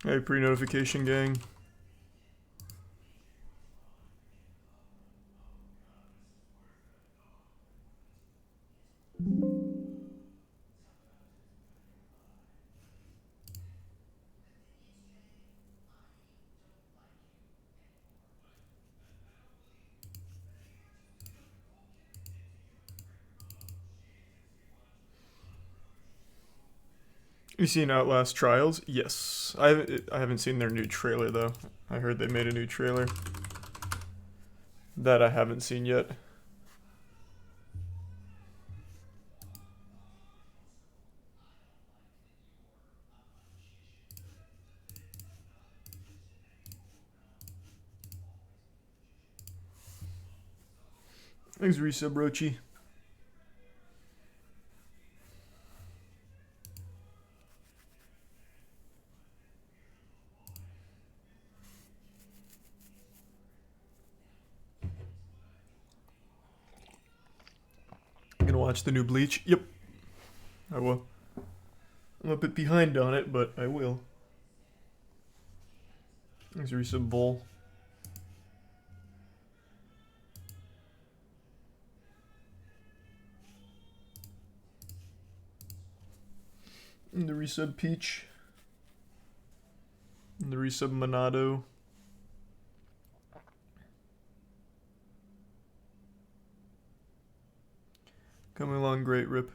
Hey, pre-notification gang. You seen Outlast Trials? Yes. I haven't seen their new trailer though. I heard they made a new trailer. That I haven't seen yet. Thanks, resub Rochi. Gonna watch the new Bleach? Yep. I will. I'm a bit behind on it, but I will. Thanks, resub Bull. And the resub Peach. And the resub Monado. Coming along great, Rip.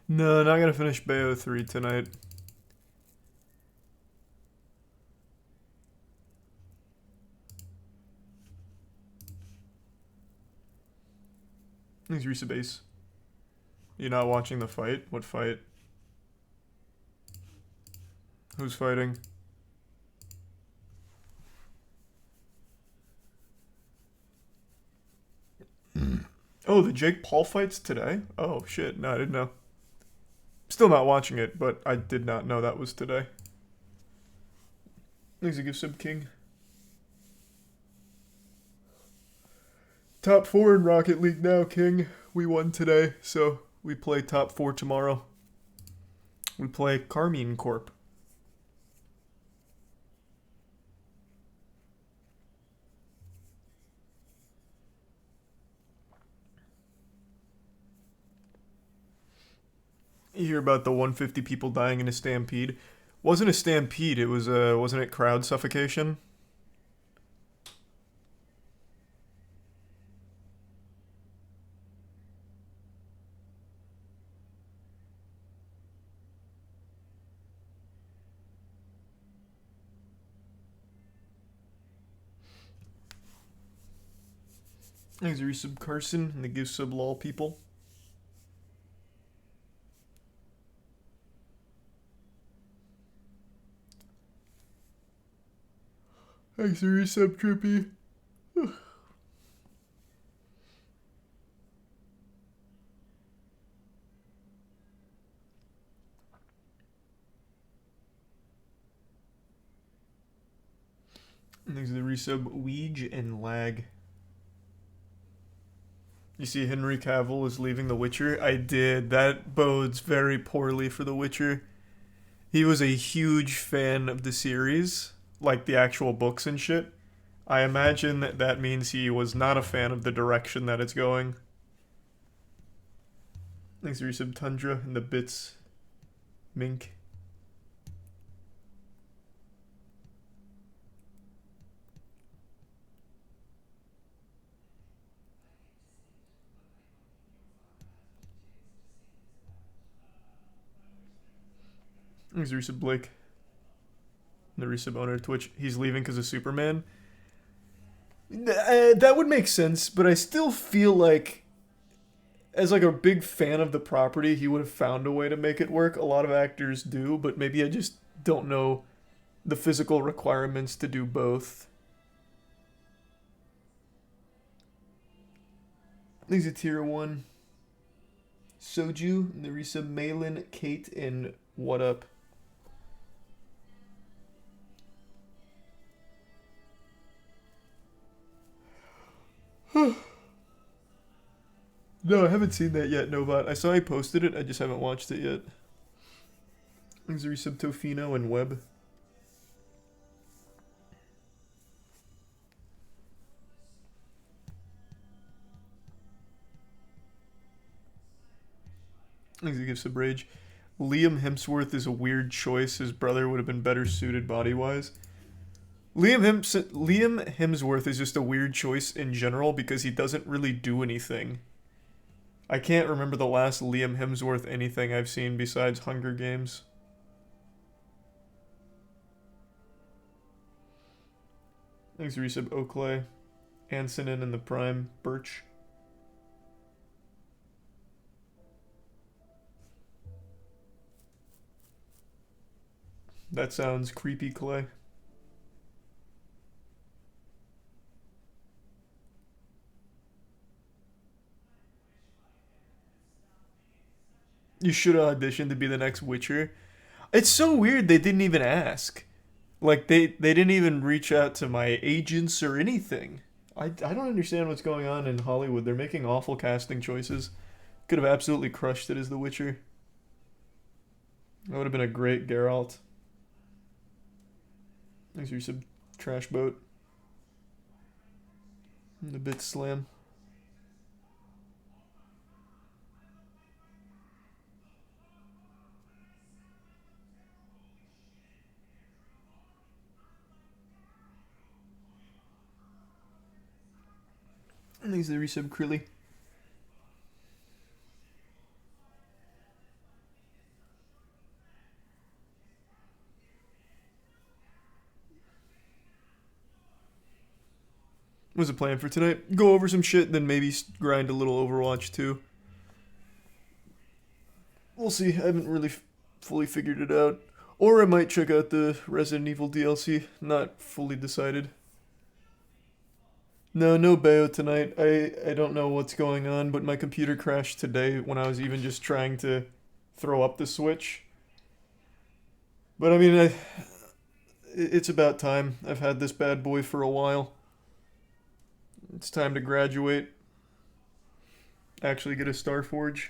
No, not gonna finish Bayo 3 tonight. Thanks, resub Ace. You're not watching the fight? What fight? Who's fighting? Oh, the Jake Paul fight's today? Oh, shit. No, I didn't know. Still not watching it, but I did not know that was today. Thanks a gift sub, King. Top 4 in Rocket League now, King. We won today, so we play top 4 tomorrow. We play Carmine Corp. You hear about the 150 people dying in a stampede? Wasn't a stampede, it was wasn't it crowd suffocation? Thanks, resub Carson, and the give sub lol people. Thanks, resub Trippy. Thanks to the resub Weege and Lag. You see Henry Cavill is leaving The Witcher? I did. That bodes very poorly for The Witcher. He was a huge fan of the series, like the actual books and shit. I imagine that means he was not a fan of the direction that it's going. Thanks to resub Tundra and the bits. Mink. Thanks, resub Blake. The resub owner of Twitch. He's leaving because of Superman. That would make sense, but I still feel like, as like a big fan of the property, he would have found a way to make it work. A lot of actors do, but maybe I just don't know the physical requirements to do both. Thanks to tier 1. Soju, and the resub Malin, Kate, and What Up. No, I haven't seen that yet, Nobot. I saw he posted it, I just haven't watched it yet. Thanks for resub Tofino and Web. Thanks for gift sub Rage. Liam Hemsworth is a weird choice. His brother would have been better suited body-wise. Liam Hemsworth is just a weird choice in general because he doesn't really do anything. I can't remember the last Liam Hemsworth anything I've seen besides Hunger Games. Thanks for resub Oakley. Ansonin in the prime. Birch. That sounds creepy, Clay. You should audition to be the next Witcher. It's so weird they didn't even ask. Like, they didn't even reach out to my agents or anything. I don't understand what's going on in Hollywood. They're making awful casting choices. Could have absolutely crushed it as the Witcher. That would have been a great Geralt. Thanks for your sub, Trash Boat. And a bit slam. And thanks for the resub, Krilly. What's the plan for tonight? Go over some shit, then maybe grind a little Overwatch too. We'll see. I haven't really fully figured it out. Or I might check out the Resident Evil DLC. Not fully decided. No Bayo tonight. I don't know what's going on, but my computer crashed today when I was even just trying to throw up the Switch. But I mean, it's about time. I've had this bad boy for a while. It's time to graduate. Actually get a Starforge.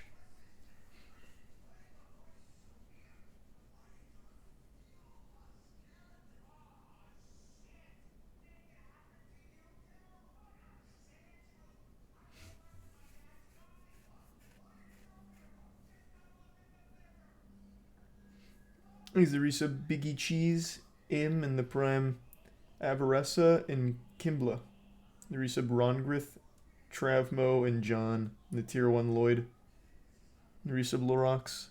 He's the resub Biggie Cheese, M in the prime Avaressa, and Kimbla. The resub Rongrith, Travmo, and John. The tier 1 Lloyd. The resub Lorox.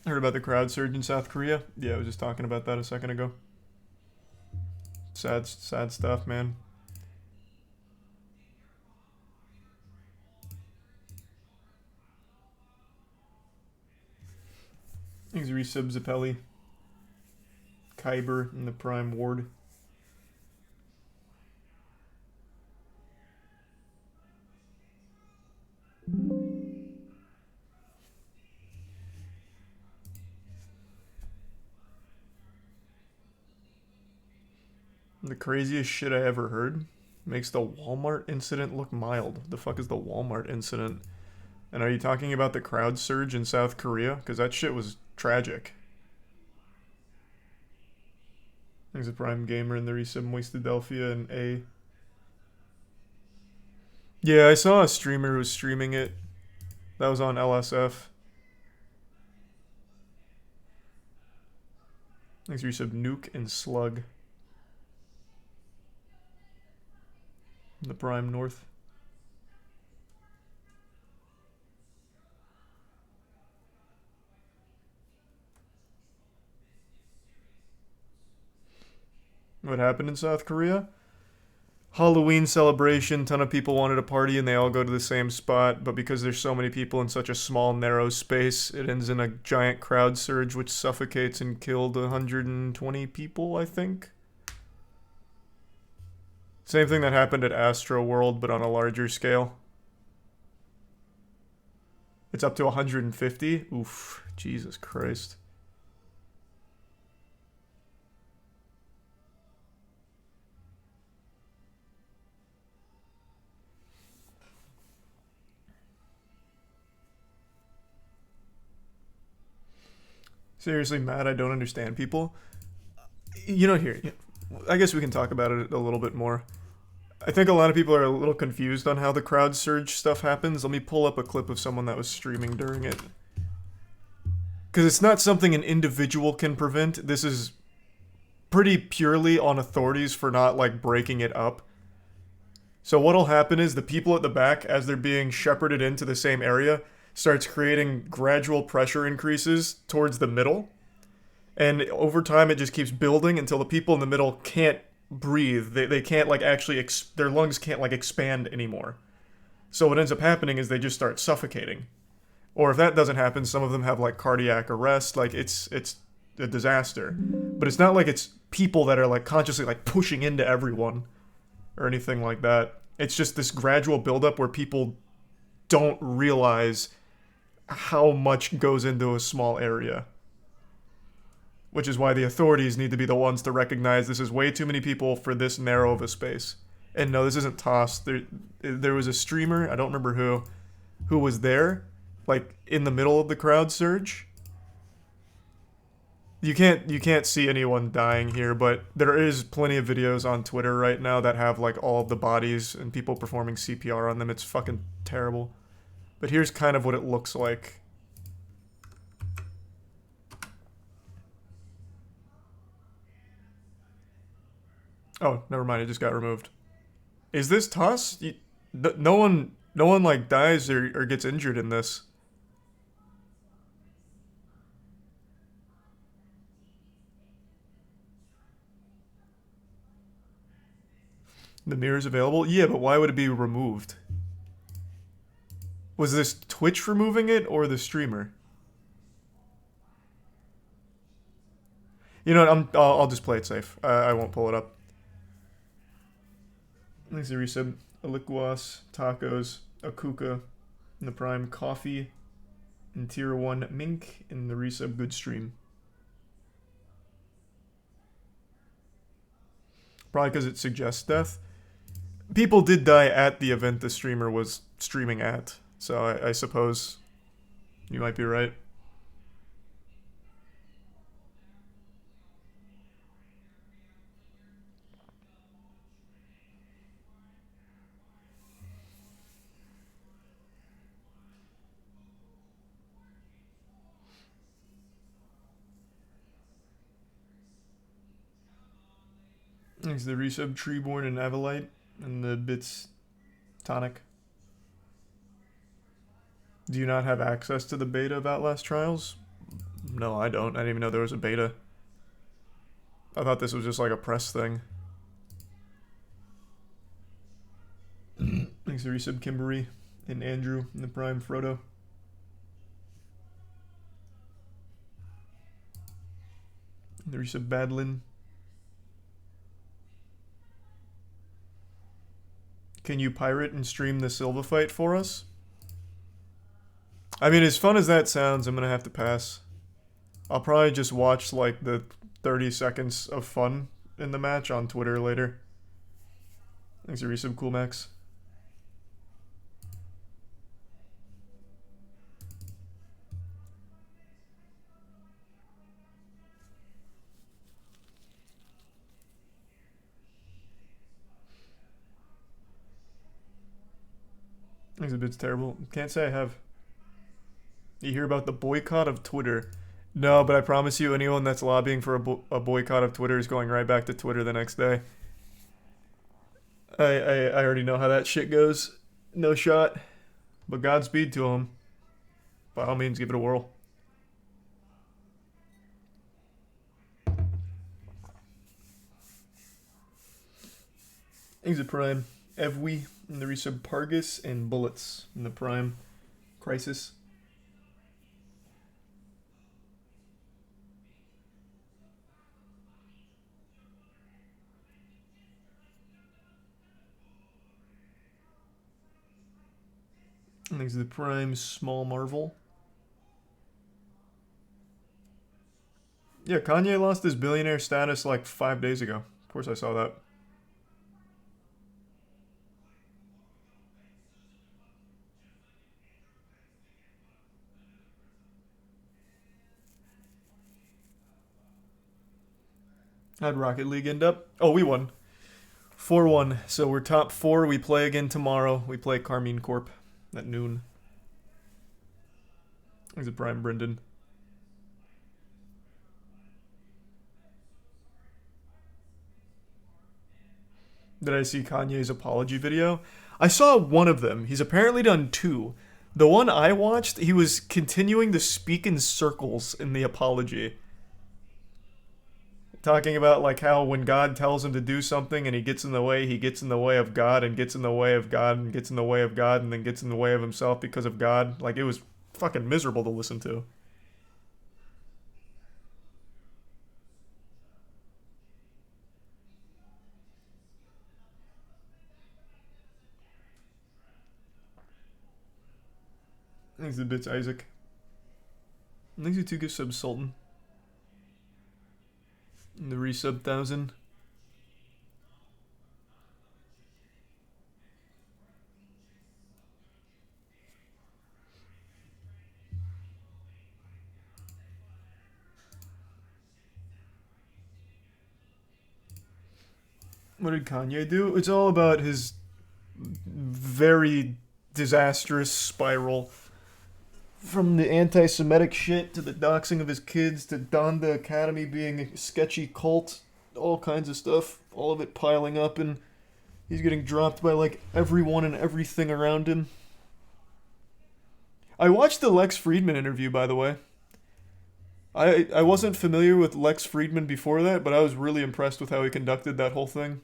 Heard about the crowd surge in South Korea? Yeah, I was just talking about that a second ago. Sad stuff, man. Thanks, resub Zappelli. Kyber in the prime ward. The craziest shit I ever heard makes the Walmart incident look mild. The fuck is the Walmart incident? And are you talking about the crowd surge in South Korea? Because that shit was tragic. There's a Prime Gamer in the resub Moistadelphia and A. Yeah, I saw a streamer who was streaming it. That was on LSF. Thanks for resub Nuke and Slug. The Prime North. What happened in South Korea? Halloween celebration, ton of people wanted a party and they all go to the same spot, but because there's so many people in such a small, narrow space, it ends in a giant crowd surge which suffocates and killed 120 people, I think. Same thing that happened at Astro World, but on a larger scale. It's up to 150. Oof, Jesus Christ. Seriously, Matt, I don't understand people. You know, here, I guess we can talk about it a little bit more. I think a lot of people are a little confused on how the crowd surge stuff happens. Let me pull up a clip of someone that was streaming during it. Because it's not something an individual can prevent. This is pretty purely on authorities for not, like, breaking it up. So what'll happen is the people at the back, as they're being shepherded into the same area, starts creating gradual pressure increases towards the middle. And over time, it just keeps building until the people in the middle can't breathe. They can't, like, actually, their lungs can't, like, expand anymore. So what ends up happening is they just start suffocating. Or if that doesn't happen, some of them have, like, cardiac arrest. Like, it's a disaster. But it's not like it's people that are, like, consciously, like, pushing into everyone or anything like that. It's just this gradual buildup where people don't realize how much goes into a small area. Which is why the authorities need to be the ones to recognize this is way too many people for this narrow of a space. And no, this isn't tossed. There was a streamer, I don't remember who was there, like, in the middle of the crowd surge. You can't see anyone dying here, but there is plenty of videos on Twitter right now that have, like, all of the bodies and people performing CPR on them. It's fucking terrible. But here's kind of what it looks like. Oh, never mind. It just got removed. Is this toss? No one, like, dies or gets injured in this. The mirror's available? Yeah, but why would it be removed? Was this Twitch removing it or the streamer? You know what? I'll just play it safe. I won't pull it up. Thanks to resub. Aliquas, tacos, Akuka, in the prime, coffee, and tier 1 mink in the resub. Good stream. Probably because it suggests death. People did die at the event the streamer was streaming at, so I suppose you might be right. Thanks to the resub, Treeborn and Avalite, and the bits tonic. Do you not have access to the beta of Outlast Trials? No, I don't. I didn't even know there was a beta. I thought this was just like a press thing. Thanks to resub, Kimberly and Andrew in the prime, Frodo. The resub, Badlin. Can you pirate and stream the Silva fight for us? I mean, as fun as that sounds, I'm gonna have to pass. I'll probably just watch, like, the 30 seconds of fun in the match on Twitter later. Thanks for resub, Cool Max. Thanks a bit's terrible. Can't say I have. You hear about the boycott of Twitter? No, but I promise you, anyone that's lobbying for a boycott of Twitter is going right back to Twitter the next day. I already know how that shit goes. No shot. But Godspeed to them. By all means, give it a whirl. Thanks a prime. Evwi in the resub, Pargus and Bullets in the prime. Crisis. Thanks to the Prime Small Marvel. Yeah, Kanye lost his billionaire status like 5 days ago. Of course I saw that. How'd Rocket League end up? Oh, we won. 4-1. So we're top 4. We play again tomorrow. We play Carmine Corp at noon. Is it Prime Brendan? Did I see Kanye's apology video? I saw one of them. He's apparently done 2. The one I watched, he was continuing to speak in circles in the apology. Talking about like how when God tells him to do something and he gets in the way, he gets in the way of God and gets in the way of God and gets in the way of God and then gets in the way of himself because of God. Like, it was fucking miserable to listen to. Thanks the bits, Isaac. Thanks you 2 gift subs, Sultan. And the resub 1,000. What did Kanye do? It's all about his very disastrous spiral. From the anti-Semitic shit to the doxing of his kids to Donda Academy being a sketchy cult, all kinds of stuff, all of it piling up, and he's getting dropped by like everyone and everything around him. I watched the Lex Friedman interview, by the way. I wasn't familiar with Lex Friedman before that, but I was really impressed with how he conducted that whole thing.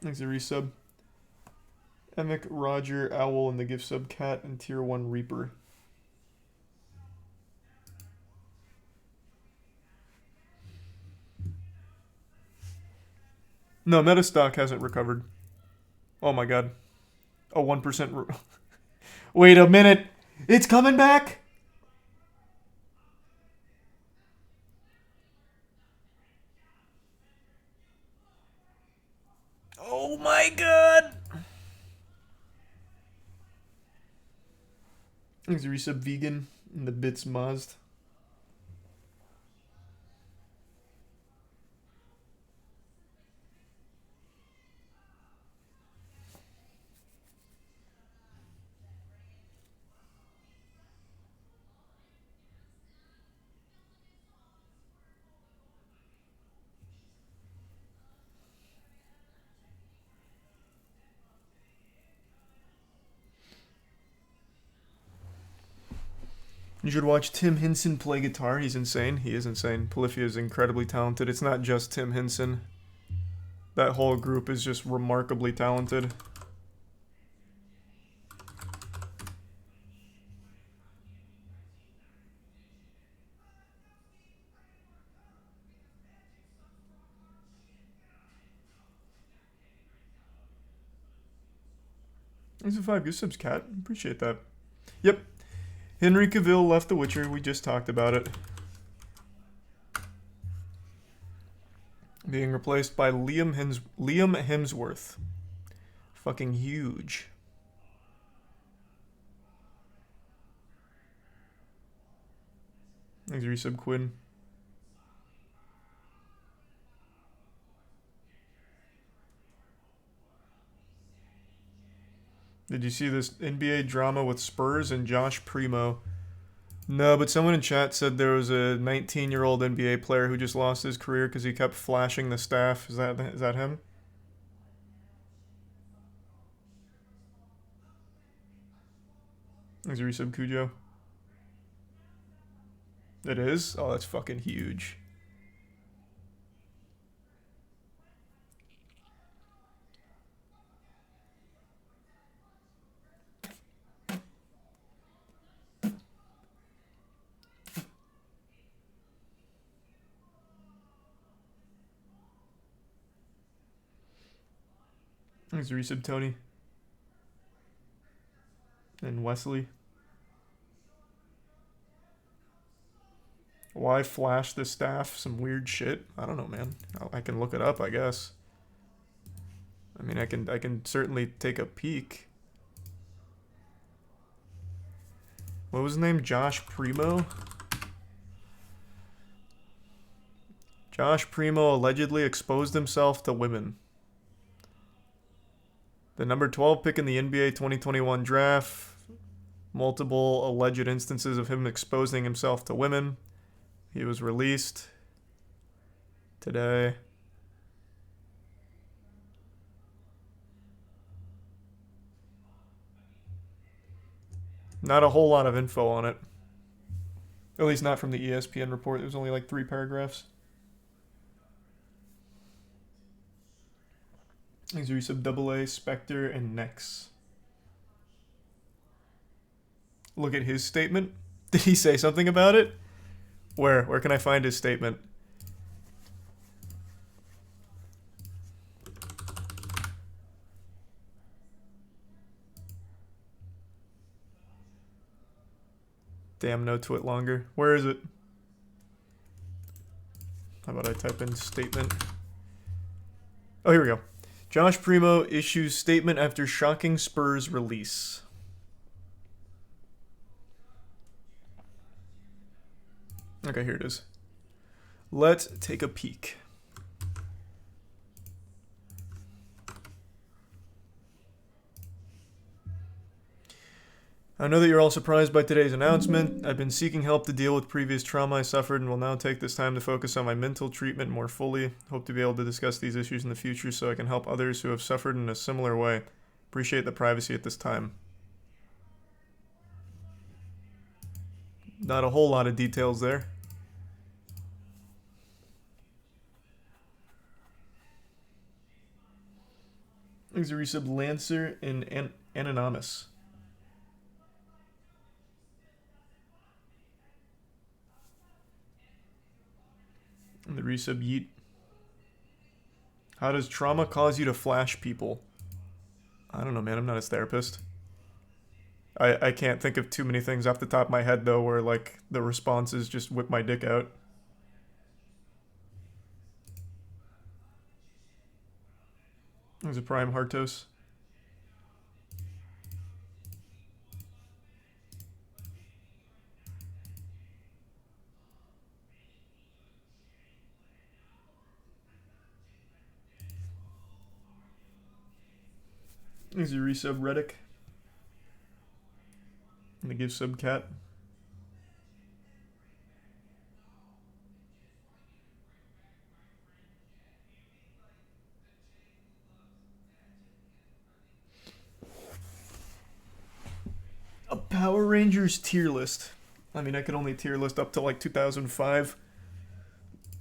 Thanks a resub. Emic, Roger, Owl, and the gift sub Cat, and Tier 1 Reaper. No, Metastock hasn't recovered. Oh my god. A 1%. Wait a minute. It's coming back? Oh my god. Thanks a resub Vegan and the bits Mazd. You should watch Tim Henson play guitar. He's insane. He is insane. Polyphia is incredibly talented. It's not just Tim Henson. That whole group is just remarkably talented. Thanks for 5 gift subs, Cat. Appreciate that. Yep. Henry Cavill left The Witcher. We just talked about it. Being replaced by Liam Hemsworth. Fucking huge. Thanks, resub Quinn. Did you see this NBA drama with Spurs and Josh Primo? No, but someone in chat said there was a 19-year-old NBA player who just lost his career because he kept flashing the staff. Is that him? Thanks, resub Cujo. It is? Oh, that's fucking huge. Thanks, resub Tony. And Wesley. Why flash the staff some weird shit? I don't know, man. I can look it up, I guess. I mean, I can certainly take a peek. What was his name? Josh Primo? Josh Primo allegedly exposed himself to women. The number 12 pick in the NBA 2021 draft. Multiple alleged instances of him exposing himself to women. He was released today. Not a whole lot of info on it. At least not from the ESPN report. It was only like 3 paragraphs. These are resub AA, Spectre, and Nex. Look at his statement. Did he say something about it? Where can I find his statement? Damn, no twit longer. Where is it? How about I type in statement? Oh, here we go. Josh Primo issues statement after shocking Spurs release. Okay, here it is. Let's take a peek. I know that you're all surprised by today's announcement. I've been seeking help to deal with previous trauma I suffered and will now take this time to focus on my mental treatment more fully. Hope to be able to discuss these issues in the future so I can help others who have suffered in a similar way. Appreciate the privacy at this time. Not a whole lot of details there. These are resub Lancer and Anonymous. And the resub Yeet. How does trauma cause you to flash people? I don't know, man. I'm not his therapist. I can't think of too many things off the top of my head, though, where, like, the response is just whip my dick out. There's a Prime Hartos. There's a resub Reddick. And the give sub Cat. A Power Rangers tier list. I mean, I could only tier list up to like 2005.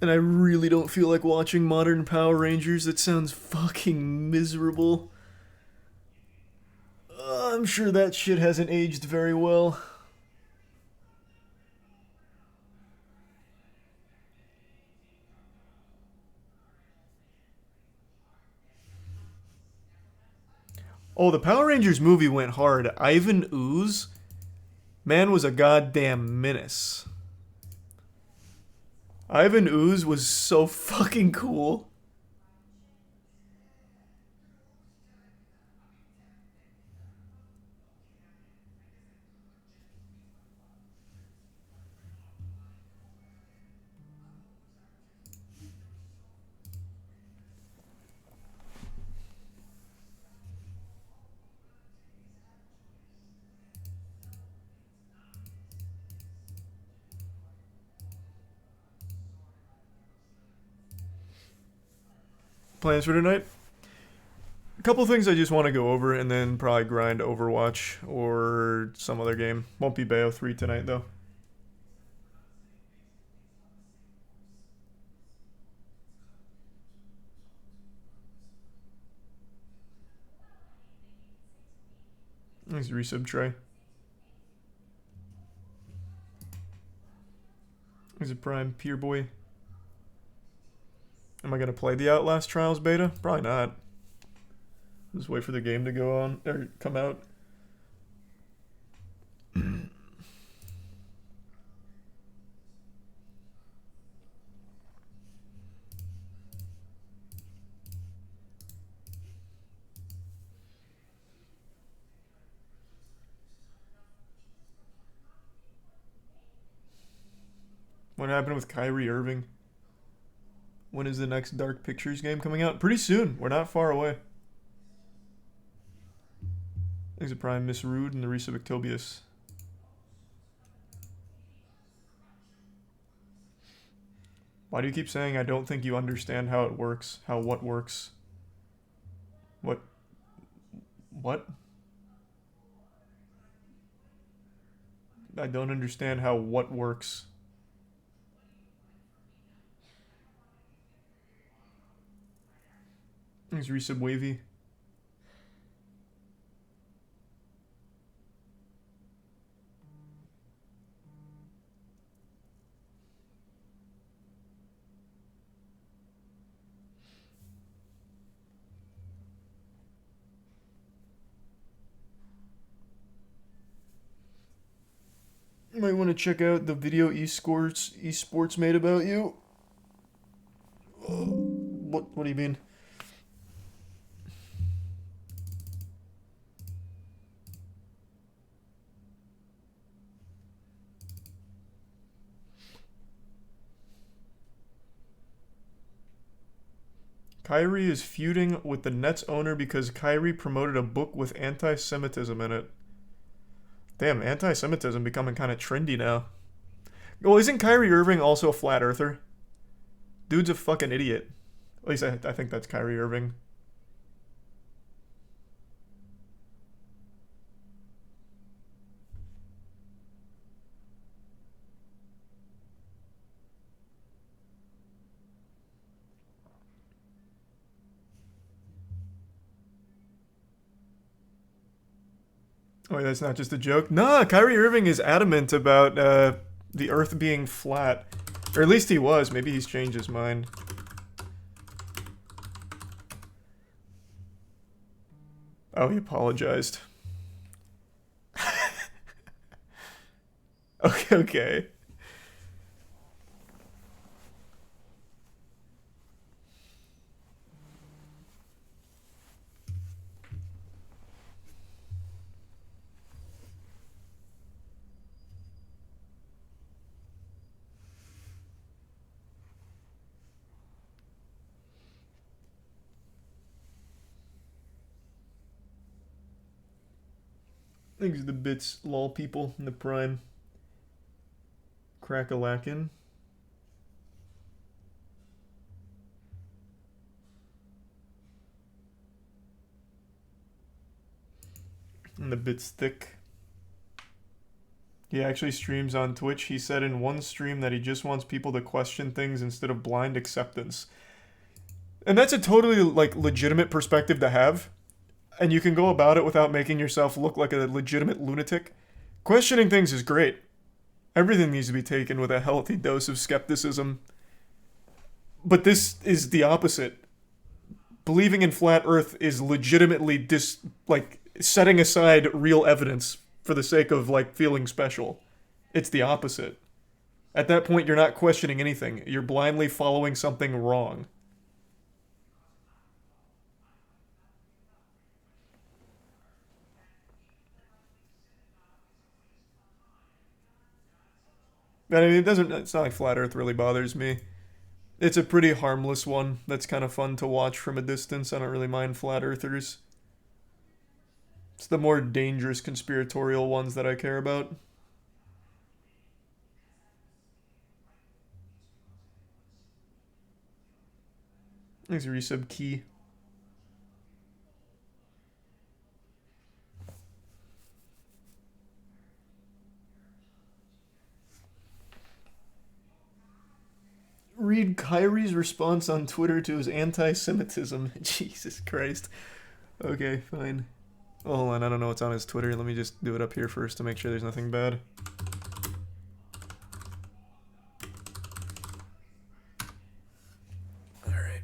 And I really don't feel like watching modern Power Rangers. It sounds fucking miserable. I'm sure that shit hasn't aged very well. Oh, the Power Rangers movie went hard. Ivan Ooze, man, was a goddamn menace. Ivan Ooze was so fucking cool. Plans for tonight? A couple things I just want to go over and then probably grind Overwatch or some other game. Won't be Bayo 3 tonight though. There's resub Trey. There's a Prime Pier Boy. Am I going to play the Outlast Trials beta? Probably not. Just wait for the game to go on or come out. What happened with Kyrie Irving? When is the next Dark Pictures game coming out? Pretty soon. We're not far away. Thanks to Prime, Miss Rude, and the Risa Victobius. Why do you keep saying I don't think you understand how it works? How what works? What? What? I don't understand how what works. Thanks, Resub Wavy. You might want to check out the video eSports made about you. What do you mean? Kyrie is feuding with the Nets owner because Kyrie promoted a book with anti-Semitism in it. Damn, anti-Semitism becoming kind of trendy now. Well, isn't Kyrie Irving also a flat earther? Dude's a fucking idiot. At least I think that's Kyrie Irving. Oh, wait, that's not just a joke? Nah, Kyrie Irving is adamant about the Earth being flat. Or at least he was. Maybe he's changed his mind. Oh, he apologized. Okay. Thanks to the bits, lol people in the prime. Crack-a-lackin'. And the bits thick. He actually streams on Twitch. He said in one stream that he just wants people to question things instead of blind acceptance. And that's a totally, like, legitimate perspective to have. And you can go about it without making yourself look like a legitimate lunatic. Questioning things is great. Everything needs to be taken with a healthy dose of skepticism. But this is the opposite. Believing in flat Earth is legitimately setting aside real evidence for the sake of, like, feeling special. It's the opposite. At that point, you're not questioning anything. You're blindly following something wrong. I mean, it's not like flat Earth really bothers me. It's a pretty harmless one that's kind of fun to watch from a distance. I don't really mind flat Earthers. It's the more dangerous conspiratorial ones that I care about. Thanks, resub key. Read Kyrie's response on Twitter to his anti-Semitism. Jesus Christ. Okay, fine. Oh, hold on, I don't know what's on his Twitter. Let me just do it up here first to make sure there's nothing bad. Alright.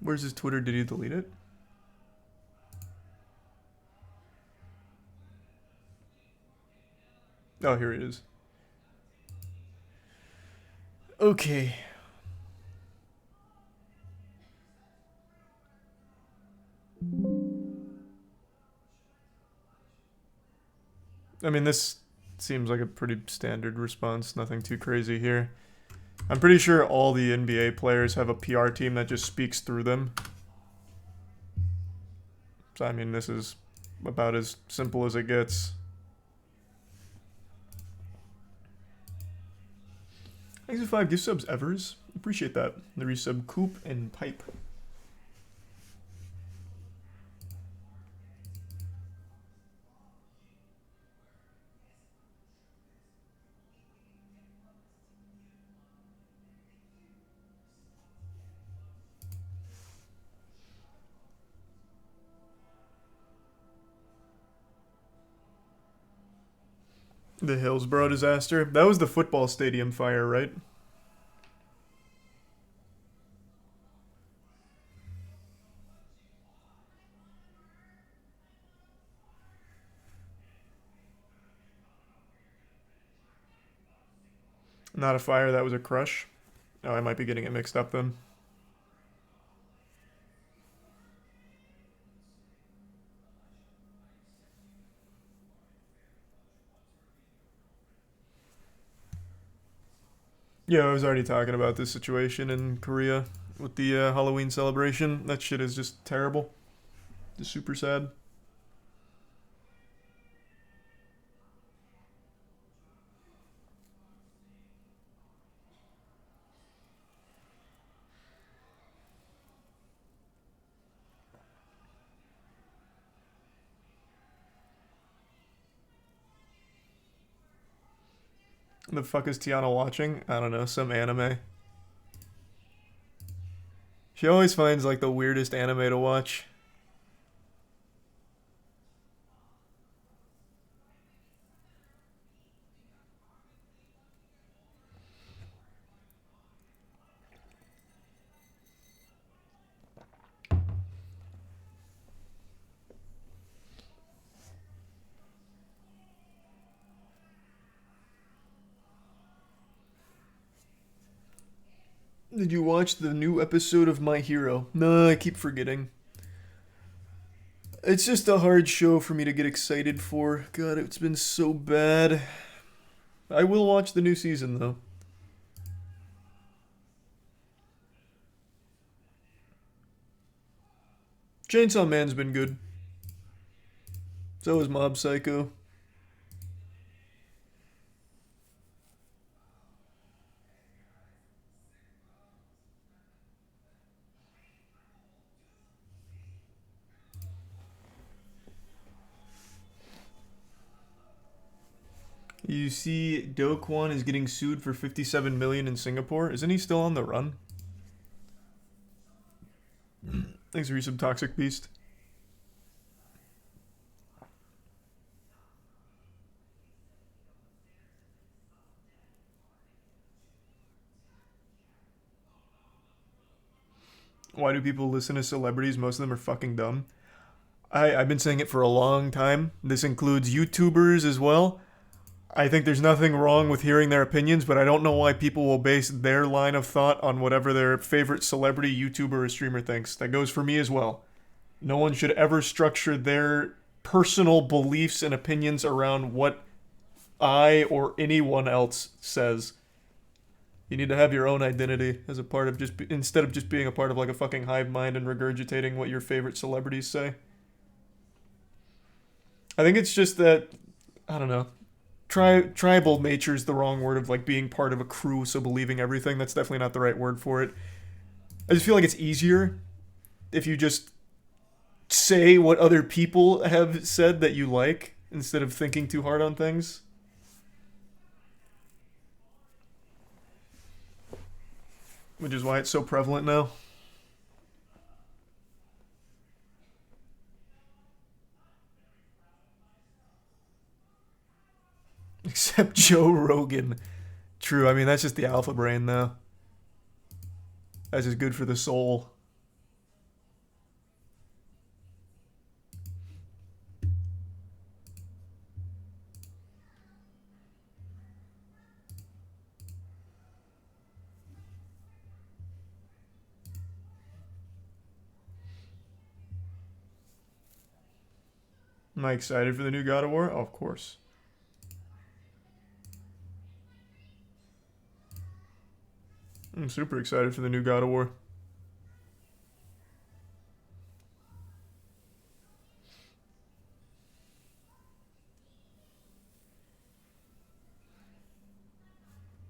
Where's his Twitter? Did he delete it? Oh, here it is. Okay. I mean, this seems like a pretty standard response. Nothing too crazy here. I'm pretty sure all the NBA players have a PR team that just speaks through them. So, I mean, this is about as simple as it gets. Thanks for 5 gift subs, Evers. Appreciate that. The resub Coop and Pipe. The Hillsborough disaster. That was the football stadium fire, right? Not a fire, that was a crush. Oh, I might be getting it mixed up then. Yeah, I was already talking about this situation in Korea with the Halloween celebration. That shit is just terrible. Just super sad. The fuck is Tiana watching? I don't know, some anime. She always finds like the weirdest anime to watch. Did you watch the new episode of My Hero? No, I keep forgetting. It's just a hard show for me to get excited for. God, it's been so bad. I will watch the new season, though. Chainsaw Man's been good. So is Mob Psycho. You see, Do Kwon is getting sued for 57 million in Singapore. Isn't he still on the run? Thanks for resub, Toxic Beast. Why do people listen to celebrities? Most of them are fucking dumb. I've been saying it for a long time. This includes YouTubers as well. I think there's nothing wrong with hearing their opinions, but I don't know why people will base their line of thought on whatever their favorite celebrity, YouTuber, or streamer thinks. That goes for me as well. No one should ever structure their personal beliefs and opinions around what I or anyone else says. You need to have your own identity as a part of just, instead of just being a part of like a fucking hive mind and regurgitating what your favorite celebrities say. I think it's just that, I don't know. Tribal nature is the wrong word of like being part of a crew, so believing everything. That's definitely not the right word for it. I just feel like it's easier if you just say what other people have said that you like instead of thinking too hard on things. Which is why it's so prevalent now. Except Joe Rogan. True, I mean, that's just the alpha brain, though. That's just good for the soul. Am I excited for the new God of War? Oh, of course. I'm super excited for the new God of War.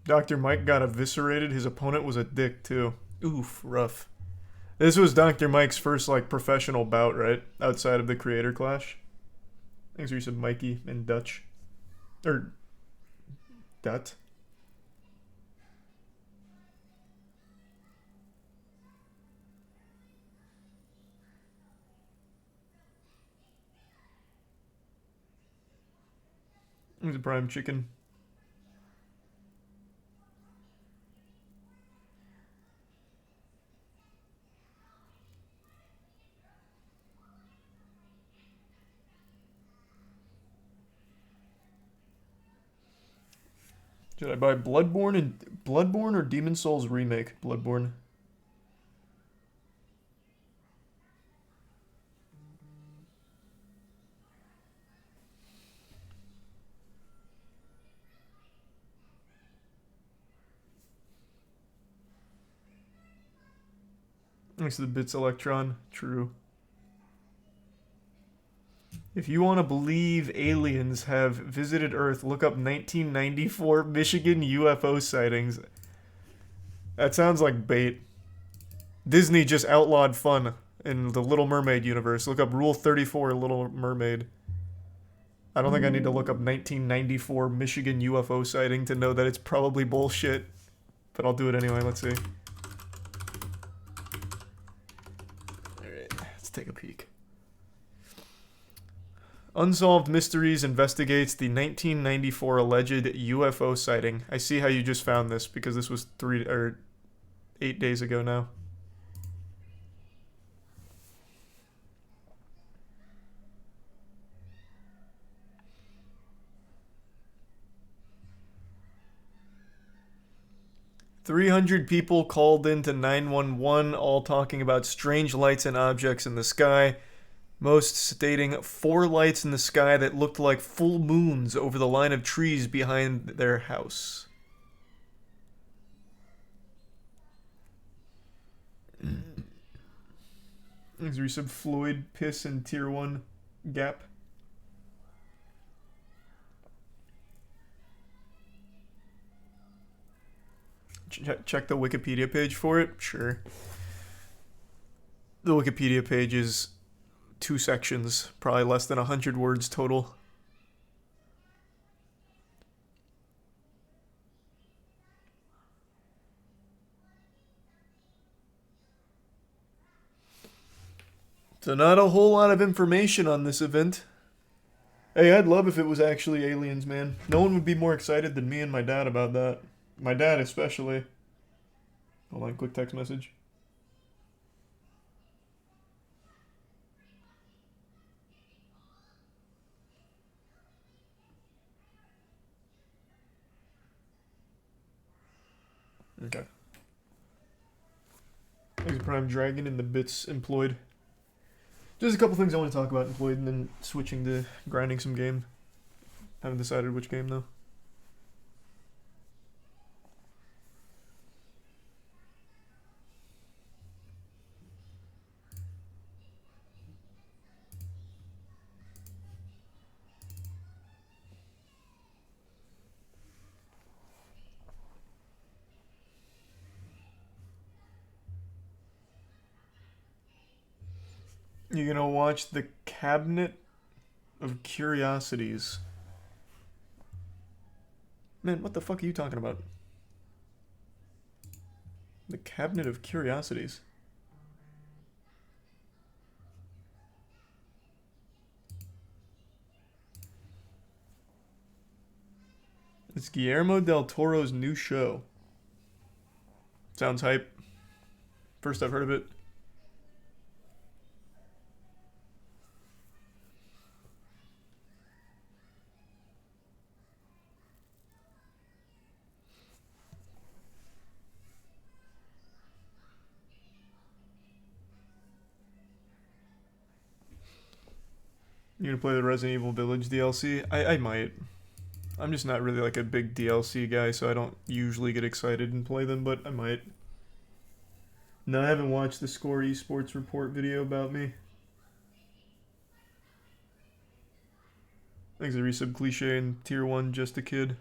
Dr. Mike got eviscerated. His opponent was a dick, too. Oof, rough. This was Dr. Mike's first, like, professional bout, right? Outside of the Creator Clash. Thanks for you said Mikey in Dutch. Or... Dut. He's a prime chicken. Should I buy Bloodborne or Demon Souls remake? Bloodborne. Thanks to the Bits Electron. True. If you want to believe aliens have visited Earth, look up 1994 Michigan UFO sightings. That sounds like bait. Disney just outlawed fun in the Little Mermaid universe. Look up Rule 34 Little Mermaid. I don't think I need to look up 1994 Michigan UFO sighting to know that it's probably bullshit. But I'll do it anyway. Let's see. Alright, let's take a peek. Unsolved Mysteries investigates the 1994 alleged UFO sighting. I see how you just found this because this was 8 days ago now. "300 people called into 911, all talking about strange lights and objects in the sky. Most stating 4 lights in the sky that looked like full moons over the line of trees behind their house." Is there some Floyd piss in tier 1 gap? Check the Wikipedia page for it? Sure. The Wikipedia page is 2 sections, probably less than 100 words total. So not a whole lot of information on this event. Hey, I'd love if it was actually aliens, man. No one would be more excited than me and my dad about that. My dad especially. Hold on, quick text message. Okay. There's a Prime Dragon and the bits employed. Just a couple things I want to talk about employed and then switching to grinding some game. Haven't decided which game though. You're gonna watch The Cabinet of Curiosities. Man, what the fuck are you talking about? The Cabinet of Curiosities. It's Guillermo del Toro's new show. Sounds hype. First I've heard of it. You gonna play the Resident Evil Village DLC? I might. I'm just not really like a big DLC guy, so I don't usually get excited and play them, but I might. No, I haven't watched the Score eSports report video about me. Thanks a resub cliche in tier 1, just a kid.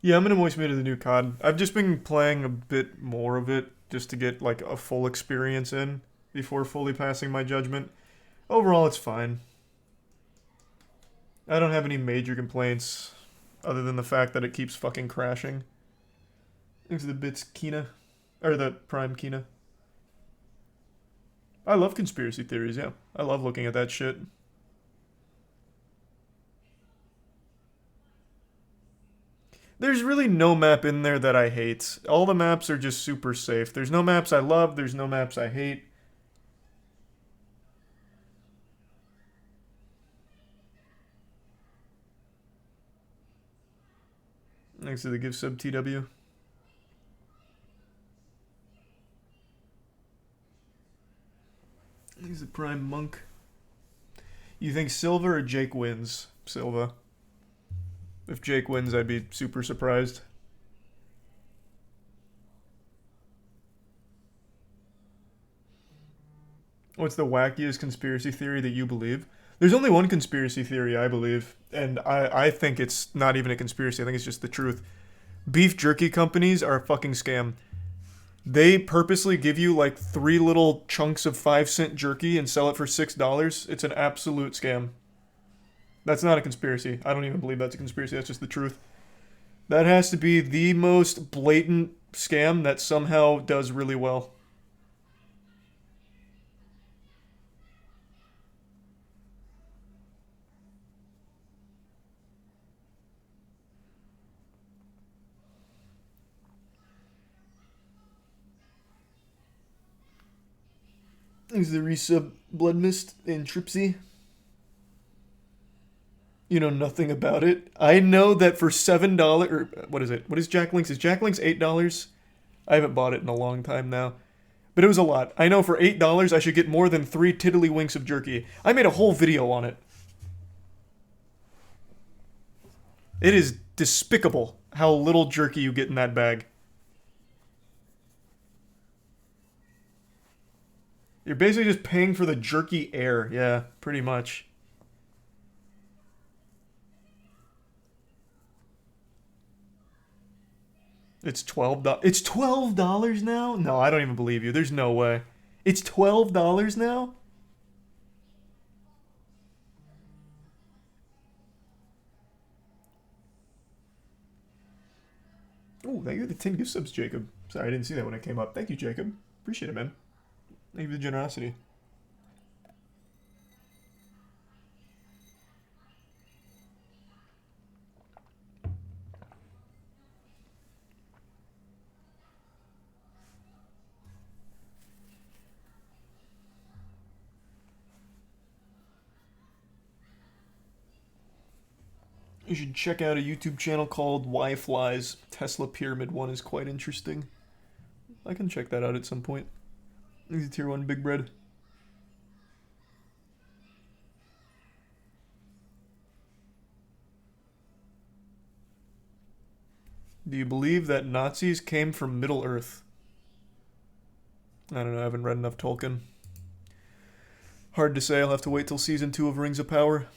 Yeah, I'm gonna moist mid of the new COD. I've just been playing a bit more of it just to get like a full experience in before fully passing my judgment. Overall, it's fine. I don't have any major complaints other than the fact that it keeps fucking crashing. Thanks to the bits Kina. Or the Prime Kina. I love conspiracy theories, yeah. I love looking at that shit. There's really no map in there that I hate. All the maps are just super safe. There's no maps I love, there's no maps I hate. Thanks to the gift sub TW. He's a prime monk. You think Silva or Jake wins? Silva. If Jake wins, I'd be super surprised. What's the wackiest conspiracy theory that you believe? There's only one conspiracy theory I believe, and I think it's not even a conspiracy. I think it's just the truth. Beef jerky companies are a fucking scam. They purposely give you like 3 little chunks of 5-cent jerky and sell it for $6. It's an absolute scam. That's not a conspiracy. I don't even believe that's a conspiracy. That's just the truth. That has to be the most blatant scam that somehow does really well. Is the resub Blood Mist in Tripsy? You know nothing about it. I know that for $7, or what is it? What is Jack Link's? Is Jack Link's $8? I haven't bought it in a long time now. But it was a lot. I know for $8 I should get more than 3 tiddlywinks of jerky. I made a whole video on it. It is despicable how little jerky you get in that bag. You're basically just paying for the jerky air. Yeah, pretty much. It's $12. It's $12 now? No, I don't even believe you. There's no way. It's $12 now? Oh, thank you for the 10 gift subs, Jacob. Sorry, I didn't see that when it came up. Thank you, Jacob. Appreciate it, man. Thank you for the generosity. You should check out a YouTube channel called Why Flies. Tesla Pyramid 1 is quite interesting. I can check that out at some point. He's a tier 1 big bread. Do you believe that Nazis came from Middle Earth? I don't know, I haven't read enough Tolkien. Hard to say, I'll have to wait till season 2 of Rings of Power.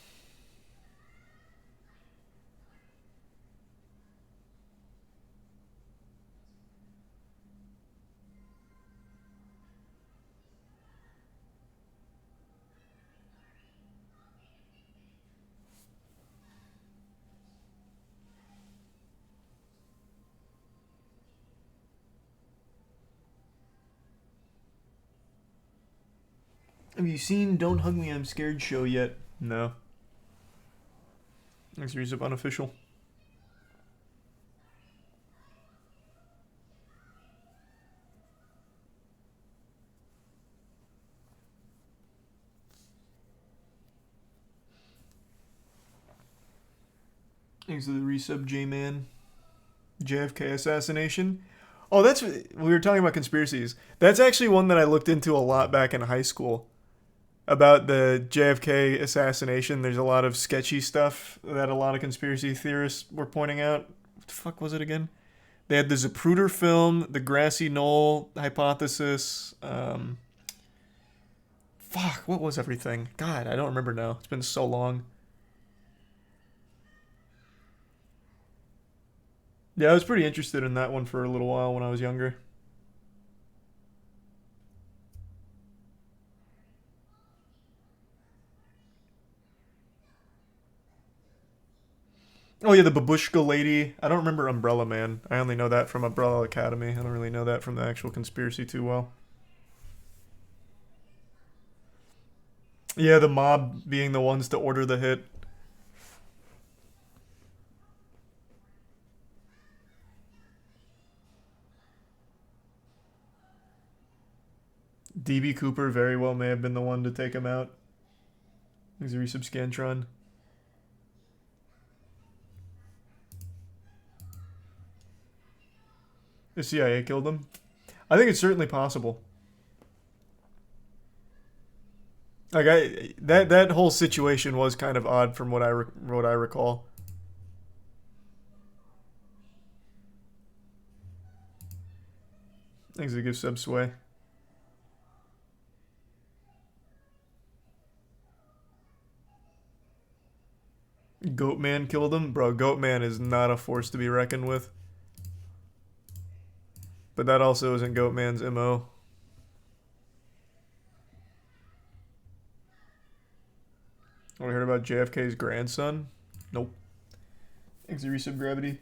Have you seen Don't Hug Me, I'm Scared show yet? No. Next series up unofficial. Thanks to the resub, J-Man. JFK assassination. Oh, that's we were talking about conspiracies. That's actually one that I looked into a lot back in high school about the JFK assassination. There's a lot of sketchy stuff that a lot of conspiracy theorists were pointing out. What the fuck was it again? They had the Zapruder film, the grassy knoll hypothesis. Fuck, what was everything? God, I don't remember now. It's been so long. Yeah, I was pretty interested in that one for a little while when I was younger. Oh yeah, the babushka lady. I don't remember Umbrella Man. I only know that from Umbrella Academy. I don't really know that from the actual conspiracy too well. Yeah, the mob being the ones to order the hit. DB Cooper very well may have been the one to take him out. He's a resubscantron. The CIA killed him. I think it's certainly possible. Like that whole situation was kind of odd from what I recall. Thanks to give sub sway. Goatman killed him, bro. Goatman is not a force to be reckoned with. But that also isn't Goatman's MO. We heard about JFK's grandson? Nope. Thanks to resub gravity.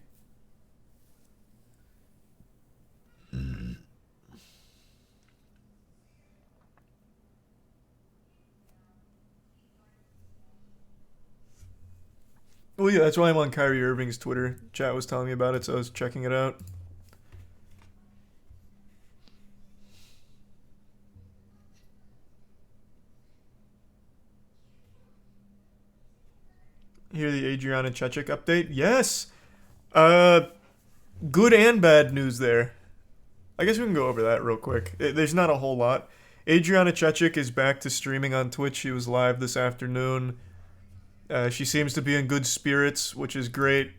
Well, yeah, that's why I'm on Kyrie Irving's Twitter. Chat was telling me about it, so I was checking it out. Hear the Adriana Chechik update? Yes! Good and bad news there. I guess we can go over that real quick. There's not a whole lot. Adriana Chechik is back to streaming on Twitch. She was live this afternoon. She seems to be in good spirits, which is great.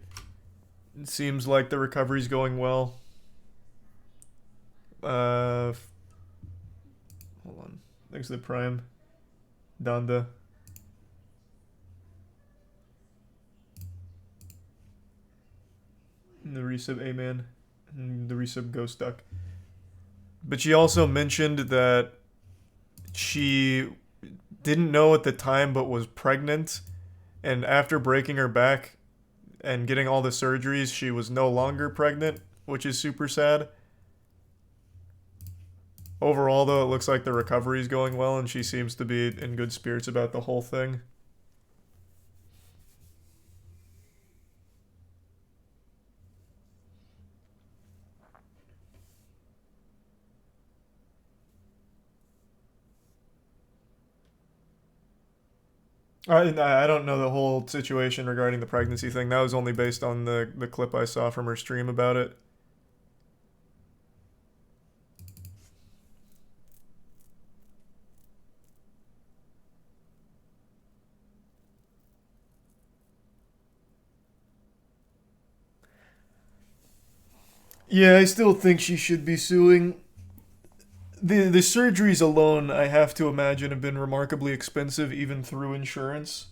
It seems like the recovery's going well. Hold on. Thanks to the Prime. Donda. And the resub A-Man. And the resub Ghost Duck. But she also mentioned that she didn't know at the time but was pregnant. And after breaking her back and getting all the surgeries, she was no longer pregnant, which is super sad. Overall, though, it looks like the recovery is going well, and she seems to be in good spirits about the whole thing. I don't know the whole situation regarding the pregnancy thing. That was only based on the clip I saw from her stream about it. Yeah, I still think she should be suing. The surgeries alone, I have to imagine, have been remarkably expensive even through insurance.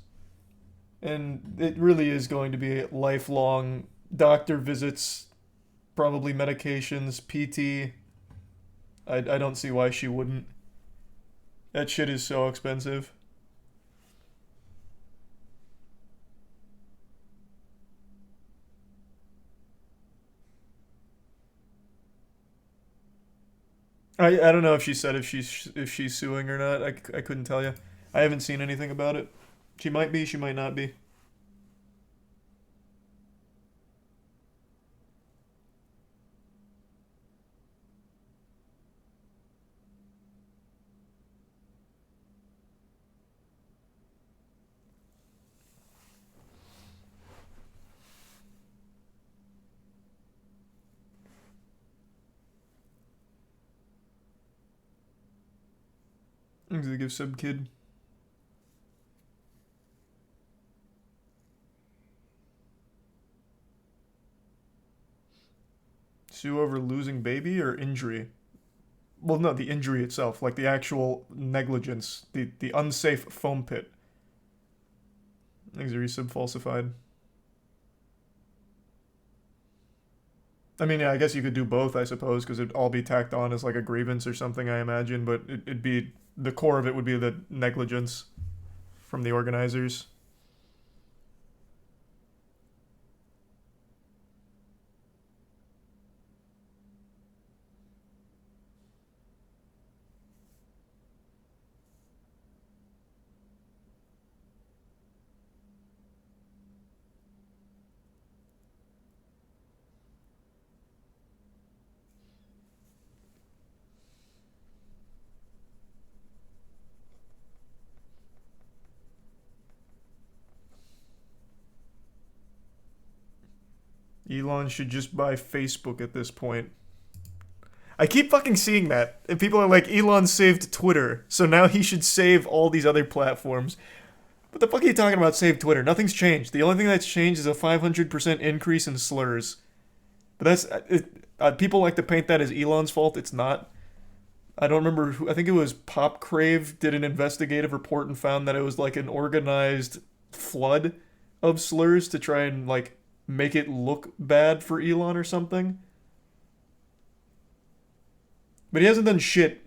And it really is going to be lifelong doctor visits, probably medications, PT. I don't see why she wouldn't. That shit is so expensive. I don't know if she said if she's suing or not. I couldn't tell you. I haven't seen anything about it. She might be, she might not be. Thanks for the gift sub, kid. Sue over losing baby or injury? Well, no, the injury itself, like the actual negligence, the unsafe foam pit. Things are resub falsified. I mean, yeah, I guess you could do both, I suppose, because it'd all be tacked on as like a grievance or something, I imagine, but it'd be, the core of it would be the negligence from the organizers. Elon should just buy Facebook at this point. I keep fucking seeing that. And people are like, Elon saved Twitter, so now he should save all these other platforms. What the fuck are you talking about, save Twitter? Nothing's changed. The only thing that's changed is a 500% increase in slurs. But that's... people like to paint that as Elon's fault. It's not. I don't remember who... I think it was Pop Crave did an investigative report and found that it was like an organized flood of slurs to try and like make it look bad for Elon or something. But he hasn't done shit.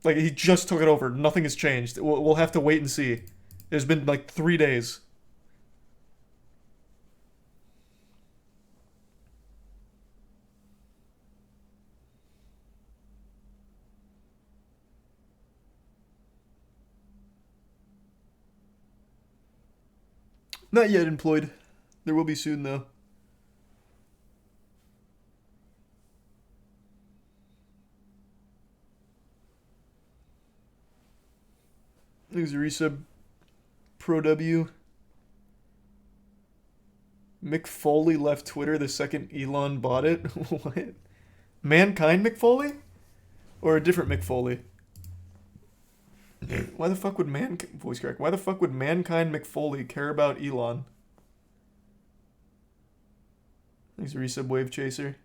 Like, he just took it over. Nothing has changed. We'll have to wait and see. It's been like 3 days. Not yet employed. There will be soon, though. There's a resub. Pro W. Mick Foley left Twitter the second Elon bought it. What? Mankind Mick Foley? Or a different Mick Foley? Why the fuck would voice crack? Why the fuck would Mankind McFoley care about Elon? He's a resub Wave Chaser.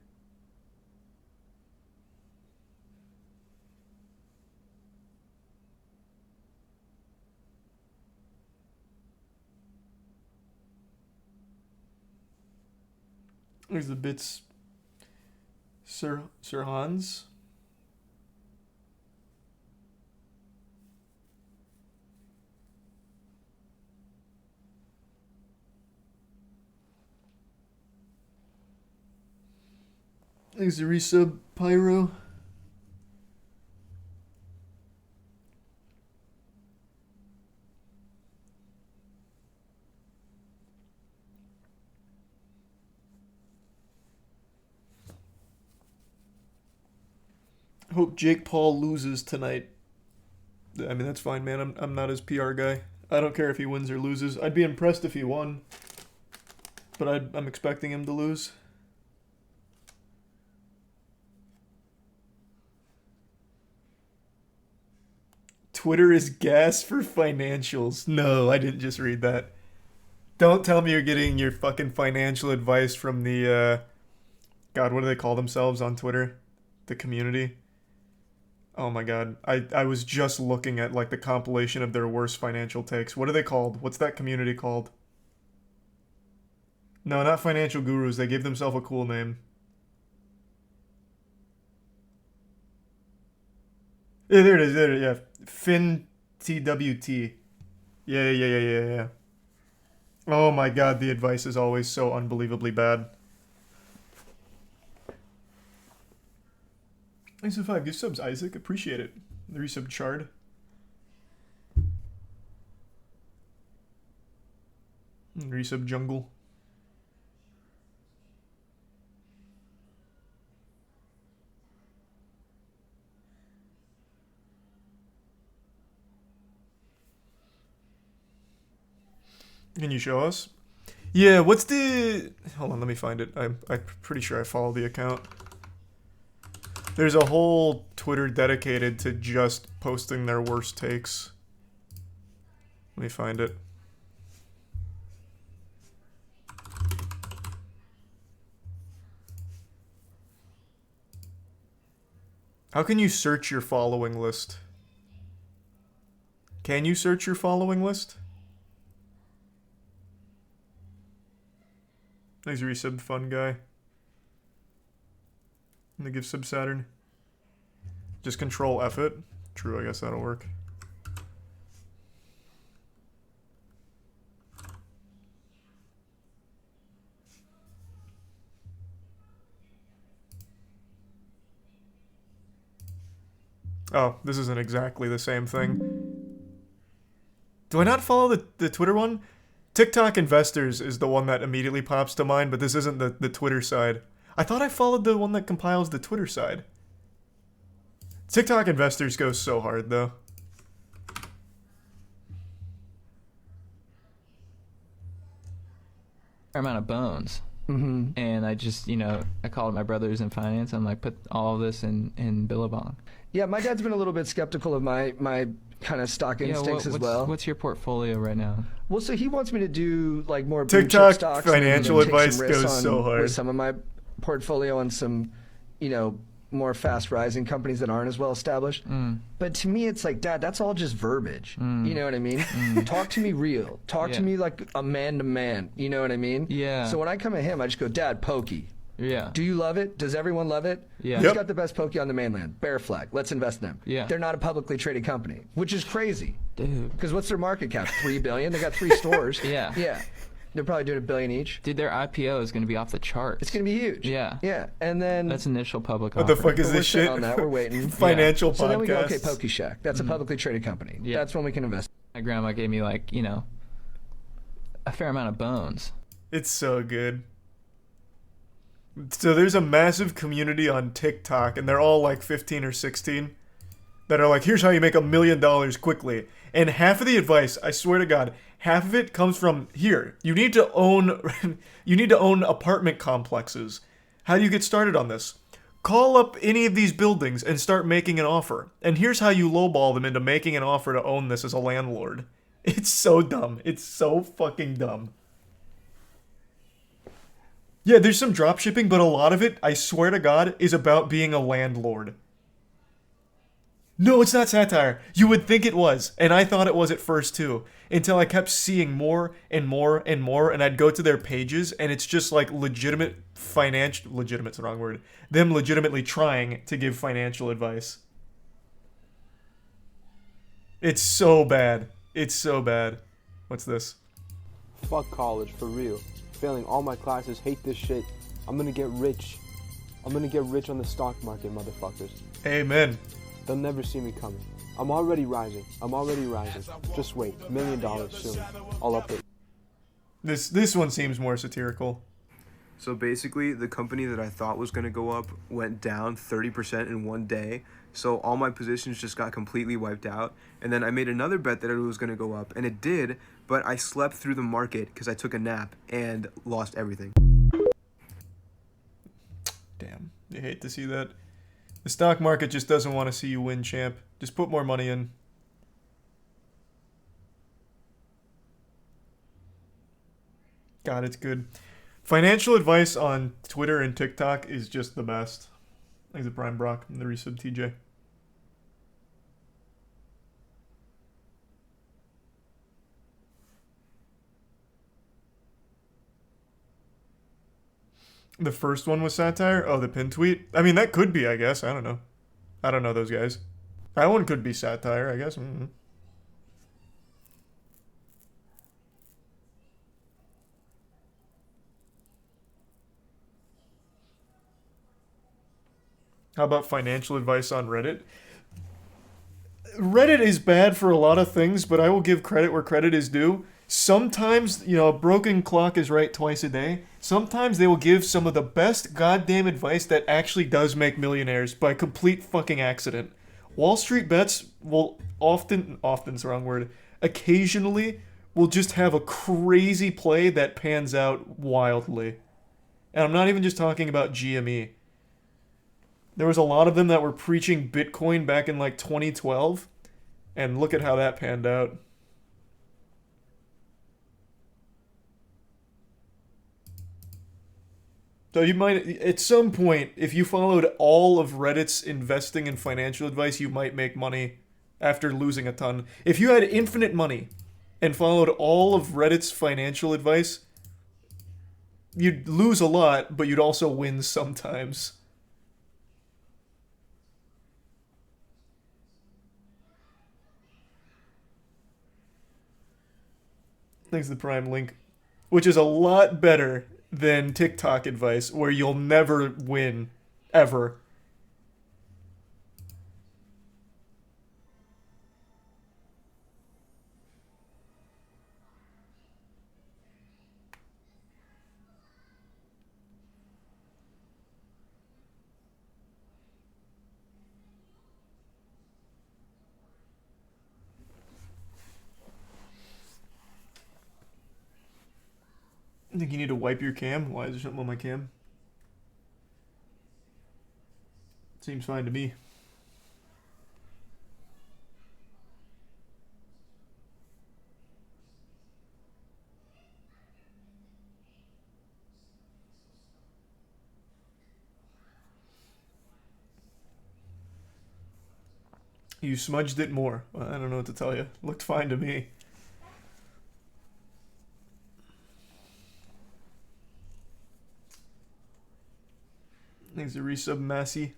There's the bits. Sir Hans. There's the resub Pyro. Hope Jake Paul loses tonight. I mean, that's fine, man. I'm not his PR guy. I don't care if he wins or loses. I'd be impressed if he won. But I'm expecting him to lose. Twitter is gas for financials. No, I didn't just read that. Don't tell me you're getting your fucking financial advice from the, God, what do they call themselves on Twitter? The community? Oh my god. I was just looking at like the compilation of their worst financial takes. What are they called? What's that community called? No, not financial gurus. They gave themselves a cool name. Yeah, there it is. There it is. Yeah. FinTWT. Yeah. Oh my god, the advice is always so unbelievably bad. Thanks for 5 gift subs, Isaac. Appreciate it. The resub Chard. Resub Jungle. Can you show us? Yeah, what's the... Hold on, let me find it. I'm pretty sure I follow the account. There's a whole Twitter dedicated to just posting their worst takes. Let me find it. How can you search your following list? Can you search your following list? Thanks, resub, fun guy. I'm gonna give sub Saturn. Just control F it. True, I guess that'll work. Oh, this isn't exactly the same thing. Do I not follow the Twitter one? TikTok Investors is the one that immediately pops to mind, but this isn't the Twitter side. I thought I followed the one that compiles the Twitter side. TikTok Investors goes so hard, though. Fair amount of bones. And I just, you know, I called my brothers in finance. I'm like, put all of this in Billabong. Yeah, my dad's been a little bit skeptical of my kind of stock instincts as well. What's your portfolio right now? Well, so he wants me to do like more TikTok stocks financial and advice goes so hard. with some of my portfolio on some, you know, more fast rising companies that aren't as well established. But to me, it's like, Dad, that's all just verbiage. You know what I mean? Talk to me real. Talk to me like a man to man. You know what I mean? Yeah. So when I come at him, I just go, Dad, pokey. Yeah. Do you love it? Does everyone love it? Yeah. Who's got the best pokey on the mainland? Bear Flag. Let's invest in them. Yeah. They're not a publicly traded company, which is crazy. Dude. Because what's their market cap? $3 billion. They got 3 stores. Yeah. Yeah. They're probably doing $1 billion each. Dude, their IPO is going to be off the charts. It's going to be huge. Yeah. Yeah. And then That's initial public What offering. the fuck is we're this sitting shit? on that. We're waiting. Financial So then we go, podcasts. okay, Pokey Shack. That's a publicly traded company. Yeah. That's when we can invest. My grandma gave me, like, you know, a fair amount of bones. It's so good. So there's a massive community on TikTok, and they're all like 15 or 16, that are like, here's how you make $1 million quickly. And half of the advice, I swear to God, half of it comes from here. You need to own apartment complexes. How do you get started on this? Call up any of these buildings and start making an offer. And here's how you lowball them into making an offer to own this as a landlord. It's so dumb. It's so fucking dumb. Yeah, there's some drop shipping, but a lot of it, I swear to God, is about being a landlord. No, it's not satire. You would think it was, and I thought it was at first too, until I kept seeing more and more and more, and I'd go to their pages, and it's just like legitimate's the wrong word, them legitimately trying to give financial advice. It's so bad. It's so bad. What's this? Fuck college, for real. Failing all my classes, hate this shit. I'm gonna get rich. I'm gonna get rich on the stock market, motherfuckers. Amen. They'll never see me coming. I'm already rising. Just wait. $1 million soon. I'll update. This one seems more satirical. So basically, the company that I thought was going to go up went down 30% in one day. So all my positions just got completely wiped out. And then I made another bet that it was going to go up, and it did, but I slept through the market because I took a nap and lost everything. Damn, you hate to see that. The stock market just doesn't want to see you win, champ. Just put more money in. God, it's good. Financial advice on Twitter and TikTok is just the best. Thanks to Prime Brock and the resub TJ. The first one was satire? Oh, the pin tweet? I mean, that could be, I guess. I don't know. I don't know those guys. That one could be satire, I guess. Mm-hmm. How about financial advice on Reddit? Reddit is bad for a lot of things, but I will give credit where credit is due. Sometimes, you know, a broken clock is right twice a day. Sometimes they will give some of the best goddamn advice that actually does make millionaires by complete fucking accident. Wall Street Bets will often's the wrong word, occasionally will just have a crazy play that pans out wildly. And I'm not even just talking about GME. There was a lot of them that were preaching Bitcoin back in like 2012, And look at how that panned out. So you might, at some point, if you followed all of Reddit's investing and financial advice, you might make money after losing a ton. If you had infinite money and followed all of Reddit's financial advice, you'd lose a lot, but you'd also win sometimes. Thanks to the Prime link, which is a lot better than TikTok advice, where you'll never win, ever. I think you need to wipe your cam. Why is there something on my cam? Seems fine to me. You smudged it more. Well, I don't know what to tell you. Looked fine to me. Thanks to resub Massey.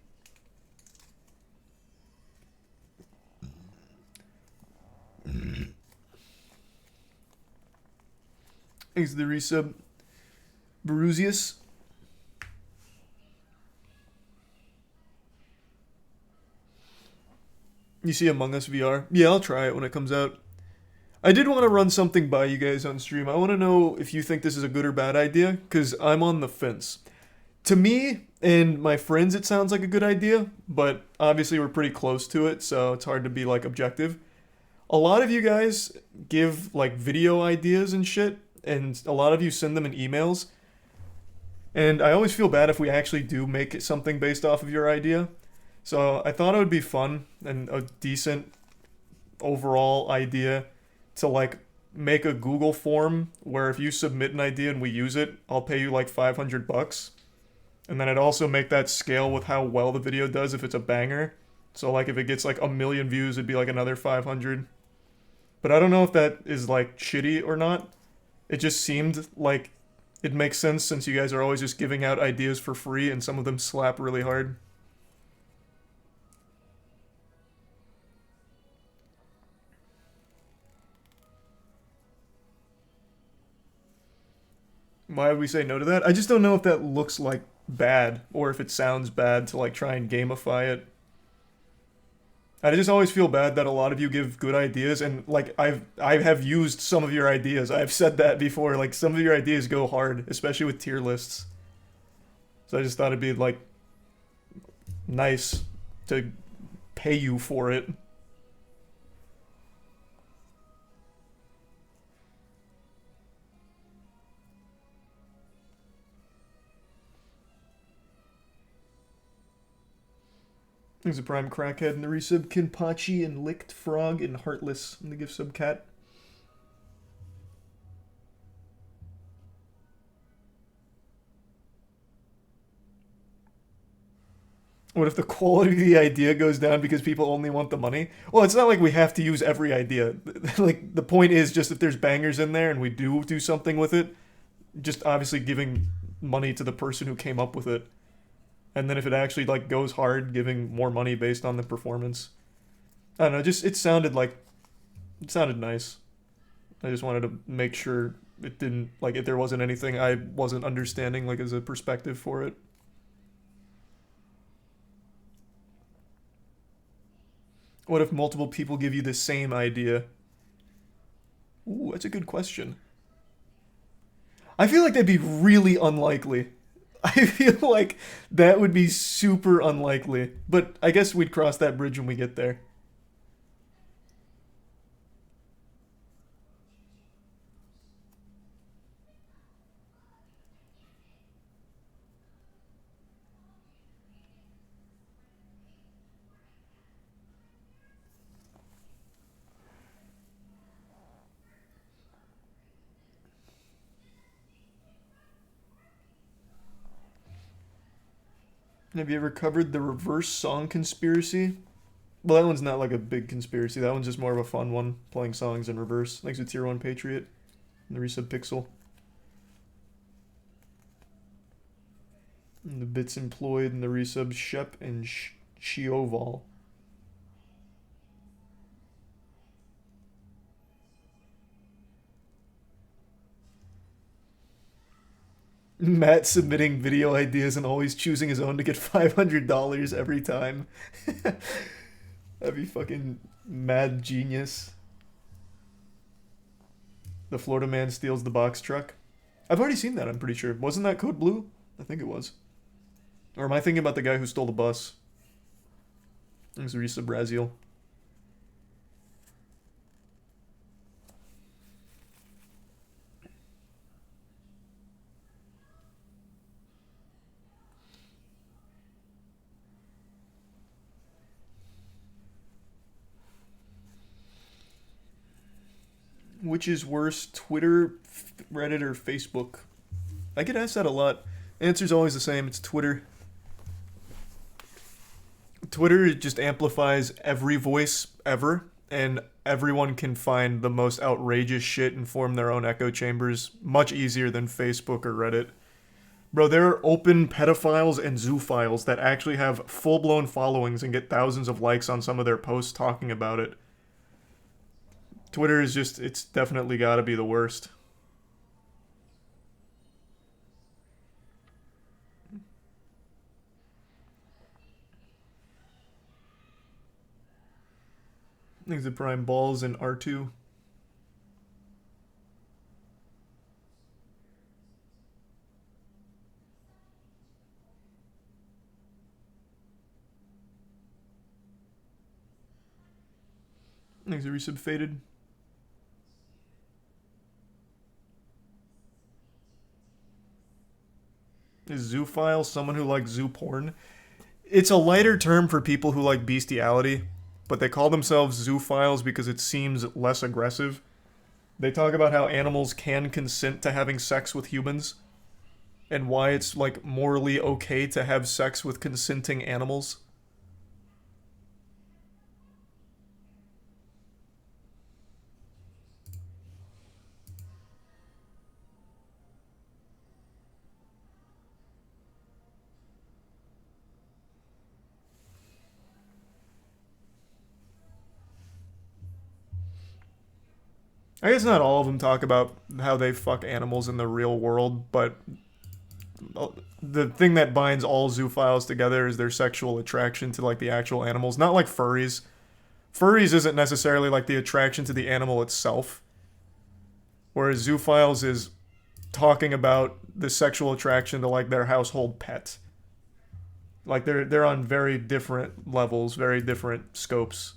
Thanks to the resub Barusius. You see Among Us VR? Yeah, I'll try it when it comes out. I did want to run something by you guys on stream. I want to know if you think this is a good or bad idea, because I'm on the fence. To me and my friends, it sounds like a good idea, but obviously we're pretty close to it, so it's hard to be, like, objective. A lot of you guys give, like, video ideas and shit, and a lot of you send them in emails. And I always feel bad if we actually do make it something based off of your idea. So I thought it would be fun and a decent overall idea to, like, make a Google form where if you submit an idea and we use it, I'll pay you like $500. And then I'd also make that scale with how well the video does if it's a banger. So, like, if it gets like 1 million views, it'd be like another 500. But I don't know if that is, like, shitty or not. It just seemed like it makes sense since you guys are always just giving out ideas for free and some of them slap really hard. Why would we say no to that? I just don't know if that looks like bad or if it sounds bad to, like, try and gamify it. I just always feel bad that a lot of you give good ideas, and, like, I have used some of your ideas. I've said that before. Like, some of your ideas go hard, especially with tier lists. So I just thought it'd be, like, nice to pay you for it. There's a Prime Crackhead in the resub. Kinpachi and Licked Frog and Heartless in the gift sub cat. What if the quality of the idea goes down because people only want the money? Well, it's not like we have to use every idea. Like, the point is just if there's bangers in there and we do something with it, just obviously giving money to the person who came up with it. And then if it actually, like, goes hard, giving more money based on the performance. I don't know, just, it sounded nice. I just wanted to make sure it didn't, like, if there wasn't anything I wasn't understanding, like, as a perspective for it. What if multiple people give you the same idea? Ooh, that's a good question. I feel like that'd be really unlikely. I feel like that would be super unlikely, but I guess we'd cross that bridge when we get there. Have you ever covered the reverse song conspiracy? Well, that one's not like a big conspiracy. That one's just more of a fun one, playing songs in reverse. Thanks to Tier 1 Patriot and the resub Pixel. And the bits employed in the resubs Shep and Shioval. Matt submitting video ideas and always choosing his own to get $500 every time. That'd be fucking mad genius. The Florida man steals the box truck. I've already seen that, I'm pretty sure. Wasn't that Code Blue? I think it was. Or am I thinking about the guy who stole the bus? It was Risa Brazil. Which is worse, Twitter, Reddit, or Facebook? I get asked that a lot. Answer's always the same. It's Twitter. Twitter just amplifies every voice ever, and everyone can find the most outrageous shit and form their own echo chambers much easier than Facebook or Reddit. Bro, there are open pedophiles and zoophiles that actually have full-blown followings and get thousands of likes on some of their posts talking about it. Twitter is just, it's definitely gotta be the worst. Things that prime balls in R2. Things that resub faded. Is zoophile someone who likes zoo porn? It's a lighter term for people who like bestiality, but they call themselves zoophiles because it seems less aggressive. They talk about how animals can consent to having sex with humans, and why it's like morally okay to have sex with consenting animals. I guess not all of them talk about how they fuck animals in the real world, but the thing that binds all zoophiles together is their sexual attraction to like the actual animals, not like furries. Furries isn't necessarily like the attraction to the animal itself, whereas zoophiles is talking about the sexual attraction to like their household pet. Like they're on very different levels, very different scopes.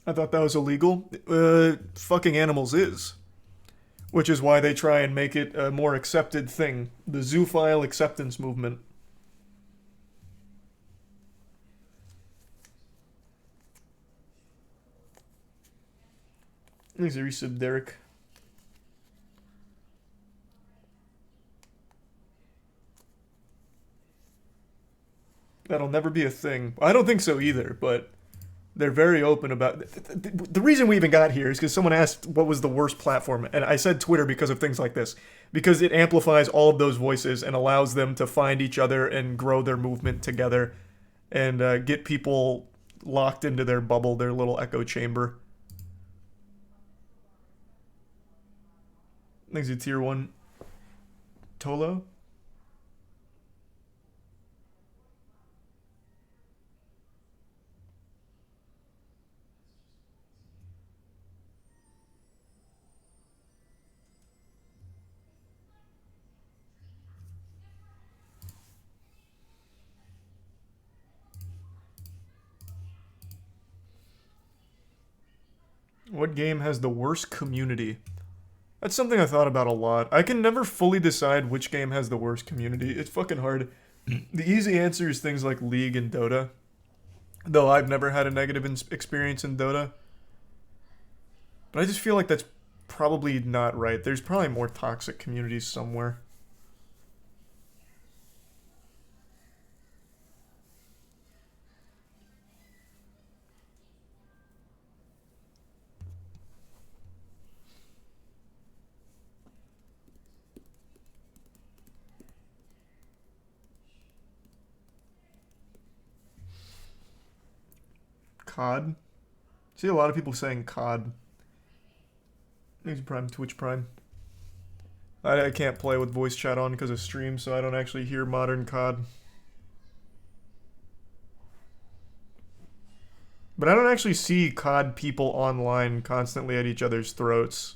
I thought that was illegal. Fucking animals is. Which is why they try and make it a more accepted thing. The zoophile acceptance movement. Thanks, resub Derek. That'll never be a thing. I don't think so either, but they're very open about it. The reason we even got here is because someone asked what was the worst platform, and I said Twitter because of things like this. Because it amplifies all of those voices and allows them to find each other and grow their movement together and get people locked into their bubble, their little echo chamber. Thanks to Tier 1. Tolo? What game has the worst community? That's something I thought about a lot. I can never fully decide which game has the worst community. It's fucking hard. The easy answer is things like League and Dota. Though I've never had a negative experience in Dota. But I just feel like that's probably not right. There's probably more toxic communities somewhere. COD. See a lot of people saying COD. Thanks Prime, Twitch Prime. I can't play with voice chat on because of stream, so I don't actually hear modern COD. But I don't actually see COD people online constantly at each other's throats.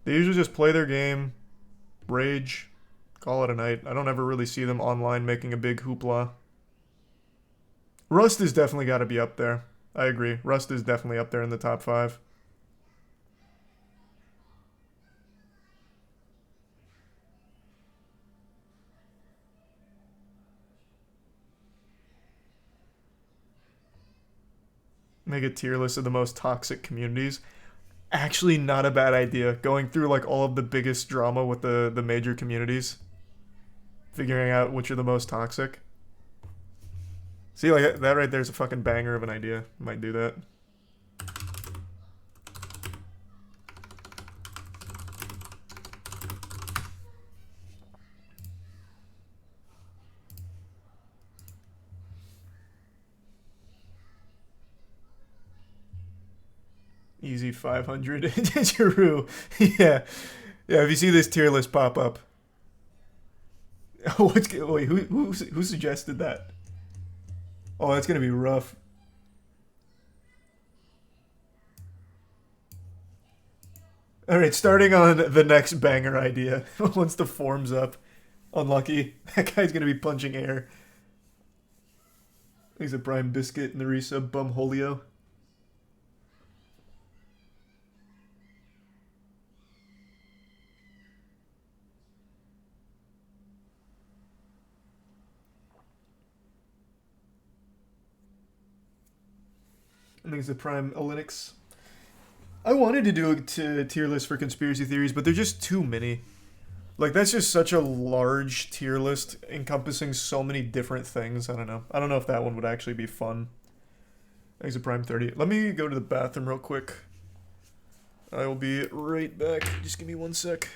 They usually just play their game, rage, call it a night. I don't ever really see them online making a big hoopla. Rust has definitely got to be up there. I agree. Rust is definitely up there in the top 5. Make a tier list of the most toxic communities. Actually not a bad idea. Going through like all of the biggest drama with the major communities. Figuring out which are the most toxic. See, like that right there's a fucking banger of an idea. Might do that. Easy 500. Giroux. Yeah. Yeah, if you see this tier list pop up. Wait, who suggested that? Oh, that's gonna be rough. Alright, starting on the next banger idea. Once the form's up. Unlucky. That guy's gonna be punching air. He's a Prime Biscuit and the resub Bumholio. I think it's a Prime Linux. I wanted to do a tier list for conspiracy theories, but they're just too many. Like, that's just such a large tier list encompassing so many different things. I don't know. I don't know if that one would actually be fun. I think it's a Prime 30. Let me go to the bathroom real quick. I will be right back. Just give me 1 sec.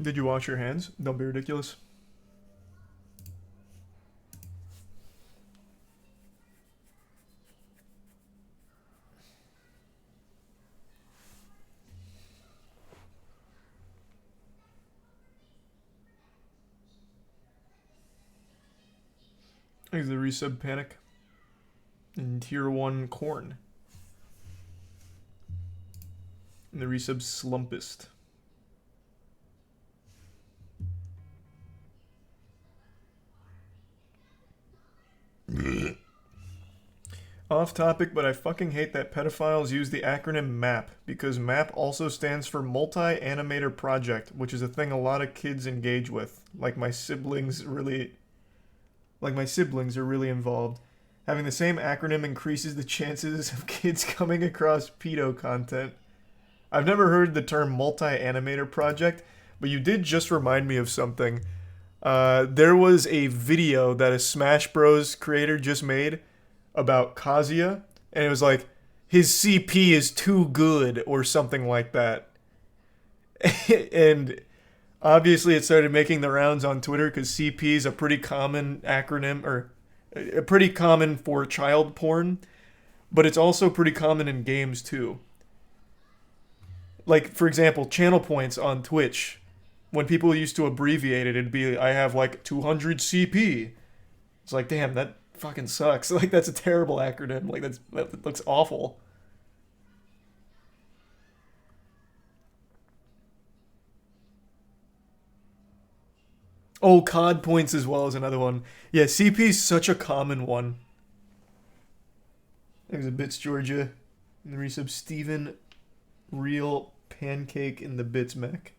Did you wash your hands? Don't be ridiculous. There's the resub panic. And tier 1 corn. And the resub slumpist. Off topic, but I fucking hate that pedophiles use the acronym MAP, because MAP also stands for Multi-Animator Project, which is a thing a lot of kids engage with. Like my siblings are really involved. Having the same acronym increases the chances of kids coming across pedo content. I've never heard the term Multi-Animator Project, but you did just remind me of something. There was a video that a Smash Bros creator just made about Kazuya, and it was like, his CP is too good, or something like that. And obviously it started making the rounds on Twitter, because CP is a pretty common acronym, or pretty common for child porn, but it's also pretty common in games too. Like, for example, channel points on Twitch. When people used to abbreviate it, it'd be, I have like 200 CP. It's like, damn, that fucking sucks. Like, that's a terrible acronym. Like, that looks awful. Oh, COD points as well as another one. Yeah, CP is such a common one. There's a Bits Georgia. And the resub Steven Real Pancake in the Bits Mech.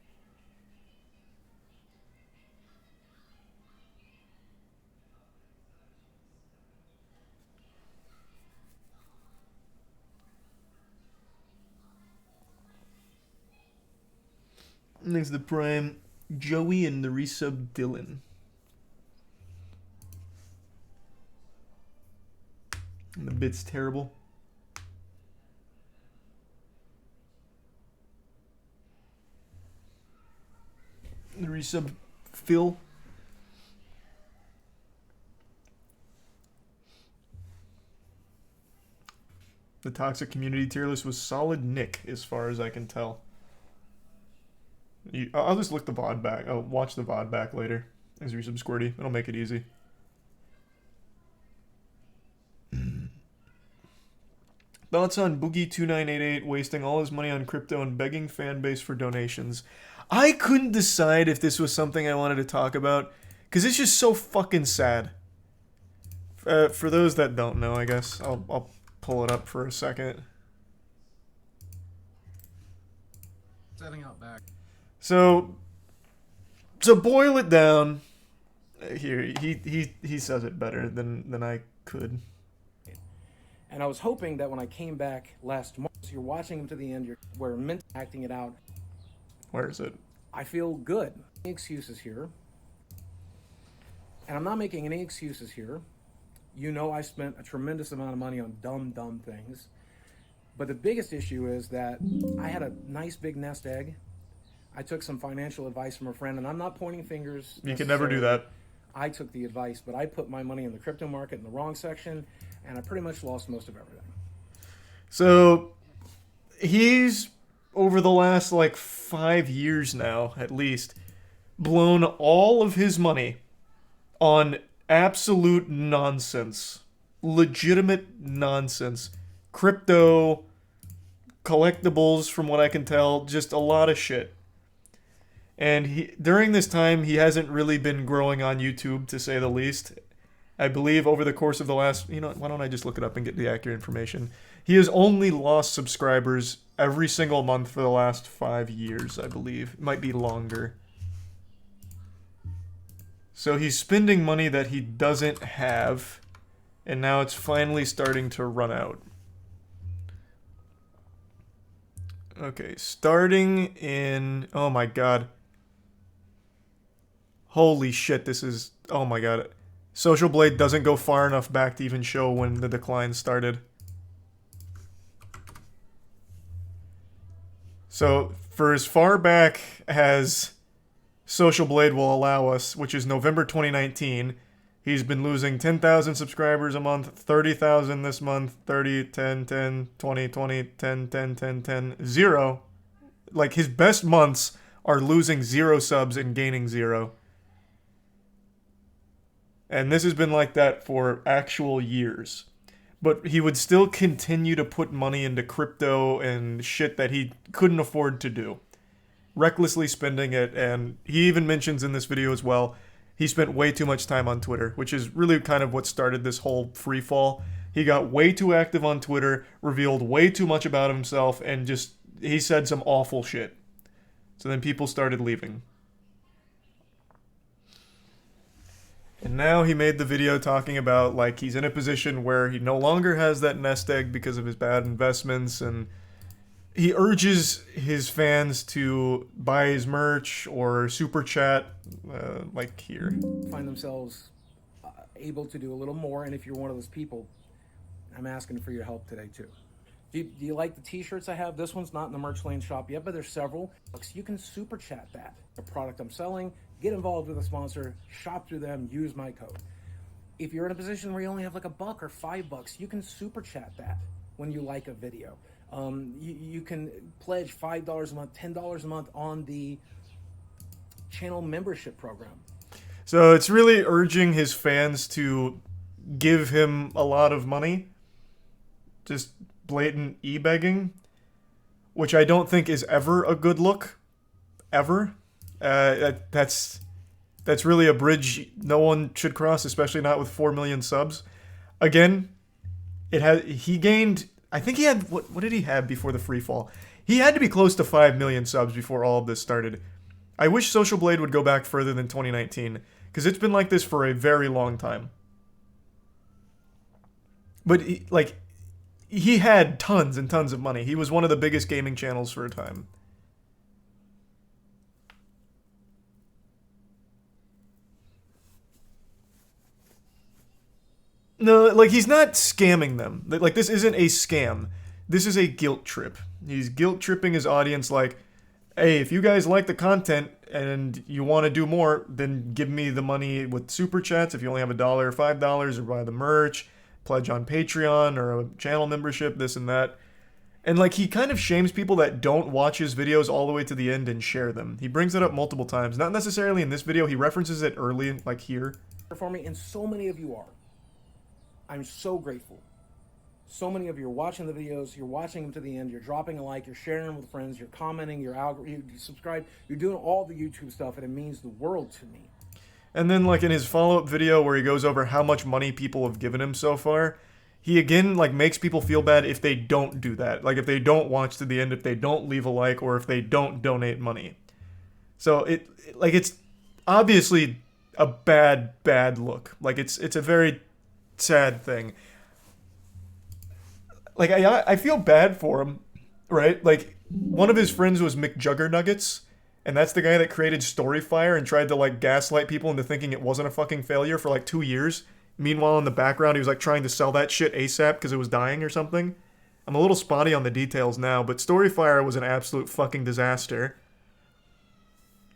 And there's the Prime Joey and the resub Dylan. And the Bit's terrible. The resub Phil. The toxic community tier list was solid Nick, as far as I can tell. I'll just look the VOD back. I'll watch the VOD back later. As resub Squirty. It'll make it easy. Thoughts on Boogie2988 wasting all his money on crypto and begging fan base for donations? I couldn't decide if this was something I wanted to talk about, because it's just so fucking sad. For those that don't know, I guess, I'll pull it up for a second. Setting out back. So to boil it down, here, he says it better than I could. And I was hoping that when I came back last March, you're watching him to the end, we're meant acting it out. Where is it? I feel good. Any excuses here. And I'm not making any excuses here. You know I spent a tremendous amount of money on dumb things. But the biggest issue is that I had a nice big nest egg. I took some financial advice from a friend, and I'm not pointing fingers. You can never do that. I took the advice, but I put my money in the crypto market in the wrong section, and I pretty much lost most of everything. So he's, over the last like 5 years now, at least, blown all of his money on absolute nonsense. Legitimate nonsense. Crypto, collectibles, from what I can tell, just a lot of shit. And during this time, he hasn't really been growing on YouTube, to say the least. I believe over the course of the last... You know, why don't I just look it up and get the accurate information? He has only lost subscribers every single month for the last 5 years, I believe. It might be longer. So he's spending money that he doesn't have, and now it's finally starting to run out. Okay, starting in... Oh my god. Holy shit, this is... Oh my god. Social Blade doesn't go far enough back to even show when the decline started. So, for as far back as Social Blade will allow us, which is November 2019, he's been losing 10,000 subscribers a month, 30,000 this month, 30, 10, 10, 20, 20, 10, 10, 10, 10, 0. Like, his best months are losing 0 subs and gaining 0. And this has been like that for actual years. But he would still continue to put money into crypto and shit that he couldn't afford to do. Recklessly spending it, and he even mentions in this video as well, he spent way too much time on Twitter, which is really kind of what started this whole free fall. He got way too active on Twitter, revealed way too much about himself, and just, he said some awful shit. So then people started leaving. And now he made the video talking about, like, he's in a position where he no longer has that nest egg because of his bad investments, and he urges his fans to buy his merch or super chat, like here. Find themselves able to do a little more, and if you're one of those people, I'm asking for your help today too. Do you like the t-shirts I have? This one's not in the merch lane shop yet, but there's several. You can super chat that. The product I'm selling, get involved with a sponsor, shop through them, use my code. If you're in a position where you only have like $1 or $5, you can super chat that when you like a video. You can pledge $5 a month, $10 a month on the channel membership program. So it's really urging his fans to give him a lot of money. Just blatant e-begging, which I don't think is ever a good look. Ever. That's really a bridge no one should cross, especially not with 4 million subs. Again, he gained, I think he had, what did he have before the free fall? He had to be close to 5 million subs before all of this started. I wish Social Blade would go back further than 2019, because it's been like this for a very long time. But, he had tons and tons of money. He was one of the biggest gaming channels for a time. No, like, he's not scamming them. Like, this isn't a scam. This is a guilt trip. He's guilt tripping his audience like, hey, if you guys like the content and you want to do more, then give me the money with super chats. If you only have $1 or $5, or buy the merch, pledge on Patreon or a channel membership, this and that. And, like, he kind of shames people that don't watch his videos all the way to the end and share them. He brings it up multiple times. Not necessarily in this video. He references it early, like here. For me, and so many of you are. I'm so grateful. So many of you are watching the videos, you're watching them to the end, you're dropping a like, you're sharing them with friends, you're commenting, you subscribe, you're doing all the YouTube stuff, and it means the world to me. And then, like, in his follow-up video where he goes over how much money people have given him so far, he again, like, makes people feel bad if they don't do that. Like, if they don't watch to the end, if they don't leave a like, or if they don't donate money. So, it's obviously a bad look. Like, it's a very sad thing. Like, I feel bad for him, right? Like, one of his friends was McJuggernuggets, and that's the guy that created Storyfire and tried to, like, gaslight people into thinking it wasn't a fucking failure for, like, 2 years. Meanwhile, in the background, he was, like, trying to sell that shit ASAP because it was dying or something. I'm a little spotty on the details now, but Storyfire was an absolute fucking disaster.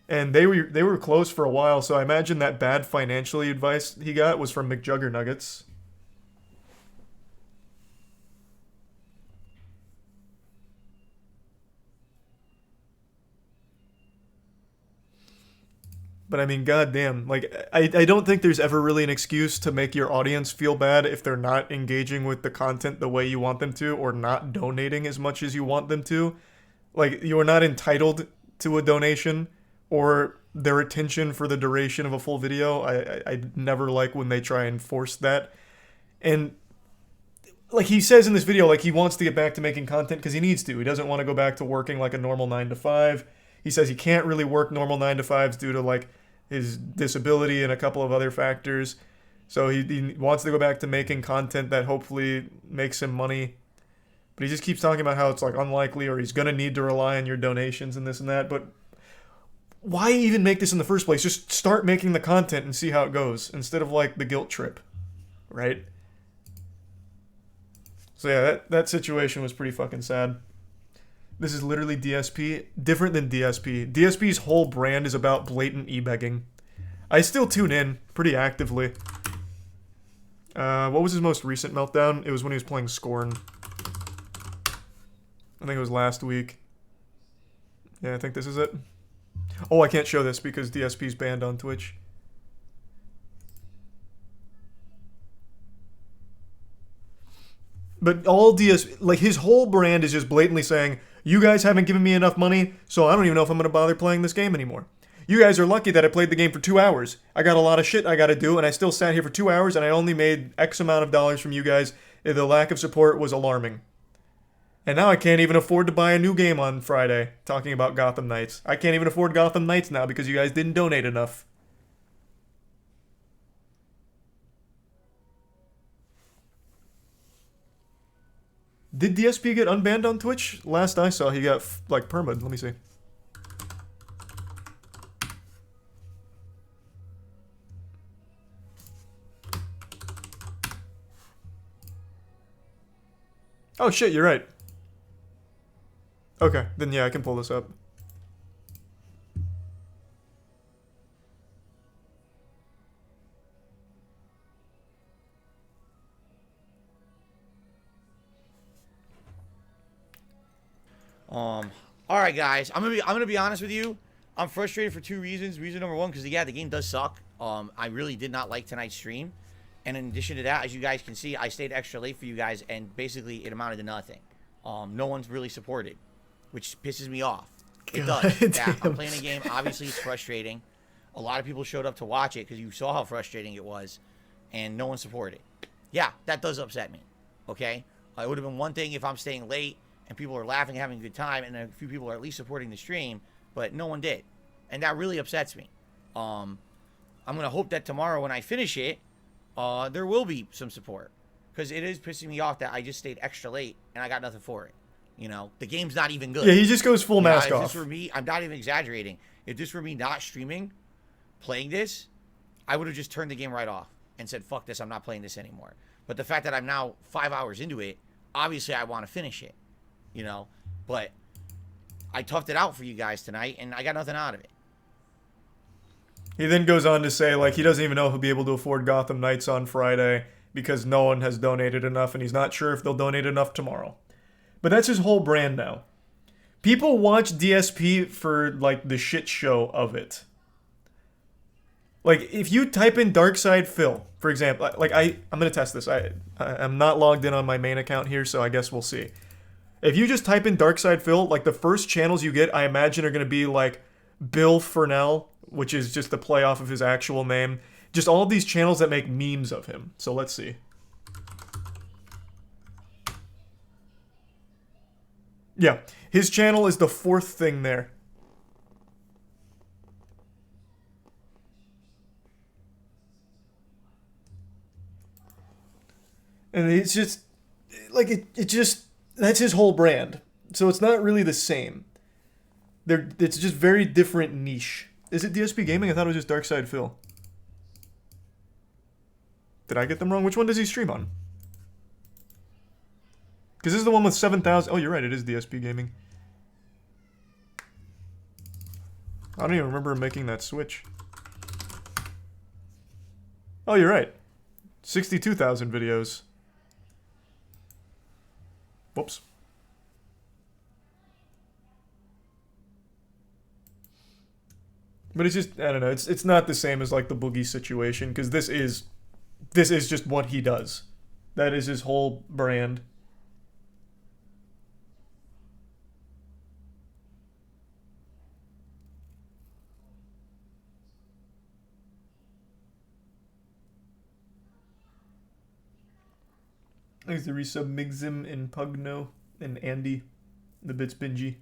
And they were closed for a while, so I imagine that bad financial advice he got was from McJuggernuggets. But I mean, goddamn, like, I don't think there's ever really an excuse to make your audience feel bad if they're not engaging with the content the way you want them to, or not donating as much as you want them to. Like, you are not entitled to a donation or their attention for the duration of a full video. I never like when they try and force that. And, like, he says in this video, like, he wants to get back to making content because he needs to. He doesn't want to go back to working like a normal 9 to 5. He says he can't really work normal 9 to 5s due to, like, his disability and a couple of other factors. So he wants to go back to making content that hopefully makes him money. But he just keeps talking about how it's, like, unlikely, or he's going to need to rely on your donations and this and that. But why even make this in the first place? Just start making the content and see how it goes instead of like the guilt trip, right? So yeah, that situation was pretty fucking sad. This is literally DSP, different than DSP. DSP's whole brand is about blatant e-begging. I still tune in pretty actively. What was his most recent meltdown? It was when he was playing Scorn. I think it was last week. Yeah, I think this is it. Oh, I can't show this because DSP's banned on Twitch. But all DSP, like his whole brand is just blatantly saying, you guys haven't given me enough money, so I don't even know if I'm going to bother playing this game anymore. You guys are lucky that I played the game for 2 hours. I got a lot of shit I got to do, and I still sat here for 2 hours, and I only made X amount of dollars from you guys. The lack of support was alarming. And now I can't even afford to buy a new game on Friday, talking about Gotham Knights. I can't even afford Gotham Knights now because you guys didn't donate enough. Did DSP get unbanned on Twitch? Last I saw, he got, like, perma'd. Let me see. Oh, shit, you're right. Okay, then yeah, I can pull this up. All right, guys. I'm gonna be honest with you. I'm frustrated for 2 reasons. Reason number one, because yeah, the game does suck. I really did not like tonight's stream, and in addition to that, as you guys can see, I stayed extra late for you guys, and basically it amounted to nothing. No one's really supported, which pisses me off. It does. Yeah, I'm playing a game. Obviously, it's frustrating. A lot of people showed up to watch it because you saw how frustrating it was, and no one supported. Yeah, that does upset me. Okay, it would have been one thing if I'm staying late and people are laughing, having a good time, and a few people are at least supporting the stream, but no one did, and that really upsets me. I'm gonna hope that tomorrow when I finish it, there will be some support, because it is pissing me off that I just stayed extra late and I got nothing for it. You know, the game's not even good. Yeah, he just goes full mask off. If this were me, I'm not even exaggerating. If this were me not streaming, playing this, I would have just turned the game right off and said, fuck this, I'm not playing this anymore. But the fact that I'm now 5 hours into it, obviously I want to finish it, you know, but I toughed it out for you guys tonight and I got nothing out of it. He then goes on to say, like, he doesn't even know if he'll be able to afford Gotham Knights on Friday because no one has donated enough, and he's not sure if they'll donate enough tomorrow. But that's his whole brand now. People watch DSP for, like, the shit show of it. Like, if you type in Darkside Phil, for example, like, I'm going to test this. I'm not logged in on my main account here, so I guess we'll see. If you just type in Darkside Phil, like, the first channels you get, I imagine, are going to be, like, Bill Furnell, which is just the play off of his actual name. Just all of these channels that make memes of him. So let's see. Yeah, his channel is the fourth thing there. And it's just, like, it just, that's his whole brand. So it's not really the same. It's just very different niche. Is it DSP Gaming? I thought it was just Darkside Phil. Did I get them wrong? Which one does he stream on? Because this is the one with 7,000. Oh, you're right. It is DSP Gaming. I don't even remember him making that switch. Oh, you're right. 62,000 videos. Whoops. But it's just, I don't know, it's not the same as like the Boogie situation, because this is just what he does. That is his whole brand. Thanks to resub Migzim and Pugno and Andy, the Bits Bingy.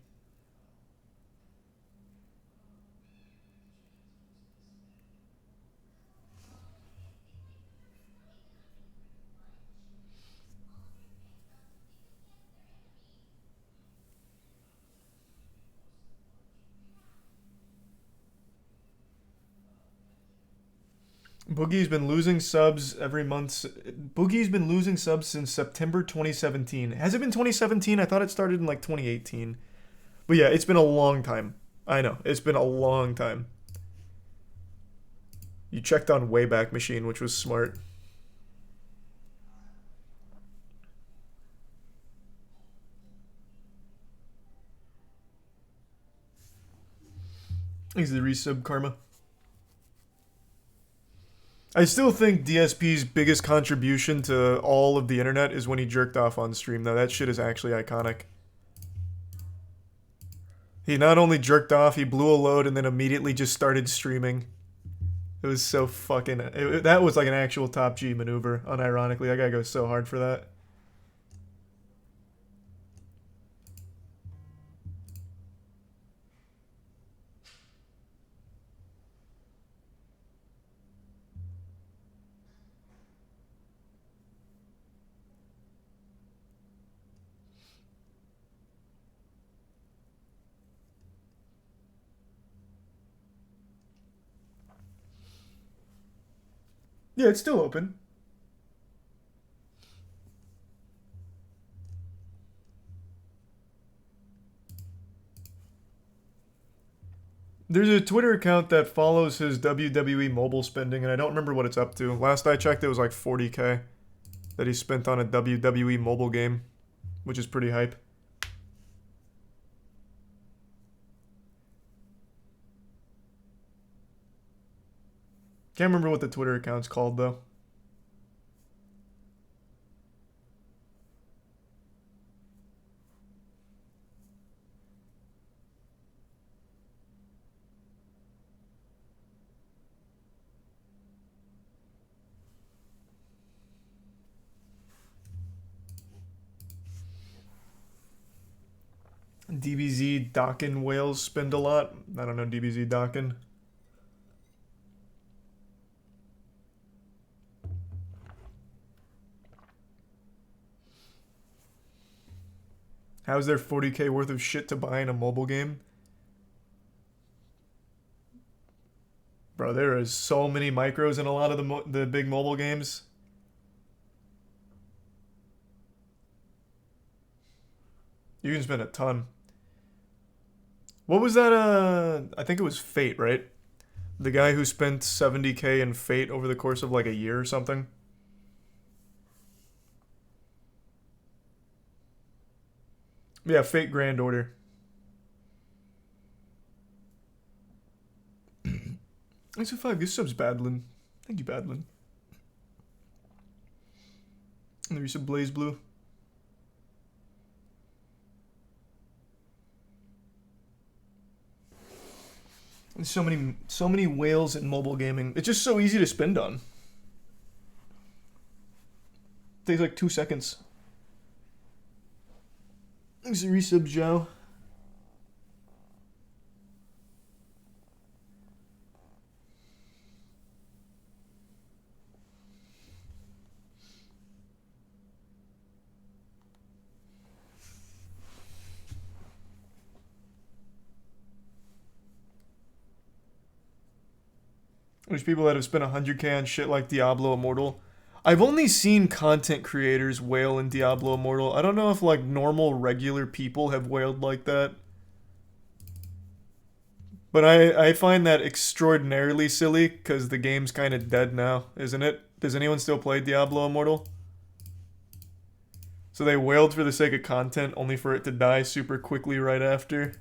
Boogie's been losing subs every month. Boogie's been losing subs since September 2017. Has it been 2017? I thought it started in like 2018. But yeah, it's been a long time. I know, it's been a long time. You checked on Wayback Machine, which was smart. Thanks to the resub, Karma. I still think DSP's biggest contribution to all of the internet is when he jerked off on stream, though. That shit is actually iconic. He not only jerked off, he blew a load and then immediately just started streaming. It was so fucking... that was like an actual top G maneuver, unironically. That guy goes so hard for that. Yeah, it's still open. There's a Twitter account that follows his WWE mobile spending, and I don't remember what it's up to. Last I checked, it was like 40K that he spent on a WWE mobile game, which is pretty hype. Can't remember what the Twitter account's called, though. DBZ Dokkan whales spend a lot. I don't know DBZ Dokkan. How's there 40K worth of shit to buy in a mobile game? Bro, there is so many micros in a lot of the big mobile games. You can spend a ton. What was that? I think it was Fate, right? The guy who spent 70K in Fate over the course of like a year or something. Yeah, Fate Grand Order. Thanks for 5 gift subs, Badlin. Thank you, Badlin. And there's some Blaze Blue. There's so many whales in mobile gaming. It's just so easy to spend on. Takes like 2 seconds. Thanks for resub, Joe. There's people that have spent 100K on shit like Diablo Immortal. I've only seen content creators whale in Diablo Immortal. I don't know if like normal regular people have whaled like that. But I find that extraordinarily silly because the game's kind of dead now, isn't it? Does anyone still play Diablo Immortal? So they whaled for the sake of content only for it to die super quickly right after.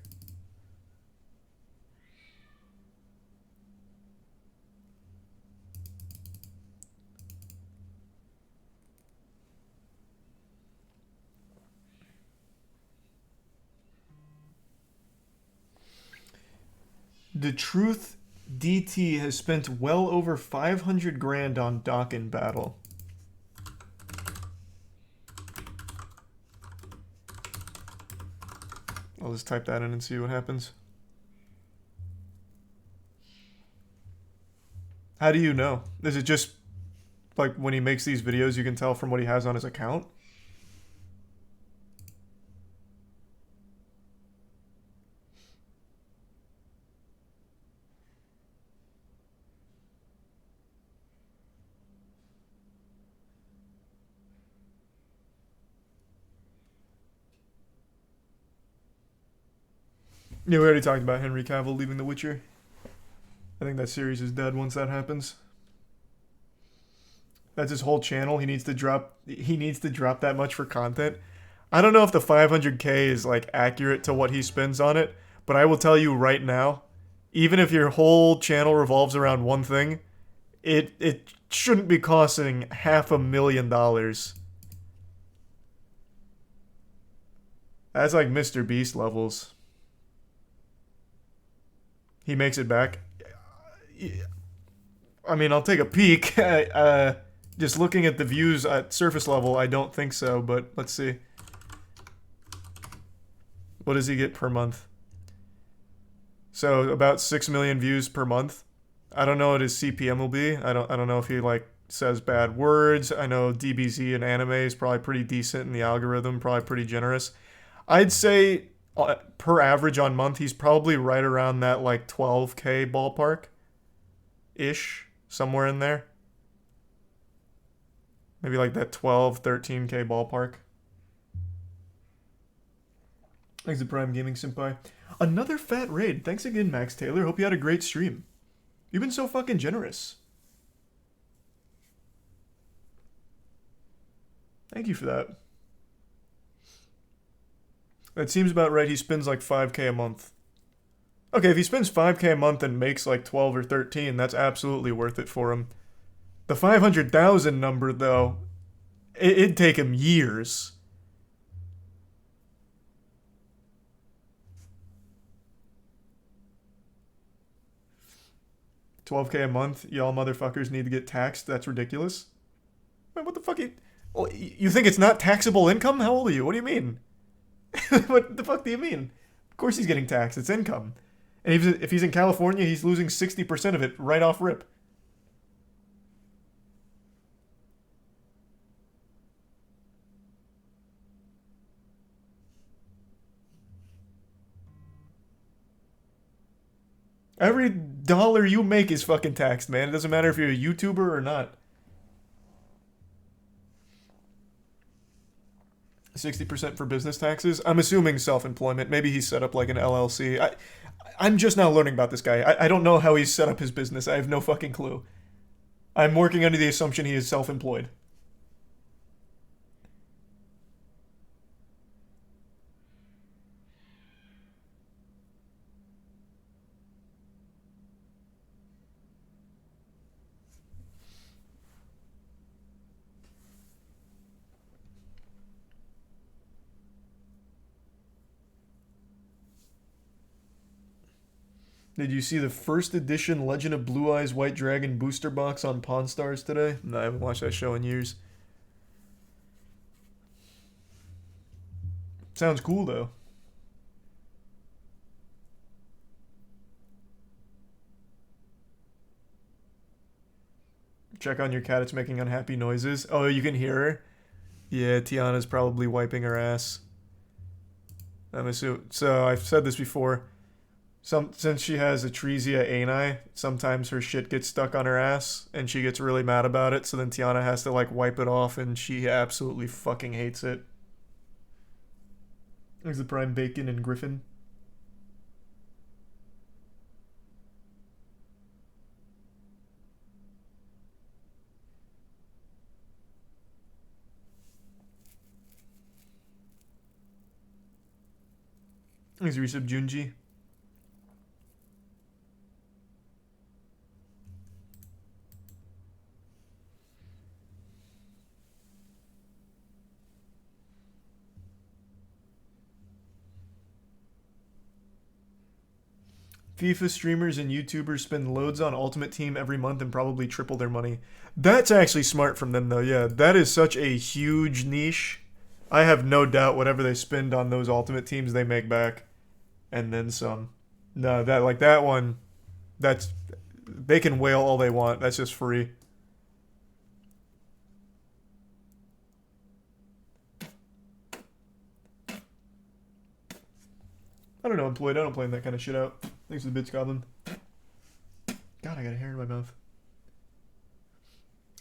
DaTruthDT has spent well over 500 grand on Dokkan Battle. I'll just type that in and see what happens. How do you know? Is it just like when he makes these videos you can tell from what he has on his account? Yeah, we already talked about Henry Cavill leaving The Witcher. I think that series is dead once that happens. That's his whole channel. He needs to drop that much for content. I don't know if the 500K is like accurate to what he spends on it, but I will tell you right now, even if your whole channel revolves around one thing, it shouldn't be costing $500,000. That's like Mr. Beast levels. He makes it back. I mean, I'll take a peek. Just looking at the views at surface level, I don't think so, but let's see. What does he get per month? So about 6 million views per month. I don't know what his CPM will be. I don't know if he like says bad words. I know DBZ and anime is probably pretty decent in the algorithm, probably pretty generous. I'd say per average on month, he's probably right around that like 12K ballpark ish, somewhere in there. Maybe like that 12, 13K ballpark. Thanks to Prime Gaming Senpai. Another fat raid. Thanks again, Max Taylor. Hope you had a great stream. You've been so fucking generous. Thank you for that. That seems about right. He spends like 5K a month. Okay, if he spends 5K a month and makes like 12 or 13, that's absolutely worth it for him. The 500,000 number, though, it'd take him years. $12K a month, y'all motherfuckers need to get taxed. That's ridiculous. Wait, what the fuck? You think it's not taxable income? How old are you? What do you mean? What the fuck do you mean? Of course he's getting taxed. It's income. And if he's in California, he's losing 60% of it right off rip. Every dollar you make is fucking taxed, man. It doesn't matter if you're a YouTuber or not. 60% for business taxes? I'm assuming self-employment. Maybe he's set up like an LLC. I'm just now learning about this guy. I don't know how he's set up his business. I have no fucking clue. I'm working under the assumption he is self-employed. Did you see the first edition Legend of Blue Eyes White Dragon booster box on Pawn Stars today? No, I haven't watched that show in years. Sounds cool, though. Check on your cat, it's making unhappy noises. Oh, you can hear her? Yeah, Tiana's probably wiping her ass. I'm assuming. So, I've said this before. Since she has atresia ani, sometimes her shit gets stuck on her ass, and she gets really mad about it, so then Tiana has to, like, wipe it off, and she absolutely fucking hates it. There's the Prime Bacon and Griffin. There's Resub Junji. FIFA streamers and YouTubers spend loads on Ultimate Team every month and probably triple their money. That's actually smart from them, though. Yeah, that is such a huge niche. I have no doubt whatever they spend on those Ultimate Teams, they make back. And then some. No, that one, they can wail all they want. That's just free. I don't know, Employed. I don't plan that kind of shit out. Thanks for the bits, Goblin. God, I got a hair in my mouth.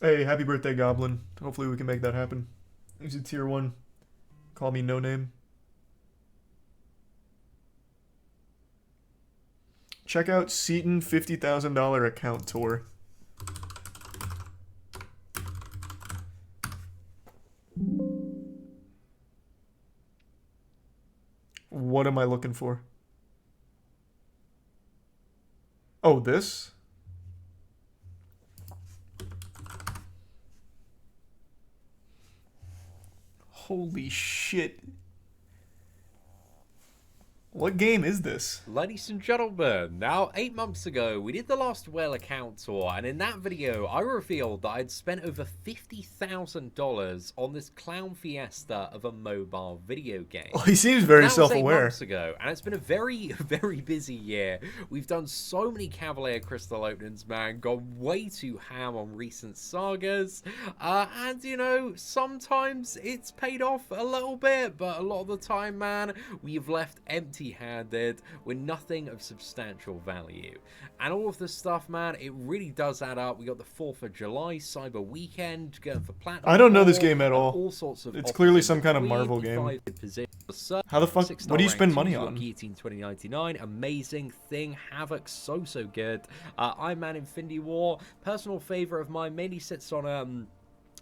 Hey, happy birthday, Goblin. Hopefully we can make that happen. Thanks to Tier 1. Call me No Name. Check out Seatin $50,000 account tour. What am I looking for? Oh, this? Holy shit. What game is this? Ladies and gentlemen, now 8 months ago we did the last DUEL account tour, and in that video I revealed that I'd spent over $50,000 on this clown fiesta of a mobile video game. Oh, he seems very That was 8 self-aware. months ago, and it's been a very, very busy year. We've done so many Cavalier Crystal openings, man, gone way too ham on recent sagas, and you know, sometimes it's paid off a little bit, but a lot of the time, man, we've left empty-handed with nothing of substantial value. And all of this stuff, man, it really does add up. We got the 4th of July Cyber Weekend going for platinum. I don't know this game at all. All sorts of It's clearly some kind of Marvel game. How the fuck? What do you spend money on? Guillotine 2099, amazing thing. Havoc, so good. Iron Man Infinity War, personal favorite of mine, mainly sits on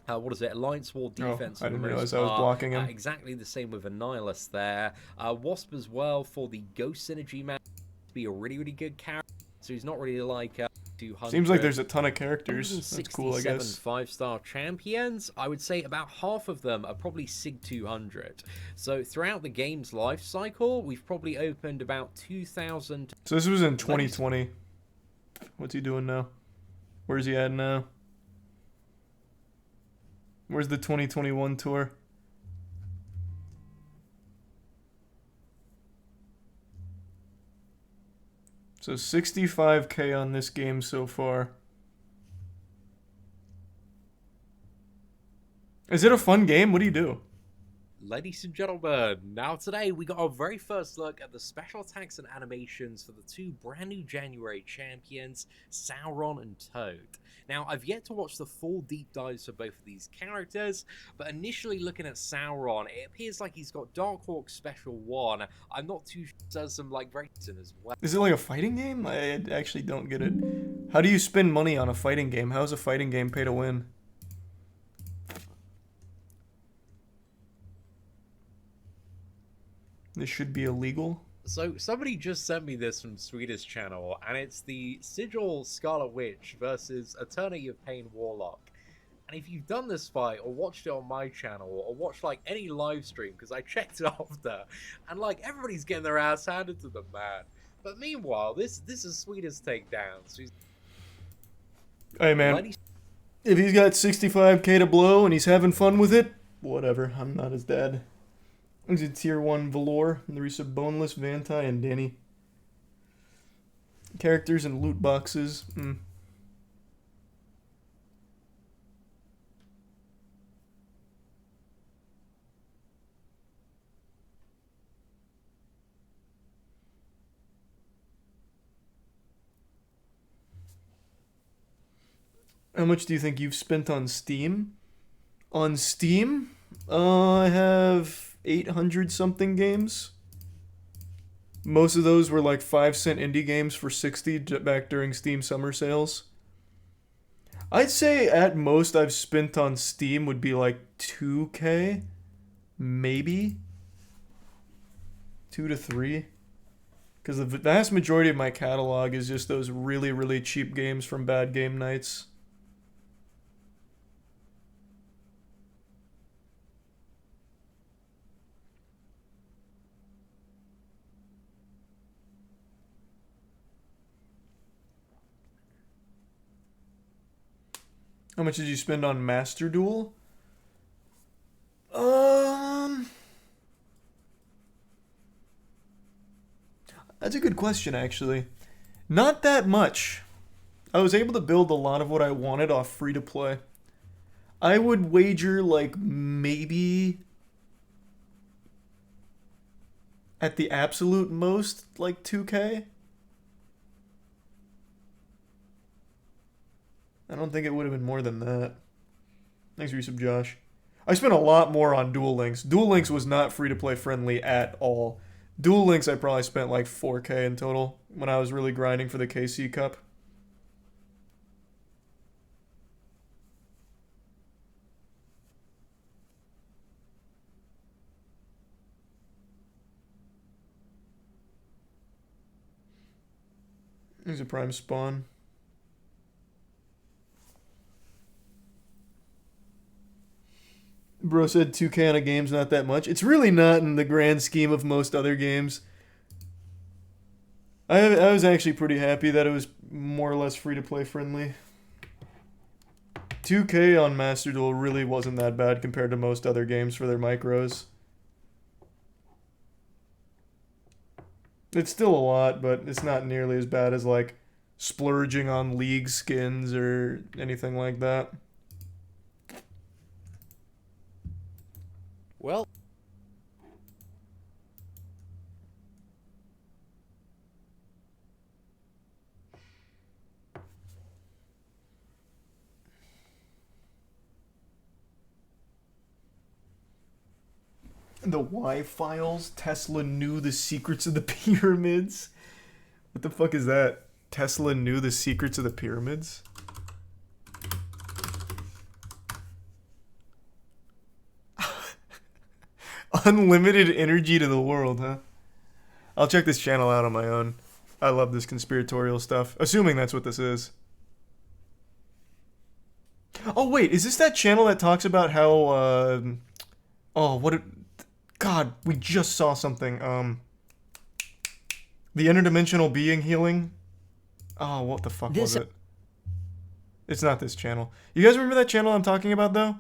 what is it? Alliance War defense. Oh, I didn't realize I was blocking him. Exactly the same with Annihilus there. Wasp as well for the Ghost Synergy man. To be a really good character. So he's not really like 200. Seems like there's a ton of characters. That's cool, I guess. 5-star champions. I would say about half of them are probably SIG 200. So throughout the game's life cycle, we've probably opened about 2,000. So this was in 2020. What's he doing now? Where's he at now? Where's the 2021 tour? So 65K on this game so far. Is it a fun game? What do you do? Ladies and gentlemen, now today we got our very first look at the special attacks and animations for the two brand new January champions, Sauron and Toad. Now, I've yet to watch the full deep dives for both of these characters, but initially looking at Sauron, it appears like he's got Darkhawk Special 1. I'm not too sure if there's some like breaks in as well. Is it like a fighting game? I actually don't get it. How do you spend money on a fighting game? How is a fighting game pay to win? This should be illegal. So somebody just sent me this from Swedish channel, and it's the Sigil Scarlet Witch versus Eternity of Pain Warlock. And if you've done this fight, or watched it on my channel, or watched like any live stream, because I checked it after, and like everybody's getting their ass handed to them, man. But meanwhile, this is Swedish takedown. So hey man, if he's got 65K to blow and he's having fun with it, whatever. I'm not his dad. He's a tier 1 Valor, Larissa Boneless, Vantai, and Danny. Characters and loot boxes. How much do you think you've spent on Steam? On Steam? I have 800 something games. Most of those were like 5-cent indie games for 60 back during Steam summer sales. I'd say at most I've spent on Steam would be like 2K, maybe 2 to 3, because the vast majority of my catalog is just those really cheap games from bad game nights. How much did you spend on Master Duel? That's a good question, actually. Not that much. I was able to build a lot of what I wanted off free-to-play. I would wager, like, maybe at the absolute most, like, 2K. I don't think it would have been more than that. Thanks for your sub, Josh. I spent a lot more on Duel Links. Duel Links was not free-to-play friendly at all. Duel Links, I probably spent like 4K in total when I was really grinding for the KC Cup. There's a prime spawn. Bro said 2K on a game's not that much. It's really not in the grand scheme of most other games. I was actually pretty happy that it was more or less free-to-play friendly. 2K on Master Duel really wasn't that bad compared to most other games for their micros. It's still a lot, but it's not nearly as bad as, like, splurging on League skins or anything like that. Well, The Y files. Tesla knew the secrets of the pyramids. What the fuck is that? Tesla knew the secrets of the pyramids? Unlimited energy to the world, huh? I'll check this channel out on my own. I love this conspiratorial stuff. Assuming that's what this is. Oh, wait. Is this that channel that talks about how, oh, what... God, we just saw something. The interdimensional being healing. Oh, what the fuck was it? It's not this channel. You guys remember that channel I'm talking about, though?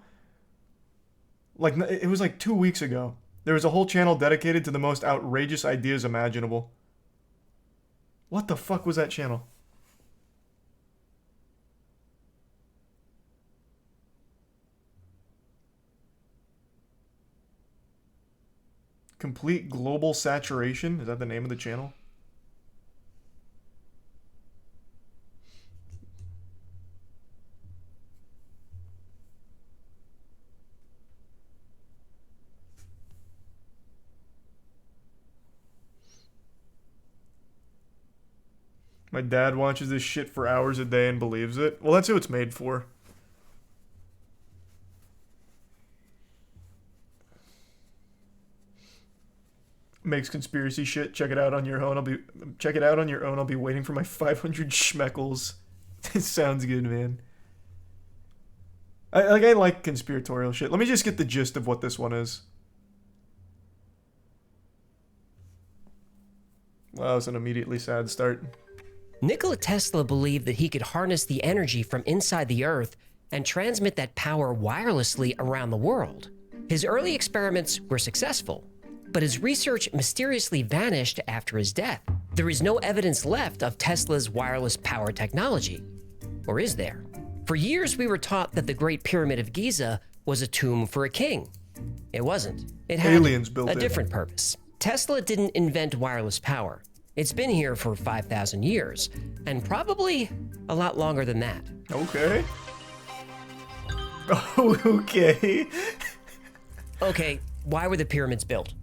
Like, it was like 2 weeks ago. There was a whole channel dedicated to the most outrageous ideas imaginable. What the fuck was that channel? Complete Global Saturation? Is that the name of the channel? My dad watches this shit for hours a day and believes it. Well, that's who it's made for. Makes conspiracy shit. Check it out on your own. I'll be waiting for my 500 schmeckles. It sounds good, man. I like conspiratorial shit. Let me just get the gist of what this one is. Wow, that was an immediately sad start. Nikola Tesla believed that he could harness the energy from inside the Earth and transmit that power wirelessly around the world. His early experiments were successful, but his research mysteriously vanished after his death. There is no evidence left of Tesla's wireless power technology. Or is there? For years, we were taught that the Great Pyramid of Giza was a tomb for a king. It wasn't. It had Aliens built a it. different purpose. Tesla didn't invent wireless power. It's been here for 5,000 years, and probably a lot longer than that. Okay. Okay. Okay, why were the pyramids built?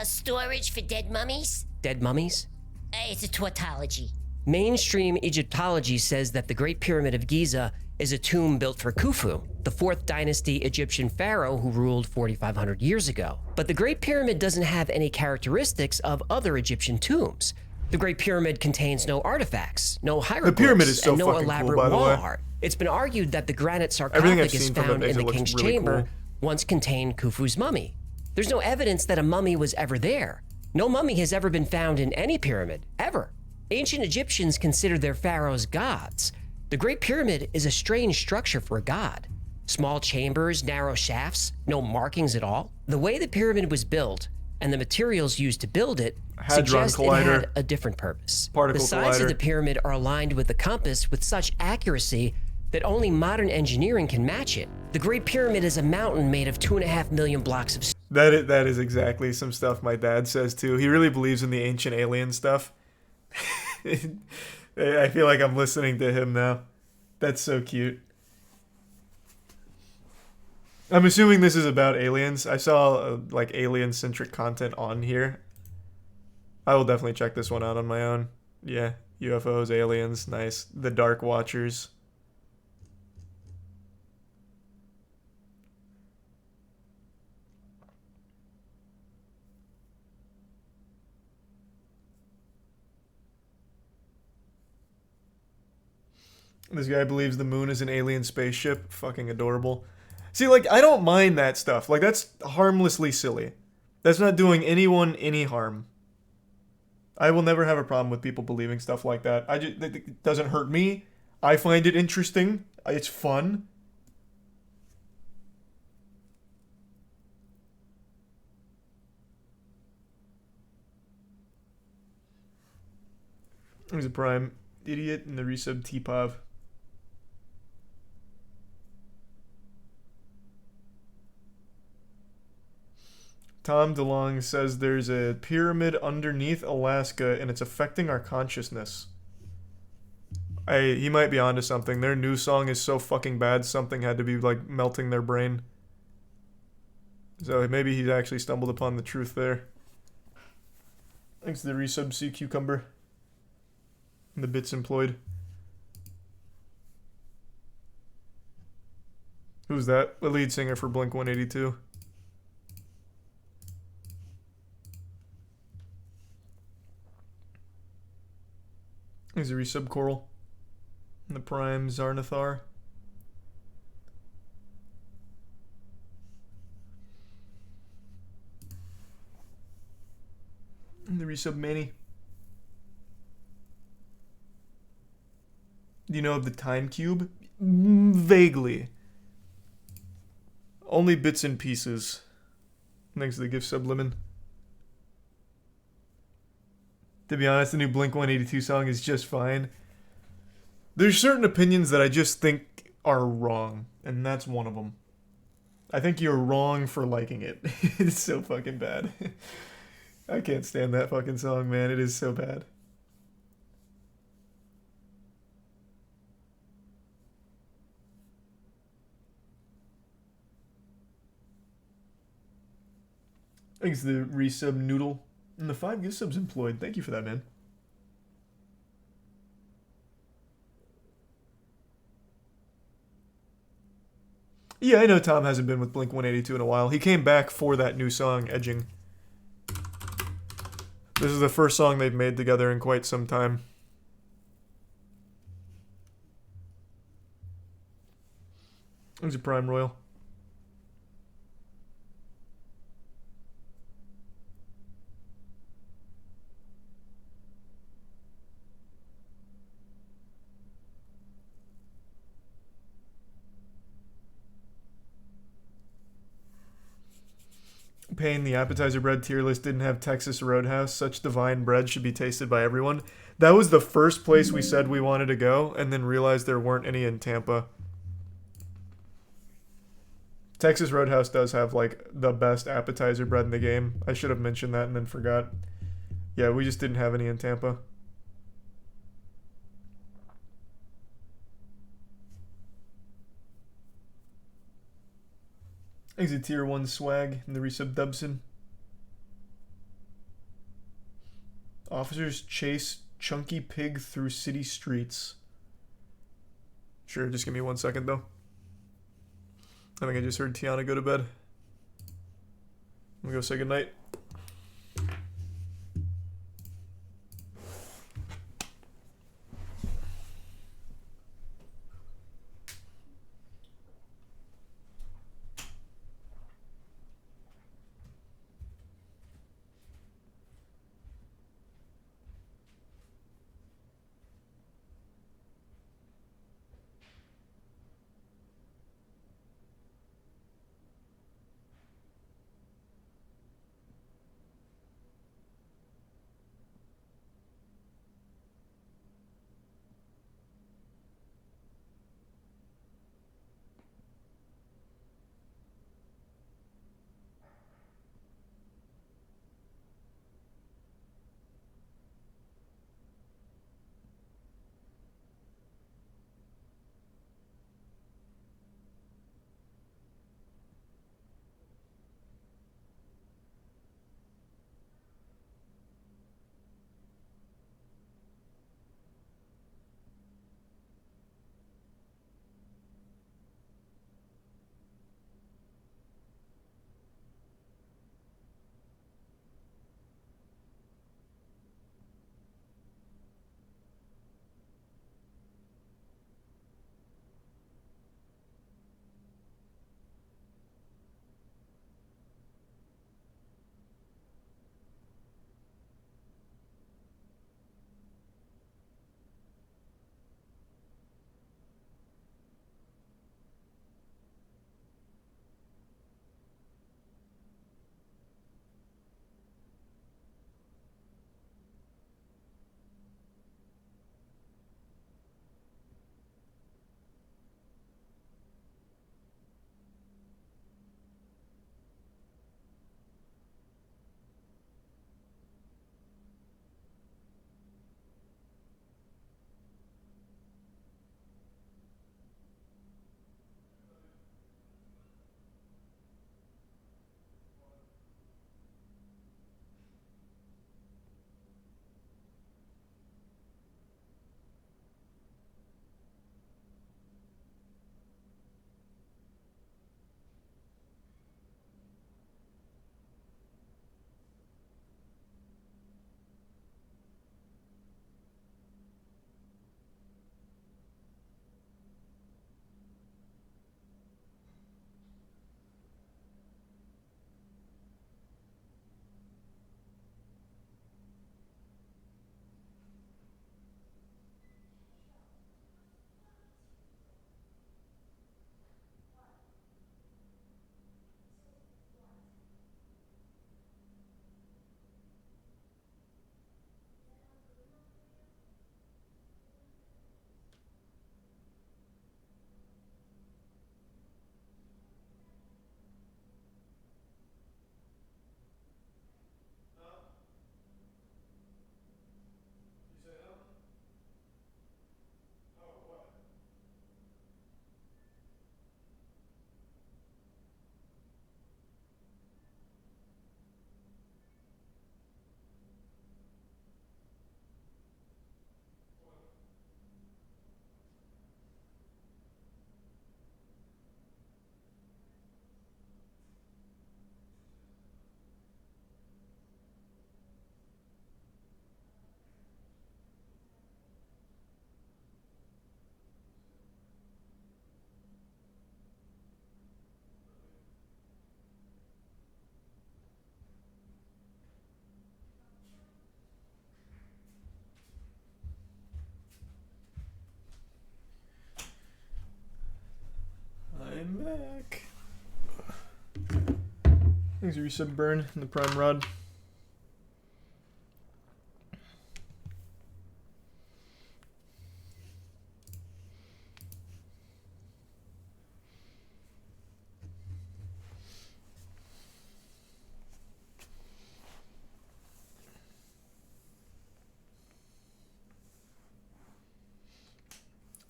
Storage for dead mummies? Dead mummies? It's a tautology. Mainstream Egyptology says that the Great Pyramid of Giza is a tomb built for Khufu, the 4th dynasty Egyptian pharaoh who ruled 4,500 years ago. But the Great Pyramid doesn't have any characteristics of other Egyptian tombs. The Great Pyramid contains no artifacts, no hieroglyphs, The pyramid is so and no fucking elaborate cool, by the wall way. art. It's been argued that the granite Everything I've sarcophagus seen from found it in the looks king's really chamber cool. once contained Khufu's mummy. There's no evidence that a mummy was ever there. No mummy has ever been found in any pyramid, ever. Ancient Egyptians considered their pharaohs gods. The Great Pyramid is a strange structure for a god. Small chambers, narrow shafts, no markings at all. The way the pyramid was built and the materials used to build it suggest it had a different purpose. Particle The sides collider. of the pyramid are aligned with the compass with such accuracy that only modern engineering can match it. The Great Pyramid is a mountain made of 2.5 million blocks of That is exactly some stuff my dad says too. He really believes in the ancient alien stuff. I feel like I'm listening to him now. That's so cute. I'm assuming this is about aliens. I saw like alien-centric content on here. I will definitely check this one out on my own. Yeah, UFOs, aliens, nice. The Dark Watchers. This guy believes the moon is an alien spaceship. Fucking adorable. See, like, I don't mind that stuff. Like, that's harmlessly silly. That's not doing anyone any harm. I will never have a problem with people believing stuff like that. It doesn't hurt me. I find it interesting. It's fun. There's a Prime Idiot in the resub T-Pov. Tom DeLong says there's a pyramid underneath Alaska and it's affecting our consciousness. He might be onto something. Their new song is so fucking bad, something had to be like melting their brain. So maybe he's actually stumbled upon the truth there. Thanks to the resub Sea Cucumber. And the bits employed. Who's that? The lead singer for Blink 182. There's a resub Coral. And the Prime Zarnathar. And the resub Manny. Do you know of the Time Cube? Vaguely. Only bits and pieces. Thanks to the gift sub Lemon. To be honest, the new Blink 182 song is just fine. There's certain opinions that I just think are wrong, and that's one of them. I think you're wrong for liking it. It's so fucking bad. I can't stand that fucking song, man. It is so bad. Thanks to the resub Noodle. And the 5 gift subs employed. Thank you for that, man. Yeah, I know Tom hasn't been with Blink 182 in a while. He came back for that new song, Edging. This is the first song they've made together in quite some time. There's a Prime Royal. Pain, the appetizer bread tier list didn't have Texas Roadhouse. Such divine bread should be tasted by everyone. That was the first place we said we wanted to go, and then realized there weren't any in Tampa. Texas Roadhouse does have, like, the best appetizer bread in the game. I should have mentioned that and then forgot. Yeah, we just didn't have any in Tampa. Exit tier 1 swag in the resub Dubson. Officers chase Chunky Pig through city streets. Sure, just give me 1 second though. I think I just heard Tiana go to bed. I'm gonna go say goodnight. Thanks, Resub Burn and the Prime Rod.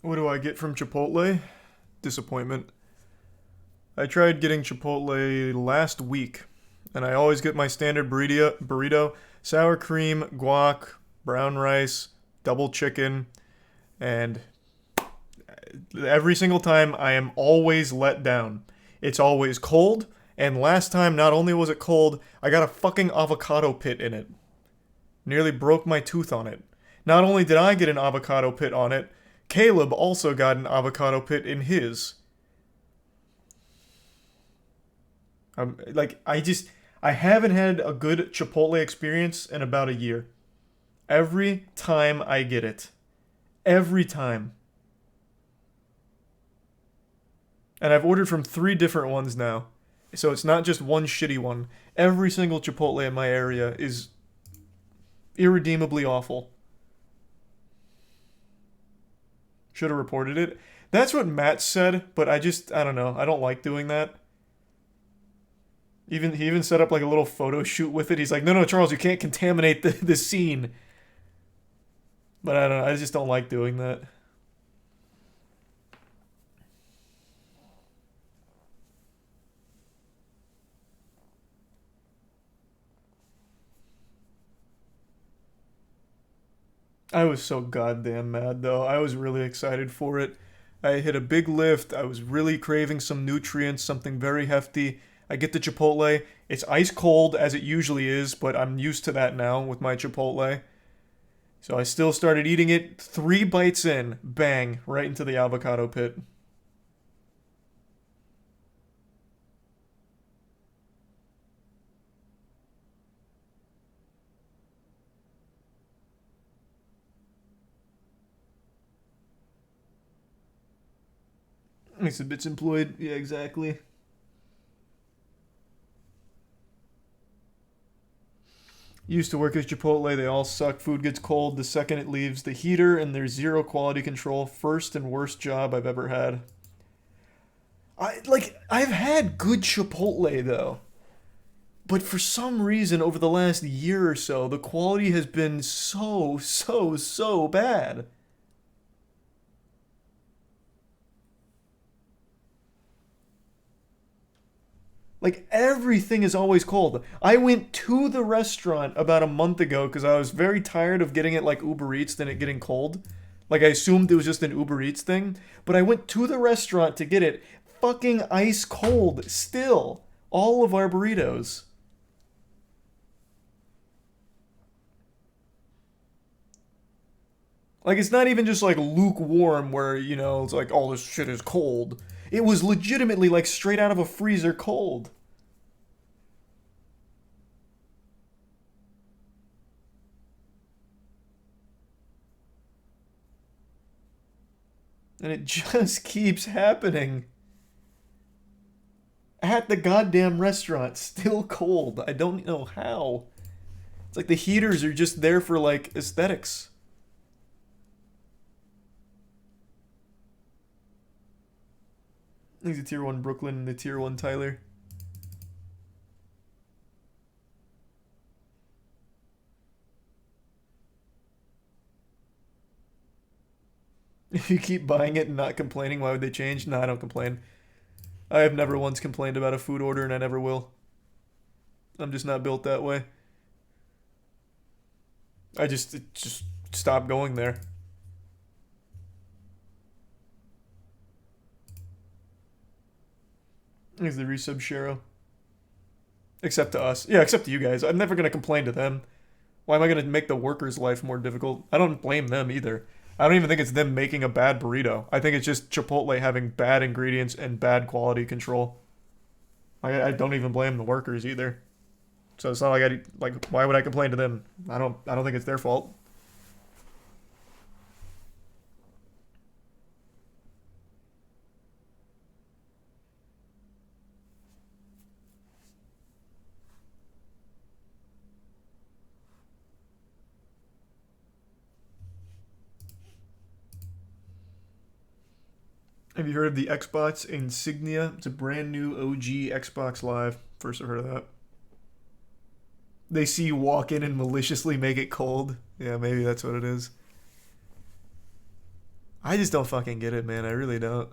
What do I get from Chipotle? Disappointment. I tried getting Chipotle last week, and I always get my standard burrito, sour cream, guac, brown rice, double chicken, and every single time I am always let down. It's always cold, and last time not only was it cold, I got a fucking avocado pit in it. Nearly broke my tooth on it. Not only did I get an avocado pit on it, Caleb also got an avocado pit in his. I haven't had a good Chipotle experience in about a year. Every time I get it. Every time. And I've ordered from 3 different ones now. So it's not just one shitty one. Every single Chipotle in my area is irredeemably awful. Should have reported it. That's what Matt said, but I don't know. I don't like doing that. He even set up like a little photo shoot with it. He's like, no, Charles, you can't contaminate the scene. But I don't know. I just don't like doing that. I was so goddamn mad, though. I was really excited for it. I hit a big lift. I was really craving some nutrients, something very hefty. I get the Chipotle. It's ice cold, as it usually is, but I'm used to that now with my Chipotle. So I still started eating it. 3 bites in, bang, right into the avocado pit. Makes a bitch employed. Yeah, exactly. Used to work as Chipotle. They all suck. Food gets cold the second it leaves the heater, and there's zero quality control. First and worst job I've ever had. I've had good Chipotle, though. But for some reason, over the last year or so, the quality has been so bad. Like, everything is always cold. I went to the restaurant about a month ago because I was very tired of getting it like Uber Eats than it getting cold. Like, I assumed it was just an Uber Eats thing. But I went to the restaurant to get it fucking ice cold still. All of our burritos. Like, it's not even just like lukewarm where, you know, it's like, oh, this shit is cold. It was legitimately like straight out of a freezer cold. And it just keeps happening. At the goddamn restaurant, still cold. I don't know how. It's like the heaters are just there for like aesthetics. He's a tier 1 Brooklyn and the tier 1 Tyler. If you keep buying it and not complaining, why would they change? No, I don't complain. I have never once complained about a food order, and I never will. I'm just not built that way. I just stop going there. Here's the resub Shero. Except to us. Yeah, except to you guys. I'm never going to complain to them. Why am I going to make the workers' life more difficult? I don't blame them either. I don't even think it's them making a bad burrito. I think it's just Chipotle having bad ingredients and bad quality control. I don't even blame the workers either. So it's not like why would I complain to them? I don't think it's their fault. Have you heard of the Xbox Insignia? It's a brand new OG Xbox Live. First I've heard of that. They see you walk in and maliciously make it cold. Yeah, maybe that's what it is. I just don't fucking get it, man. I really don't.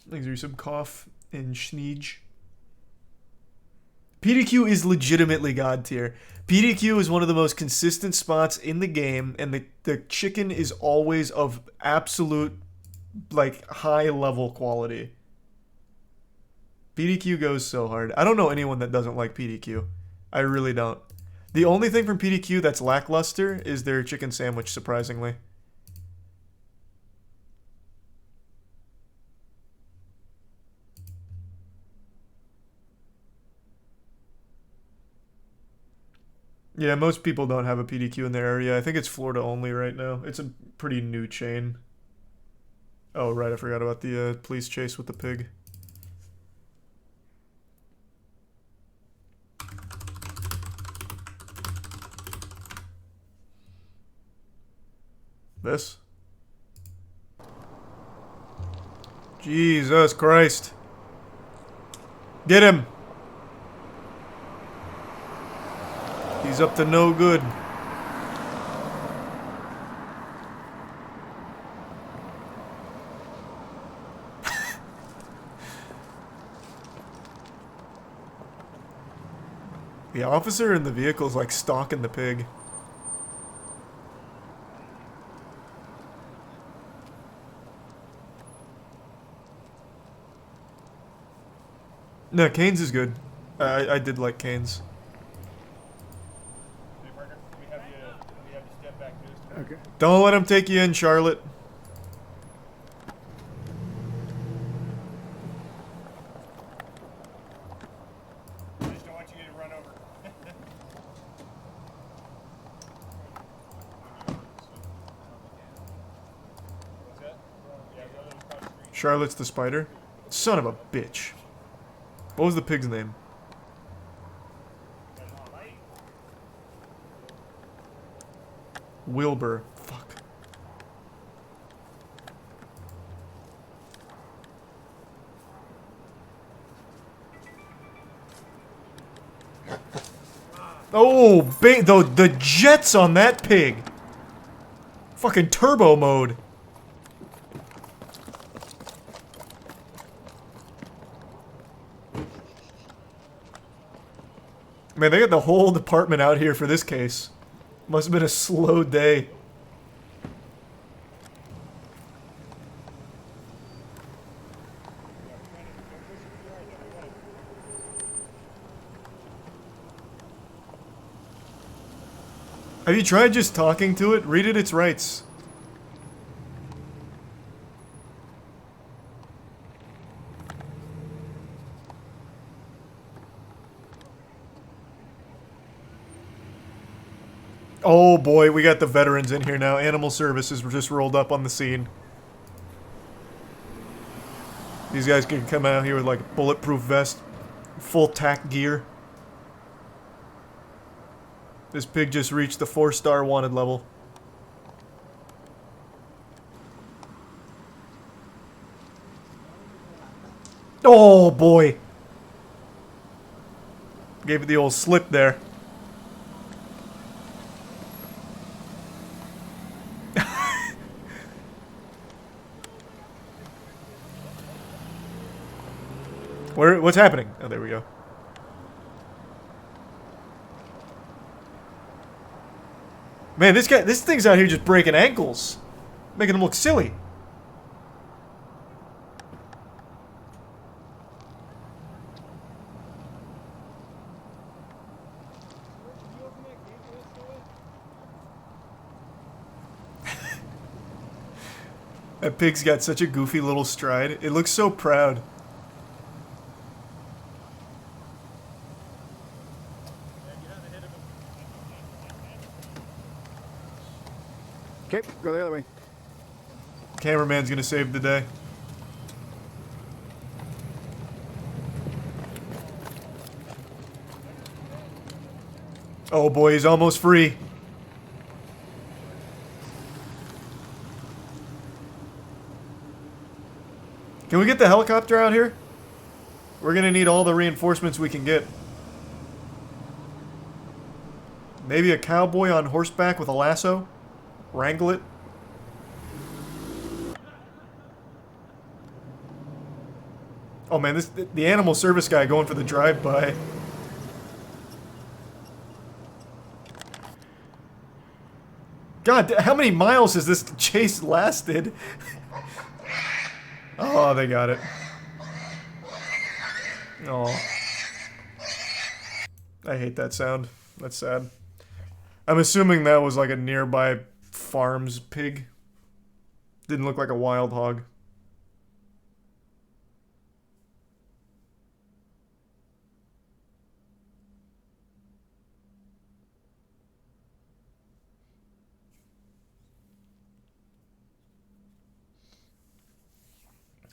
Thanks for some cough and sneege. PDQ is legitimately god tier. PDQ is one of the most consistent spots in the game, and the chicken is always of absolute, like, high level quality. PDQ goes so hard. I don't know anyone that doesn't like PDQ. I really don't. The only thing from PDQ that's lackluster is their chicken sandwich, surprisingly. Yeah, most people don't have a PDQ in their area. I think it's Florida only right now. It's a pretty new chain. Oh, right, I forgot about the police chase with the pig. This? Jesus Christ. Get him! He's up to no good. The officer in the vehicle's like stalking the pig. No, Canes is good. I did like Canes. Okay. Don't let him take you in, Charlotte. I just don't want you to get run over. Charlotte's the spider. Son of a bitch. What was the pig's name? Wilbur. Fuck. Oh, the jets on that pig. Fucking turbo mode. Man, they got the whole department out here for this case. Must have been a slow day. Have you tried just talking to it? Read it its rights. Oh boy, we got the veterans in here now. Animal Services were just rolled up on the scene. These guys can come out here with like a bulletproof vest, full tack gear. This pig just reached the 4-star wanted level. Oh boy. Gave it the old slip there. What's happening? Oh, there we go. Man, this thing's out here just breaking ankles, making them look silly. That pig's got such a goofy little stride. It looks so proud. Okay, go the other way. Cameraman's gonna save the day. Oh boy, he's almost free. we get the helicopter out here? We're gonna need all the reinforcements we can get. Maybe a cowboy on horseback with a lasso? Wrangle it? Oh man, the animal service guy going for the drive-by. God, how many miles has this chase lasted? Oh, they got it. Oh. I hate that sound. That's sad. I'm assuming that was like a nearby farm's pig. Didn't look like a wild hog.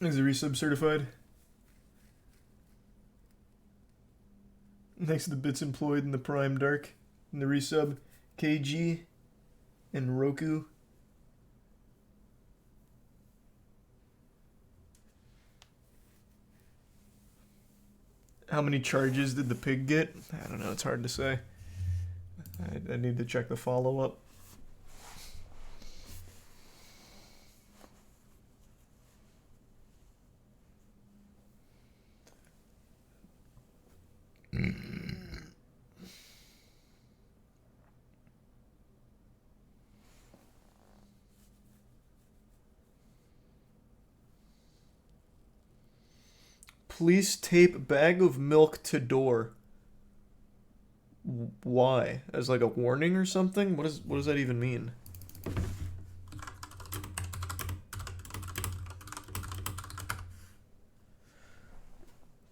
Is the resub certified? Next to the bits employed in the Prime Dark. In the resub, KG and Roku. How many charges did the pig get? I don't know, it's hard to say. I need to check the follow-up. Police tape bag of milk to door. Why? As like a warning or something? What does that even mean?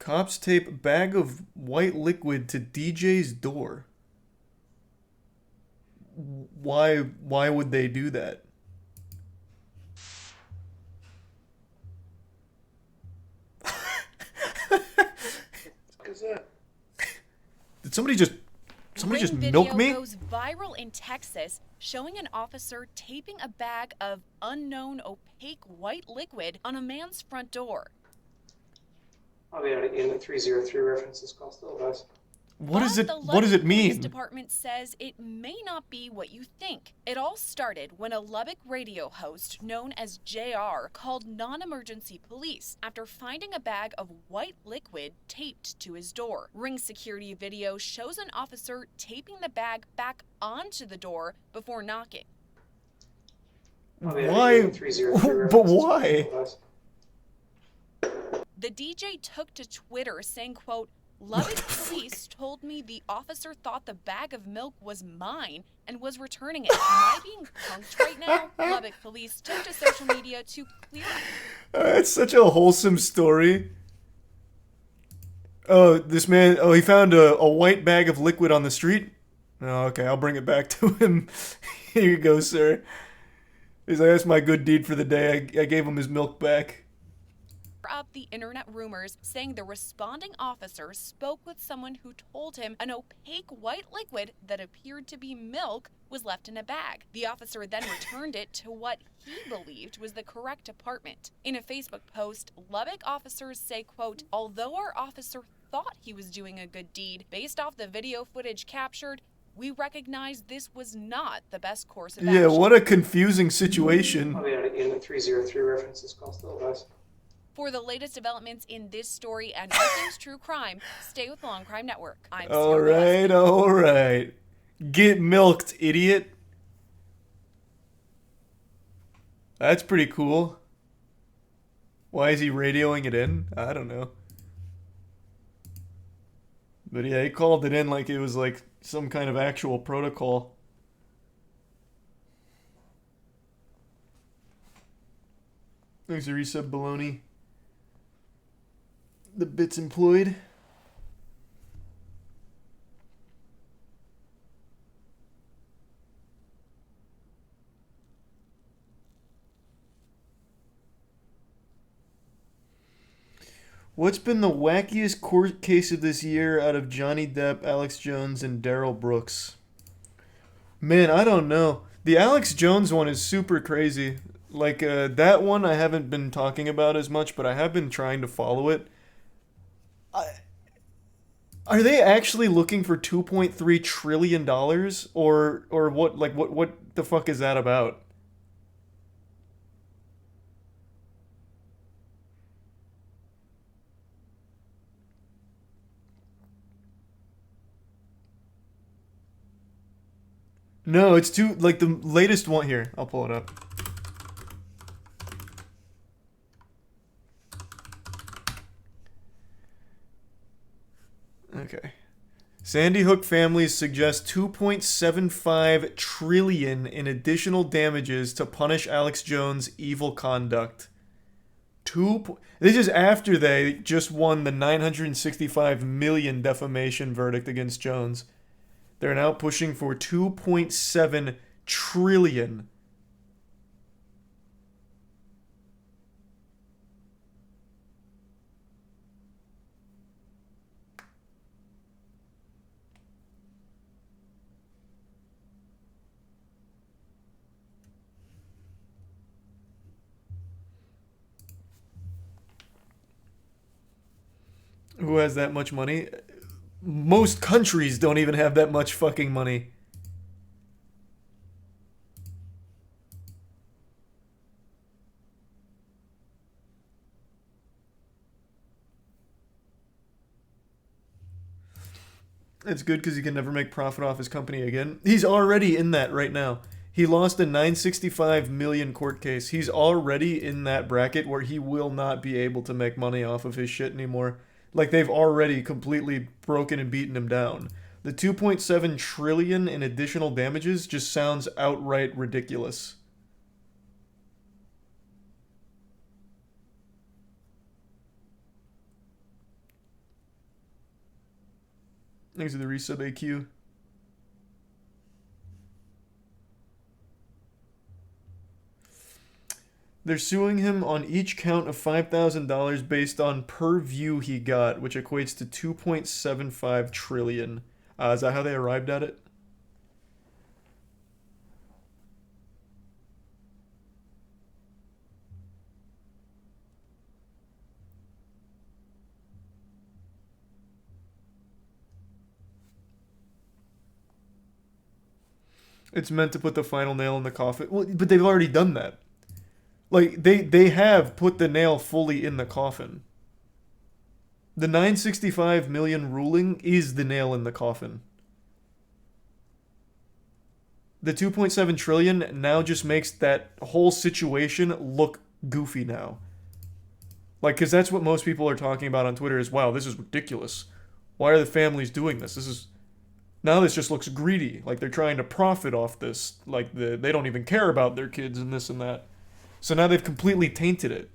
Cops tape bag of white liquid to DJ's door. Why would they do that? Did somebody just milk me? Goes viral in Texas, showing an officer taping a bag of unknown opaque white liquid on a man's front door. I'll be able to get 303 references cost all guys. What does it mean? The police department says it may not be what you think. It all started when a Lubbock radio host known as JR called non-emergency police after finding a bag of white liquid taped to his door. Ring security video shows an officer taping the bag back onto the door before knocking. Why? But why? The DJ took to Twitter saying, quote, Lubbock police told me the officer thought the bag of milk was mine and was returning it. Am I being punked right now? Lubbock police took to social media to clear up. It's such a wholesome story. Oh, this man, he found a white bag of liquid on the street? Oh, okay, I'll bring it back to him. Here you go, sir. He's like, that's my good deed for the day. I gave him his milk back. Up the internet rumors saying the responding officer spoke with someone who told him an opaque white liquid that appeared to be milk was left in a bag. The officer then returned it to what he believed was the correct department. In a Facebook post, Lubbock officers say, quote, although our officer thought he was doing a good deed, based off the video footage captured, we recognize this was not the best course of action. Yeah, what a confusing situation. I'll be able to get 303 references cost all guys. For the latest developments in this story and all things true crime, stay with the Long Crime Network. I'm all right. Get milked, idiot. That's pretty cool. Why is he radioing it in? I don't know. But yeah, he called it in like it was like some kind of actual protocol. Thanks to resub baloney. The bits employed. What's been the wackiest court case of this year out of Johnny Depp, Alex Jones, and Daryl Brooks? Man, I don't know. The Alex Jones one is super crazy. Like, that one I haven't been talking about as much, but I have been trying to follow it. Are they actually looking for $2.3 trillion? Or what, like, what the fuck is that about? No, it's too, like, the latest one here. I'll pull it up. Okay. Sandy Hook families suggest 2.75 trillion in additional damages to punish Alex Jones' evil conduct. This is after they just won the 965 million defamation verdict against Jones. They're now pushing for 2.7 trillion. Who has that much money? Most countries don't even have that much fucking money. It's good because he can never make profit off his company again. He's already in that right now. He lost a 965 million court case. He's already in that bracket where he will not be able to make money off of his shit anymore. Like, they've already completely broken and beaten him down. The 2.7 trillion in additional damages just sounds outright ridiculous. Thanks for the resub, AQ. They're suing him on each count of $5,000 based on per view he got, which equates to 2.75 trillion. Is that how they arrived at it? It's meant to put the final nail in the coffin. Well, but they've already done that. Like, they have put the nail fully in the coffin. The 965 million ruling is the nail in the coffin. The 2.7 trillion now just makes that whole situation look goofy now. Like, because that's what most people are talking about on Twitter is, wow, this is ridiculous. Why are the families doing this? Now this just looks greedy. Like, they're trying to profit off this. Like, they don't even care about their kids and this and that. So now they've completely tainted it.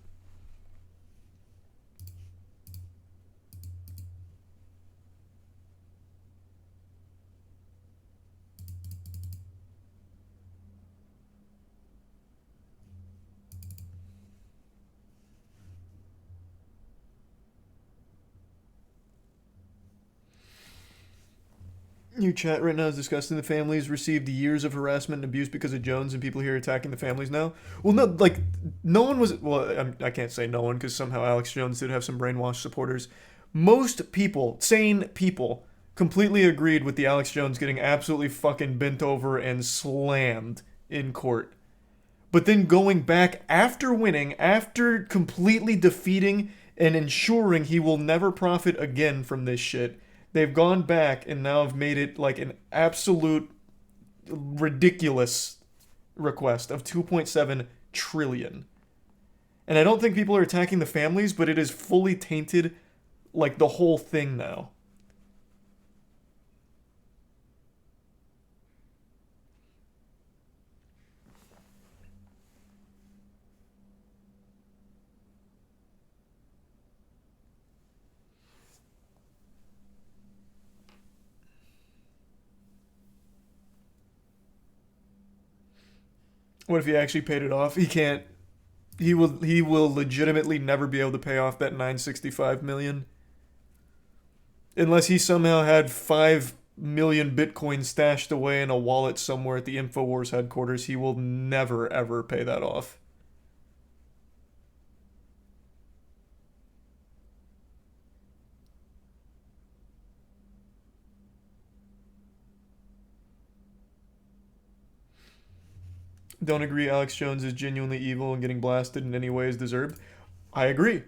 Your chat right now is discussing the families received years of harassment and abuse because of Jones, and people here attacking the families now. Well, no, like, no one was... Well, I can't say no one, because somehow Alex Jones did have some brainwashed supporters. Most people, sane people, completely agreed with the Alex Jones getting absolutely fucking bent over and slammed in court. But then going back after winning, after completely defeating and ensuring he will never profit again from this shit... They've gone back and now have made it like an absolute ridiculous request of 2.7 trillion. And I don't think people are attacking the families, but it is fully tainted like the whole thing now. What if he actually paid it off? He can't. He will legitimately never be able to pay off that 965 million. Unless he somehow had 5 million Bitcoin stashed away in a wallet somewhere at the InfoWars headquarters, he will never ever pay that off. Don't agree Alex Jones is genuinely evil and getting blasted in any way is deserved. I agree.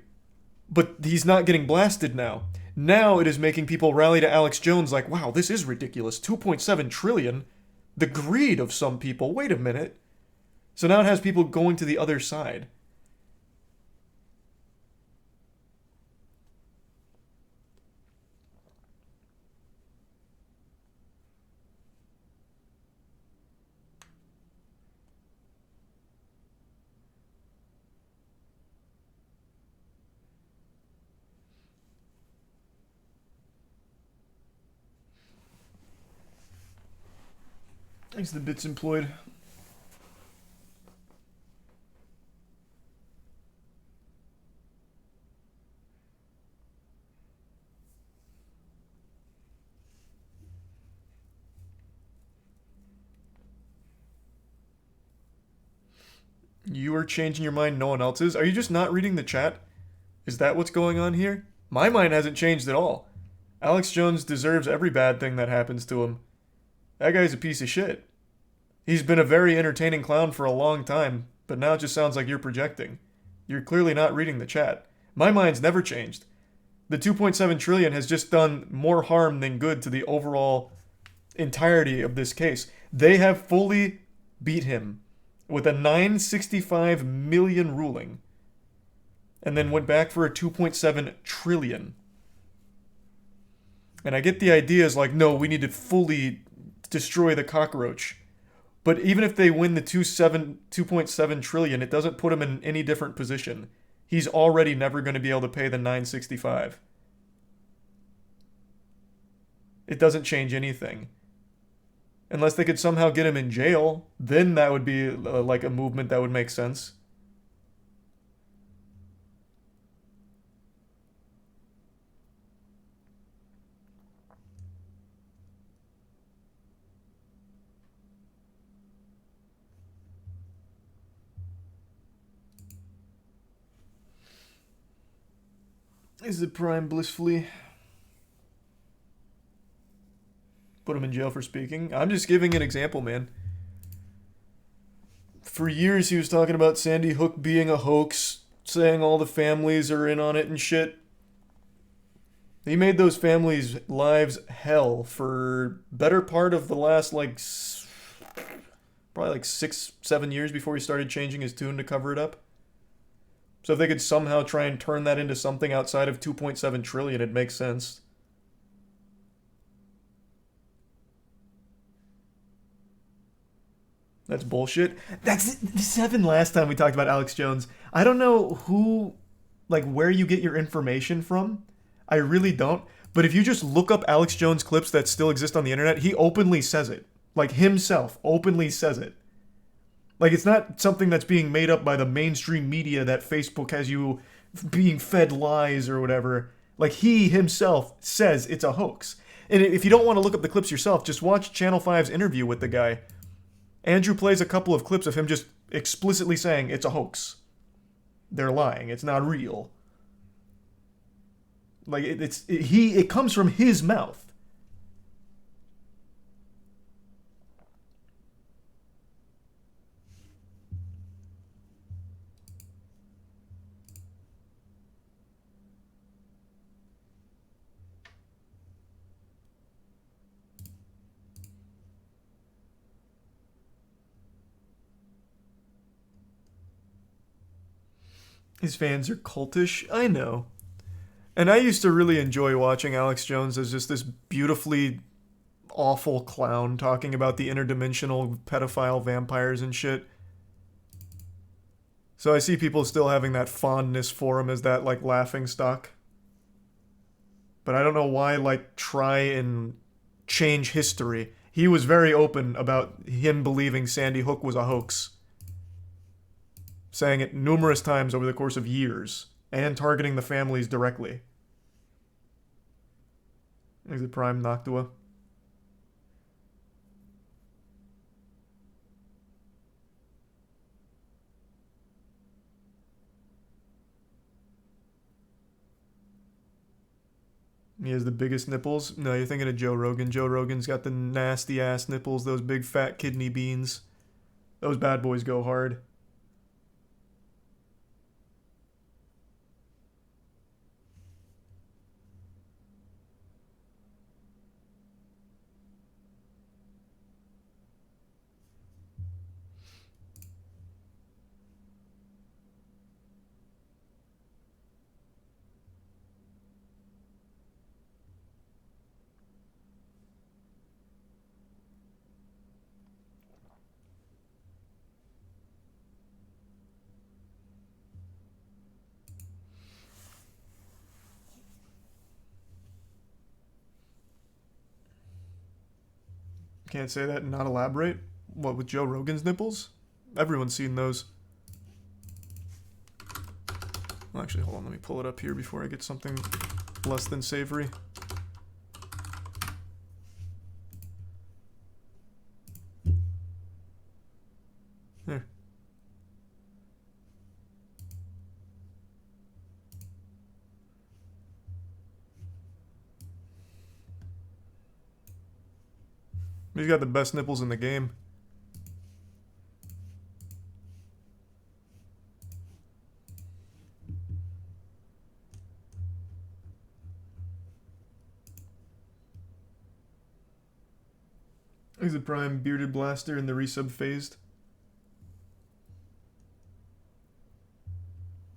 But he's not getting blasted now. Now it is making people rally to Alex Jones like, wow, this is ridiculous. 2.7 trillion? The greed of some people. Wait a minute. So now it has people going to the other side. Thanks the bits employed. You are changing your mind, no one else is? Are you just not reading the chat? Is that what's going on here? My mind hasn't changed at all. Alex Jones deserves every bad thing that happens to him. That guy's a piece of shit. He's been a very entertaining clown for a long time, but now it just sounds like you're projecting. You're clearly not reading the chat. My mind's never changed. The 2.7 trillion has just done more harm than good to the overall entirety of this case. They have fully beat him with a 965 million ruling, and then went back for a 2.7 trillion. And I get the idea is like, no, we need to fully destroy the cockroach. But even if they win the 2.7 trillion, it doesn't put him in any different position. He's already never going to be able to pay the 965. It doesn't change anything. Unless they could somehow get him in jail, then that would be like a movement that would make sense. Is it Prime blissfully? Put him in jail for speaking. I'm just giving an example, man. For years he was talking about Sandy Hook being a hoax, saying all the families are in on it and shit. He made those families' lives hell for better part of the last, like, probably like 6-7 years before he started changing his tune to cover it up. So if they could somehow try and turn that into something outside of 2.7 trillion, it makes sense. That's bullshit. That's 7 last time we talked about Alex Jones. I don't know who, like, where you get your information from. I really don't. But if you just look up Alex Jones clips that still exist on the internet, he openly says it. Like, himself openly says it. Like, it's not something that's being made up by the mainstream media that Facebook has you being fed lies or whatever. Like, he himself says it's a hoax. And if you don't want to look up the clips yourself, just watch Channel 5's interview with the guy. Andrew plays a couple of clips of him just explicitly saying it's a hoax. They're lying. It's not real. Like, it comes from his mouth. His fans are cultish. I know. And I used to really enjoy watching Alex Jones as just this beautifully awful clown talking about the interdimensional pedophile vampires and shit. So I see people still having that fondness for him as that, like, laughing stock. But I don't know why, like, try and change history. He was very open about him believing Sandy Hook was a hoax. Saying it numerous times over the course of years, and targeting the families directly. Is it Prime Noctua? He has the biggest nipples? No, you're thinking of Joe Rogan. Joe Rogan's got the nasty ass nipples, those big fat kidney beans. Those bad boys go hard. Can't say that and not elaborate. What, with Joe Rogan's nipples? Everyone's seen those. Well, actually, hold on. Let me pull it up here before I get something less than savory. There. He's got the best nipples in the game. He's a prime bearded blaster in the resub phased.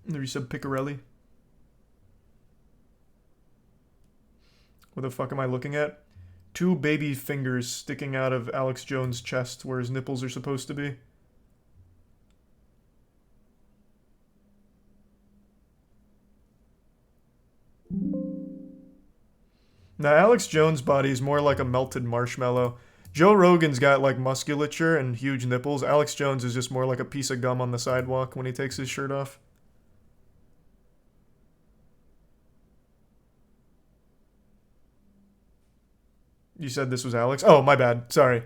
The resub Picarelli. What the fuck am I looking at? Two baby fingers sticking out of Alex Jones' chest where his nipples are supposed to be. Now, Alex Jones' body is more like a melted marshmallow. Joe Rogan's got like musculature and huge nipples. Alex Jones is just more like a piece of gum on the sidewalk when he takes his shirt off. You said this was Alex? Oh, my bad. Sorry.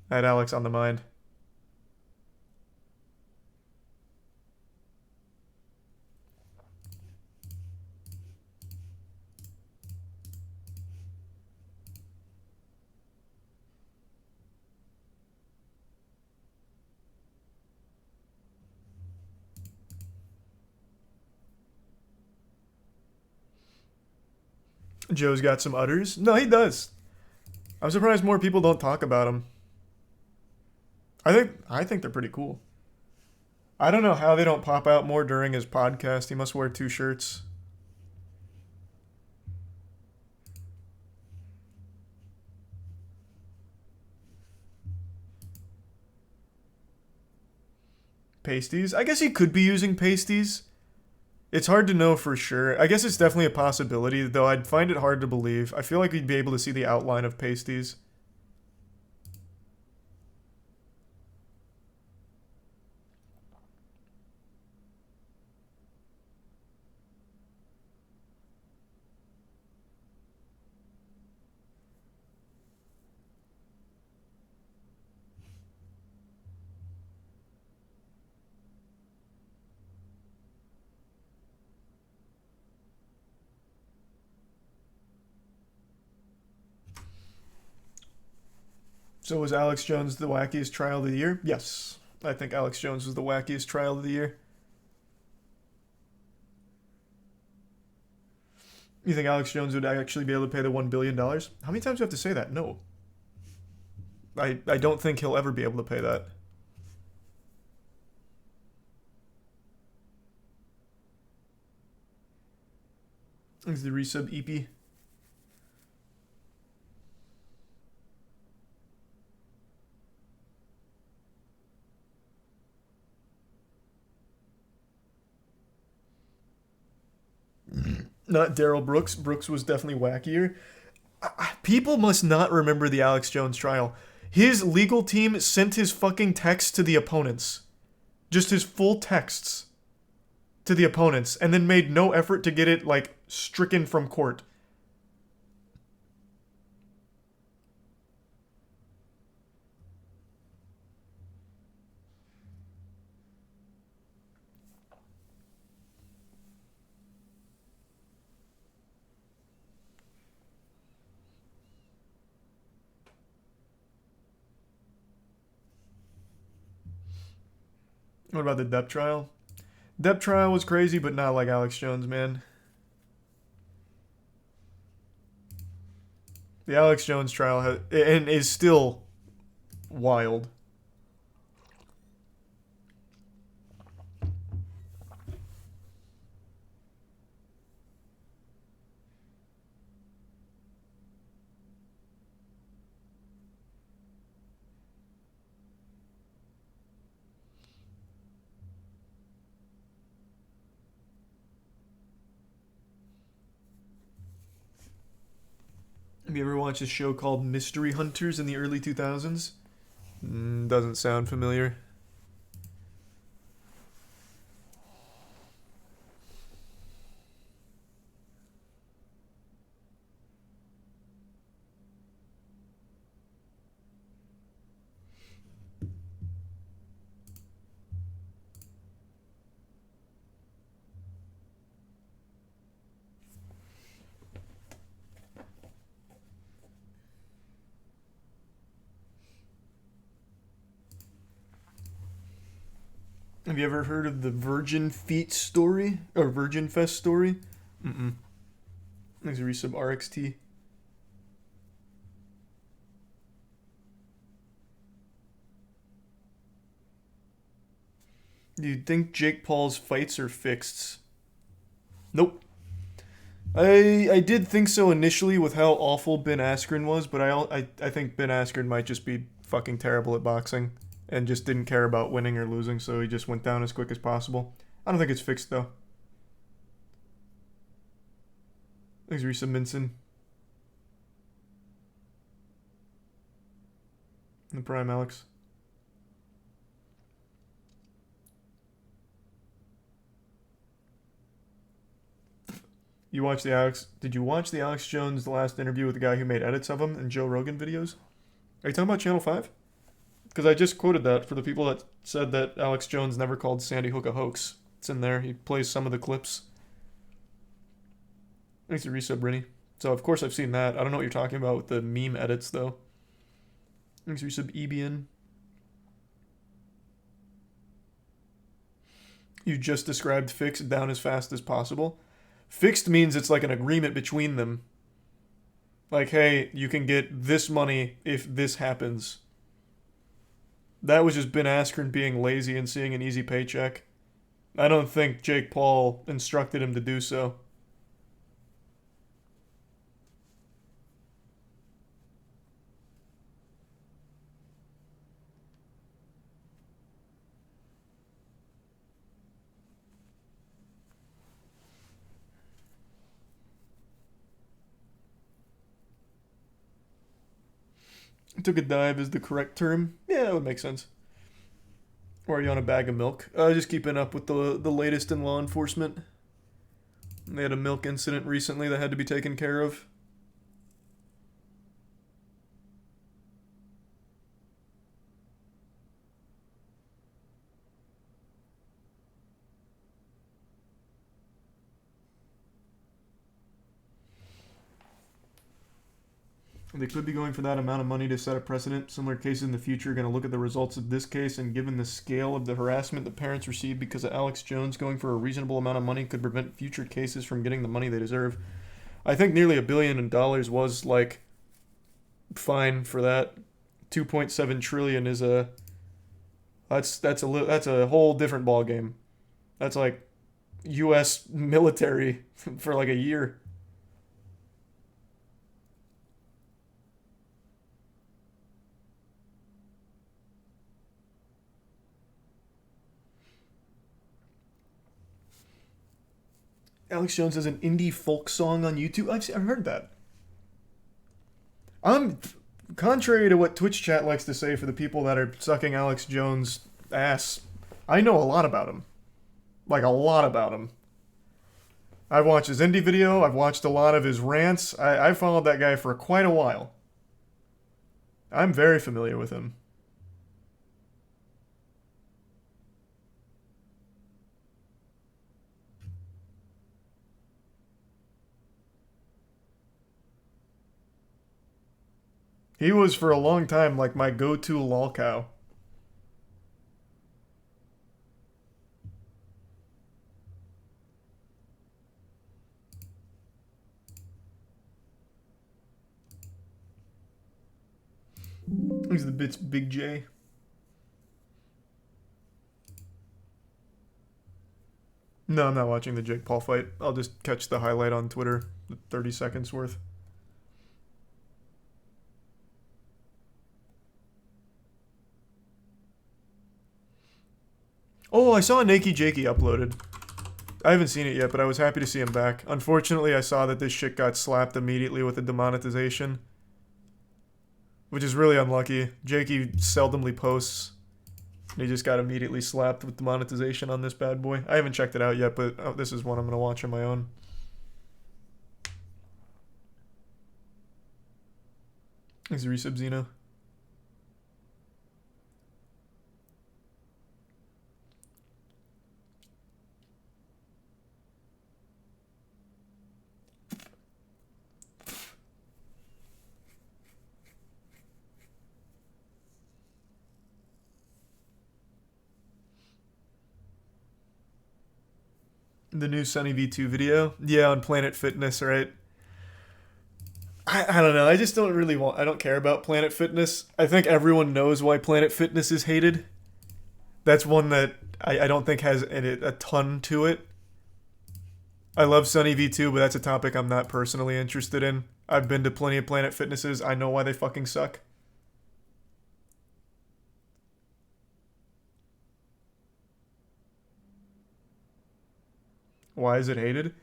I had Alex on the mind. Joe's got some udders? No, he does. I'm surprised more people don't talk about him. I think they're pretty cool. I don't know how they don't pop out more during his podcast. He must wear 2 shirts. Pasties? I guess he could be using pasties. It's hard to know for sure. I guess it's definitely a possibility, though I'd find it hard to believe. I feel like we'd be able to see the outline of pasties. So was Alex Jones the wackiest trial of the year? Yes. I think Alex Jones was the wackiest trial of the year. You think Alex Jones would actually be able to pay the $1 billion? How many times do I have to say that? No. I don't think he'll ever be able to pay that. Is the resub EP? Not Daryl Brooks. Brooks was definitely wackier. People must not remember the Alex Jones trial. His legal team sent his fucking text to the opponents. Just his full texts to the opponents, and then made no effort to get it, like, stricken from court. What about the Depp trial? Depp trial was crazy, but not like Alex Jones, man. The Alex Jones trial is still wild. Have you ever watched a show called Mystery Hunters in the early 2000s? Doesn't sound familiar. Have you ever heard of the Virgin Feet story? Or Virgin Fest story? There's a resub RXT. Do you think Jake Paul's fights are fixed? Nope. I did think so initially with how awful Ben Askren was, but I think Ben Askren might just be fucking terrible at boxing. And just didn't care about winning or losing, so he just went down as quick as possible. I don't think it's fixed, though. Thanks, Risa Minson. The Prime Alex. You watch the Alex... Did you watch the Alex Jones, the last interview with the guy who made edits of him and Joe Rogan videos? Are you talking about Channel 5? Because I just quoted that for the people that said that Alex Jones never called Sandy Hook a hoax. It's in there. He plays some of the clips. Thanks to resub, Brinny. So, of course, I've seen that. I don't know what you're talking about with the meme edits, though. Thanks to resub, Ebian. You just described fixed down as fast as possible. Fixed means it's like an agreement between them. Like, hey, you can get this money if this happens. That was just Ben Askren being lazy and seeing an easy paycheck. I don't think Jake Paul instructed him to do so. Took a dive is the correct term. Yeah, that would make sense. Or are you on a bag of milk? Just keeping up with the latest in law enforcement. They had a milk incident recently that had to be taken care of. They could be going for that amount of money to set a precedent. Similar cases in the future are going to look at the results of this case, and given the scale of the harassment the parents received because of Alex Jones, going for a reasonable amount of money could prevent future cases from getting the money they deserve. I think nearly $1 billion was, like, fine for that. 2.7 trillion is a... That's a whole different ballgame. That's like U.S. military for like a year. Alex Jones has an indie folk song on YouTube. I've heard that. Contrary to what Twitch chat likes to say for the people that are sucking Alex Jones' ass, I know a lot about him. Like, a lot about him. I've watched his indie video. I've watched a lot of his rants. I followed that guy for quite a while. I'm very familiar with him. He was for a long time like my go-to lolcow. These are the bits, Big J. No, I'm not watching the Jake Paul fight. I'll just catch the highlight on Twitter, the 30 seconds worth. Oh, I saw NakeyJakey uploaded. I haven't seen it yet, but I was happy to see him back. Unfortunately, I saw that this shit got slapped immediately with the demonetization, which is really unlucky. Jakey seldomly posts, and he just got immediately slapped with demonetization on this bad boy. I haven't checked it out yet, but this is one I'm going to watch on my own. Thanks, resub Xeno. The new Sunny V2 video? Yeah, on Planet Fitness, right? I don't know. I just don't really I don't care about Planet Fitness. I think everyone knows why Planet Fitness is hated. That's one that I don't think has a ton to it. I love Sunny V2, but that's a topic I'm not personally interested in. I've been to plenty of Planet Fitnesses. I know why they fucking suck. Why is it hated?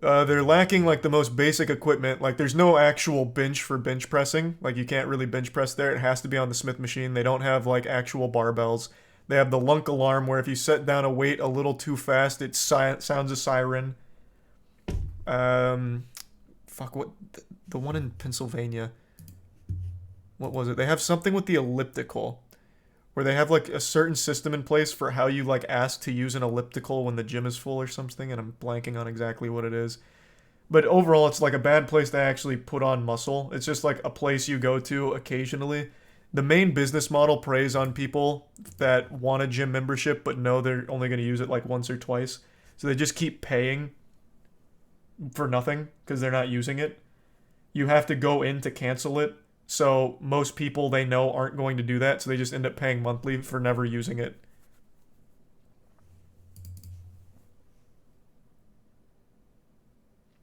They're lacking like the most basic equipment. Like there's no actual bench for bench pressing. Like you can't really bench press there. It has to be on the Smith machine. They don't have like actual barbells. They have the Lunk Alarm where if you set down a weight a little too fast, it sounds a siren. Fuck, what? The one in Pennsylvania. What was it? They have something with the elliptical, where they have like a certain system in place for how you like ask to use an elliptical when the gym is full or something, and I'm blanking on exactly what it is. But overall, it's like a bad place to actually put on muscle. It's just like a place you go to occasionally. The main business model preys on people that want a gym membership but know they're only going to use it like once or twice. So they just keep paying for nothing because they're not using it. You have to go in to cancel it. So most people they know aren't going to do that, so they just end up paying monthly for never using it.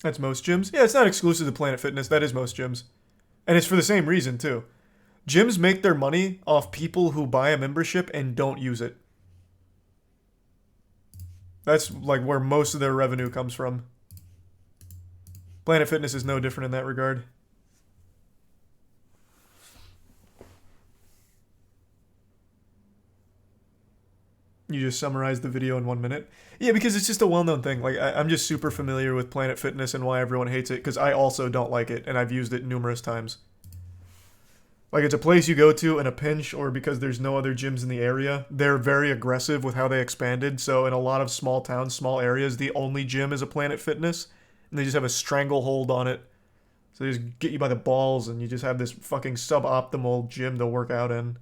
That's most gyms? Yeah, it's not exclusive to Planet Fitness. That is most gyms. And it's for the same reason, too. Gyms make their money off people who buy a membership and don't use it. That's like where most of their revenue comes from. Planet Fitness is no different in that regard. You just summarized the video in 1 minute. Yeah, because it's just a well-known thing. Like, I'm just super familiar with Planet Fitness and why everyone hates it, because I also don't like it, and I've used it numerous times. Like, it's a place you go to in a pinch, or because there's no other gyms in the area. They're very aggressive with how they expanded, so in a lot of small towns, small areas, the only gym is a Planet Fitness, and they just have a stranglehold on it. So they just get you by the balls, and you just have this fucking suboptimal gym to work out in.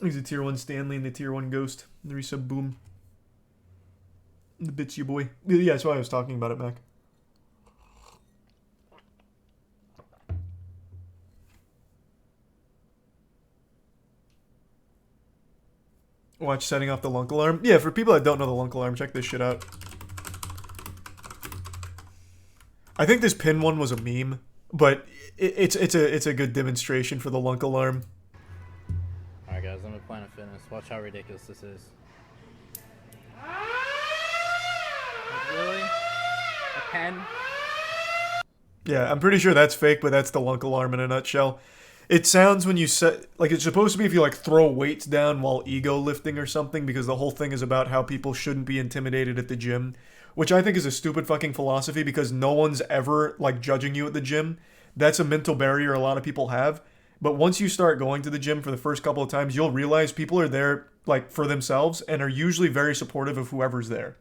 He's a tier 1 Stanley and the tier 1 Ghost. The resub boom. The bits you boy. Yeah, that's why I was talking about it, Mac. Watch setting off the Lunk Alarm. Yeah, for people that don't know the Lunk Alarm, check this shit out. I think this pin one was a meme, but it's a good demonstration for the Lunk Alarm. Alright guys, I'm at Planet Fitness. Watch how ridiculous this is. Like, really? A pen? Yeah, I'm pretty sure that's fake, but that's the Lunk Alarm in a nutshell. It sounds when you set... Like, it's supposed to be if you, like, throw weights down while ego lifting or something, because the whole thing is about how people shouldn't be intimidated at the gym, which I think is a stupid fucking philosophy, because no one's ever, like, judging you at the gym. That's a mental barrier a lot of people have. But once you start going to the gym for the first couple of times, you'll realize people are there, like, for themselves and are usually very supportive of whoever's there.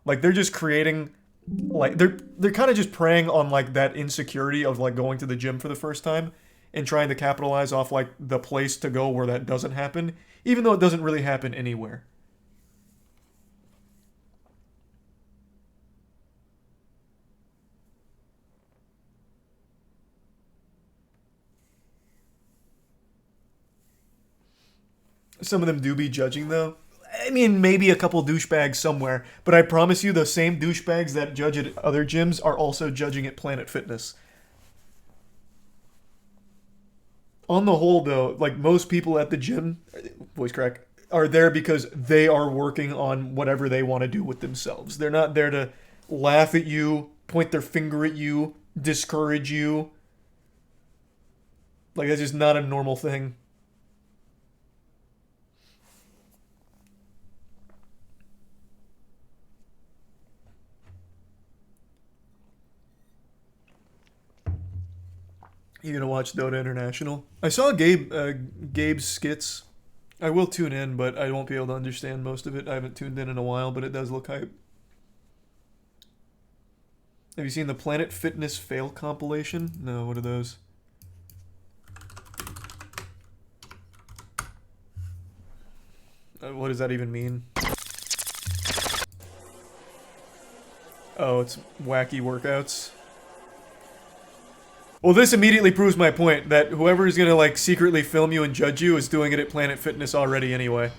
Like, they're just creating, like, they're kind of just preying on, like, that insecurity of, like, going to the gym for the first time and trying to capitalize off, like, the place to go where that doesn't happen, even though it doesn't really happen anywhere. some of them do be judging, though. I mean, maybe a couple douchebags somewhere, but I promise you the same douchebags that judge at other gyms are also judging at Planet Fitness. On the whole, though, like most people at the gym, voice crack, are there because they are working on whatever they want to do with themselves. They're not there to laugh at you, point their finger at you, discourage you. Like, that's just not a normal thing. You gonna watch Dota International? I saw Gabe's skits. I will tune in, but I won't be able to understand most of it. I haven't tuned in a while, but it does look hype. Have you seen the Planet Fitness fail compilation? No, what are those? What does that even mean? Oh, it's wacky workouts. Well, this immediately proves my point that whoever is gonna like secretly film you and judge you is doing it at Planet Fitness already anyway.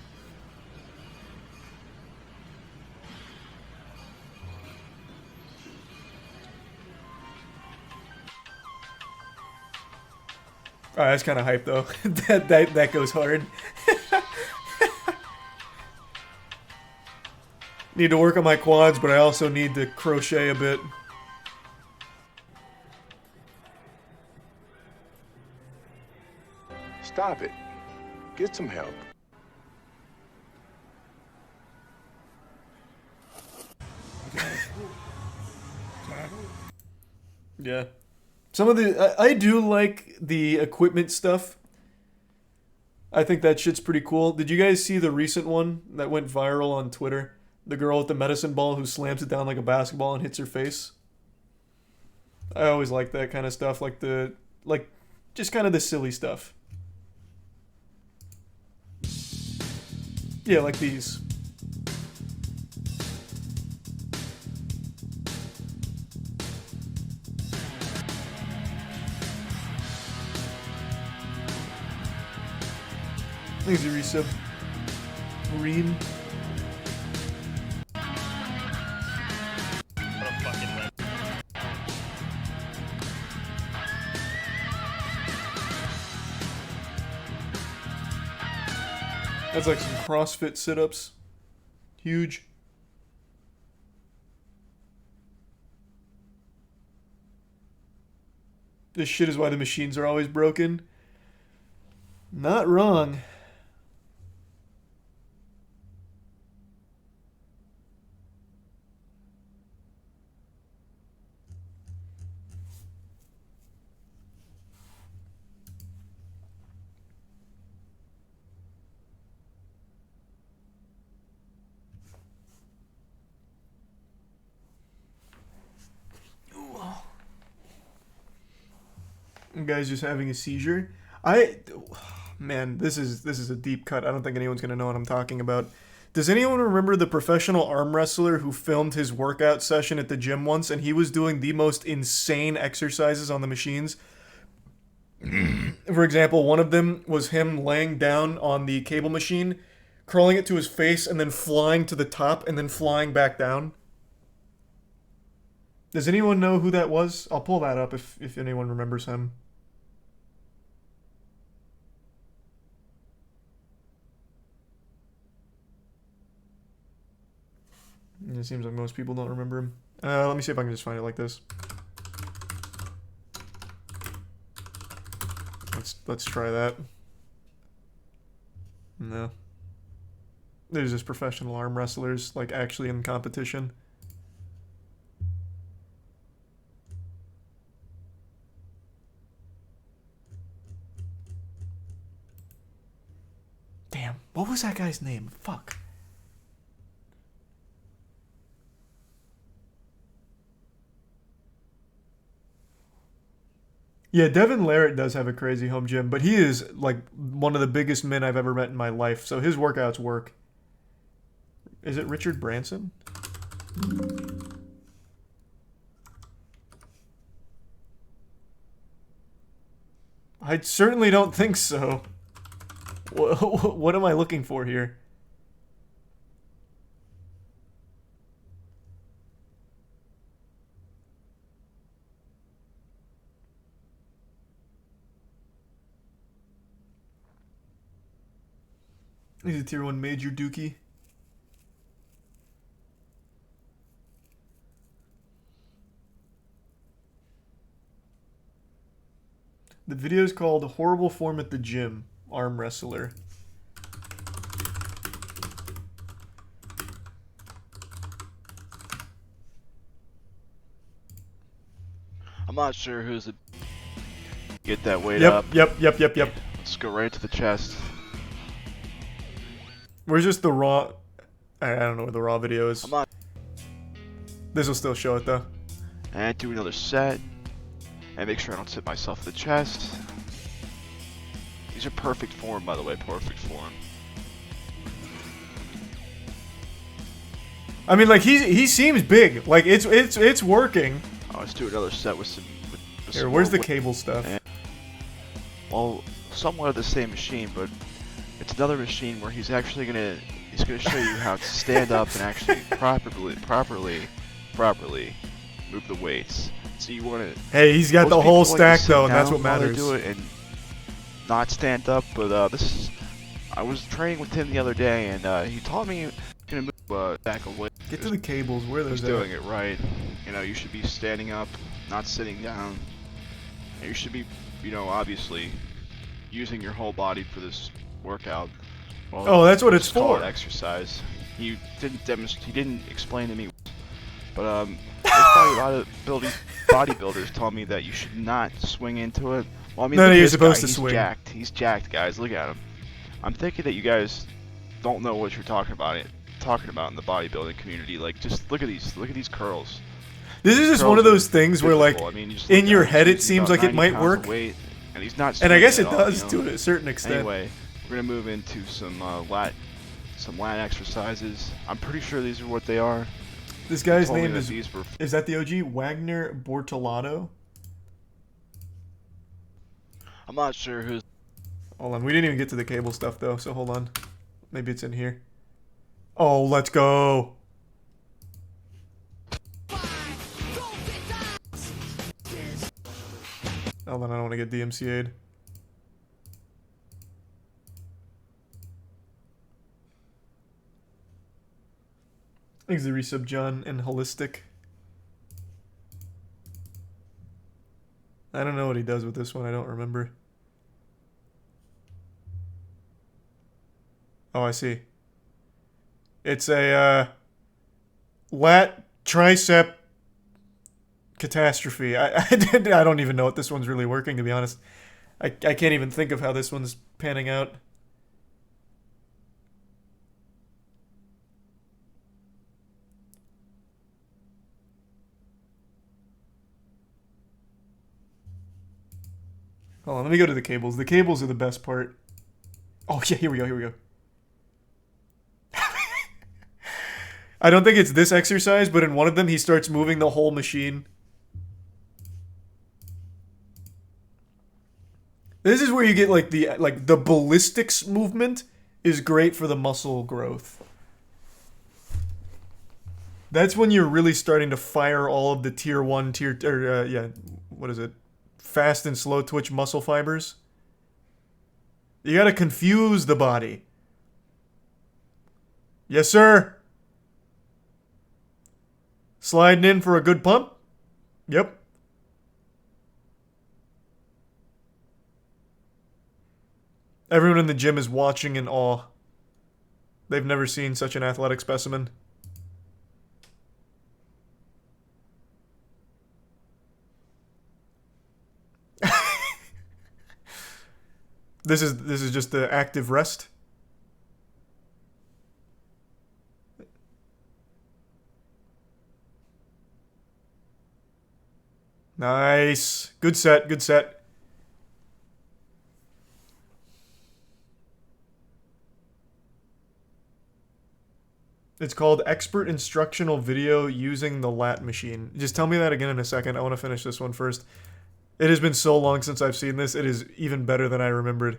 Alright, that's kind of hype though. that goes hard. Need to work on my quads, but I also need to crochet a bit. Stop it. Get some help. Yeah. Some of the... I do like the equipment stuff. I think that shit's pretty cool. Did you guys see the recent one that went viral on Twitter? The girl with the medicine ball who slams it down like a basketball and hits her face? I always like that kind of stuff. Like the... Like, just kind of the silly stuff. Yeah, like these. Thanks, Arisa. Marine. That's like some CrossFit sit-ups. Huge. This shit is why the machines are always broken. Not wrong. Guy's just having a seizure. Man, this is a deep cut. I don't think anyone's gonna know what I'm talking about. Does anyone remember the professional arm wrestler who filmed his workout session at the gym once, and he was doing the most insane exercises on the machines? For example, one of them was him laying down on the cable machine, curling it to his face, and then flying to the top, and then flying back down. Does anyone know who that was? I'll pull that up if anyone remembers him. It seems like most people don't remember him. Let me see if I can just find it like this. Let's try that. No. There's just professional arm wrestlers, like actually in competition. Damn, what was that guy's name? Fuck. Yeah, Devin Larratt does have a crazy home gym, but he is like one of the biggest men I've ever met in my life, so his workouts work. Is it Richard Branson? I certainly don't think so. What am I looking for here? He's a tier 1 major dookie. The video is called Horrible Form at the Gym, Arm Wrestler. I'm not sure who's the... Get that weight Yep, up. yep. Let's go right to the chest. Where's just the raw... I don't know where the raw video is. This will still show it though. And do another set. And make sure I don't tip myself in the chest. These are perfect form, by the way, perfect form. I mean, like, he seems big. Like, it's working. Oh, let's do another set with some... With Here, some where's more the cable stuff? And, well, somewhat of the same machine, but it's another machine where he's actually gonna show you how to stand up and actually properly move the weights. So you want to... Hey, he's got the whole stack though, and that's what matters. Do it and not stand up, but this is... I was training with him the other day, and he taught me gonna move back away. Get to the cables. Where those? He's doing it right. You know, you should be standing up, not sitting down. And you should be, you know, obviously using your whole body for this workout. Well, oh, that's what it's call for. It exercise. He didn't demonstrate. He didn't explain to me. But bodybuilders tell me that you should not swing into it. Well, I mean, no, look you're at supposed guy. to swing. Jacked. He's jacked, guys. Look at him. I'm thinking that you guys don't know what you're talking about in the bodybuilding community. Like, just look at these curls. This is just one of those things where, like, I mean, in your head it seems like it might work. Weight, and he's not. And I guess it all, does you know? to a certain extent. Anyway, we're gonna move into some lat exercises. I'm pretty sure these are what they are. This guy's name is that the OG? Wagner Bortolato? I'm not sure who's... Hold on, we didn't even get to the cable stuff though, so hold on. Maybe it's in here. Oh, let's go! Hold on, I don't want to get DMCA'd. Thanks to resub John and Holistic. I don't know what he does with this one, I don't remember. Oh, I see. It's a lat tricep catastrophe. I don't even know what this one's really working, to be honest. I can't even think of how this one's panning out. Hold on, let me go to the cables. The cables are the best part. Oh yeah, here we go. I don't think it's this exercise, but in one of them he starts moving the whole machine. This is where you get like the ballistics movement is great for the muscle growth. That's when you're really starting to fire all of the tier 1, what is it? Fast and slow twitch muscle fibers. You gotta confuse the body. Yes, sir. Sliding in for a good pump? Yep. Everyone in the gym is watching in awe. They've never seen such an athletic specimen. This is just the active rest. Nice. Good set, good set. It's called Expert Instructional Video Using the Lat Machine. Just tell me that again in a second. I want to finish this one first. It has been so long since I've seen this. It is even better than I remembered.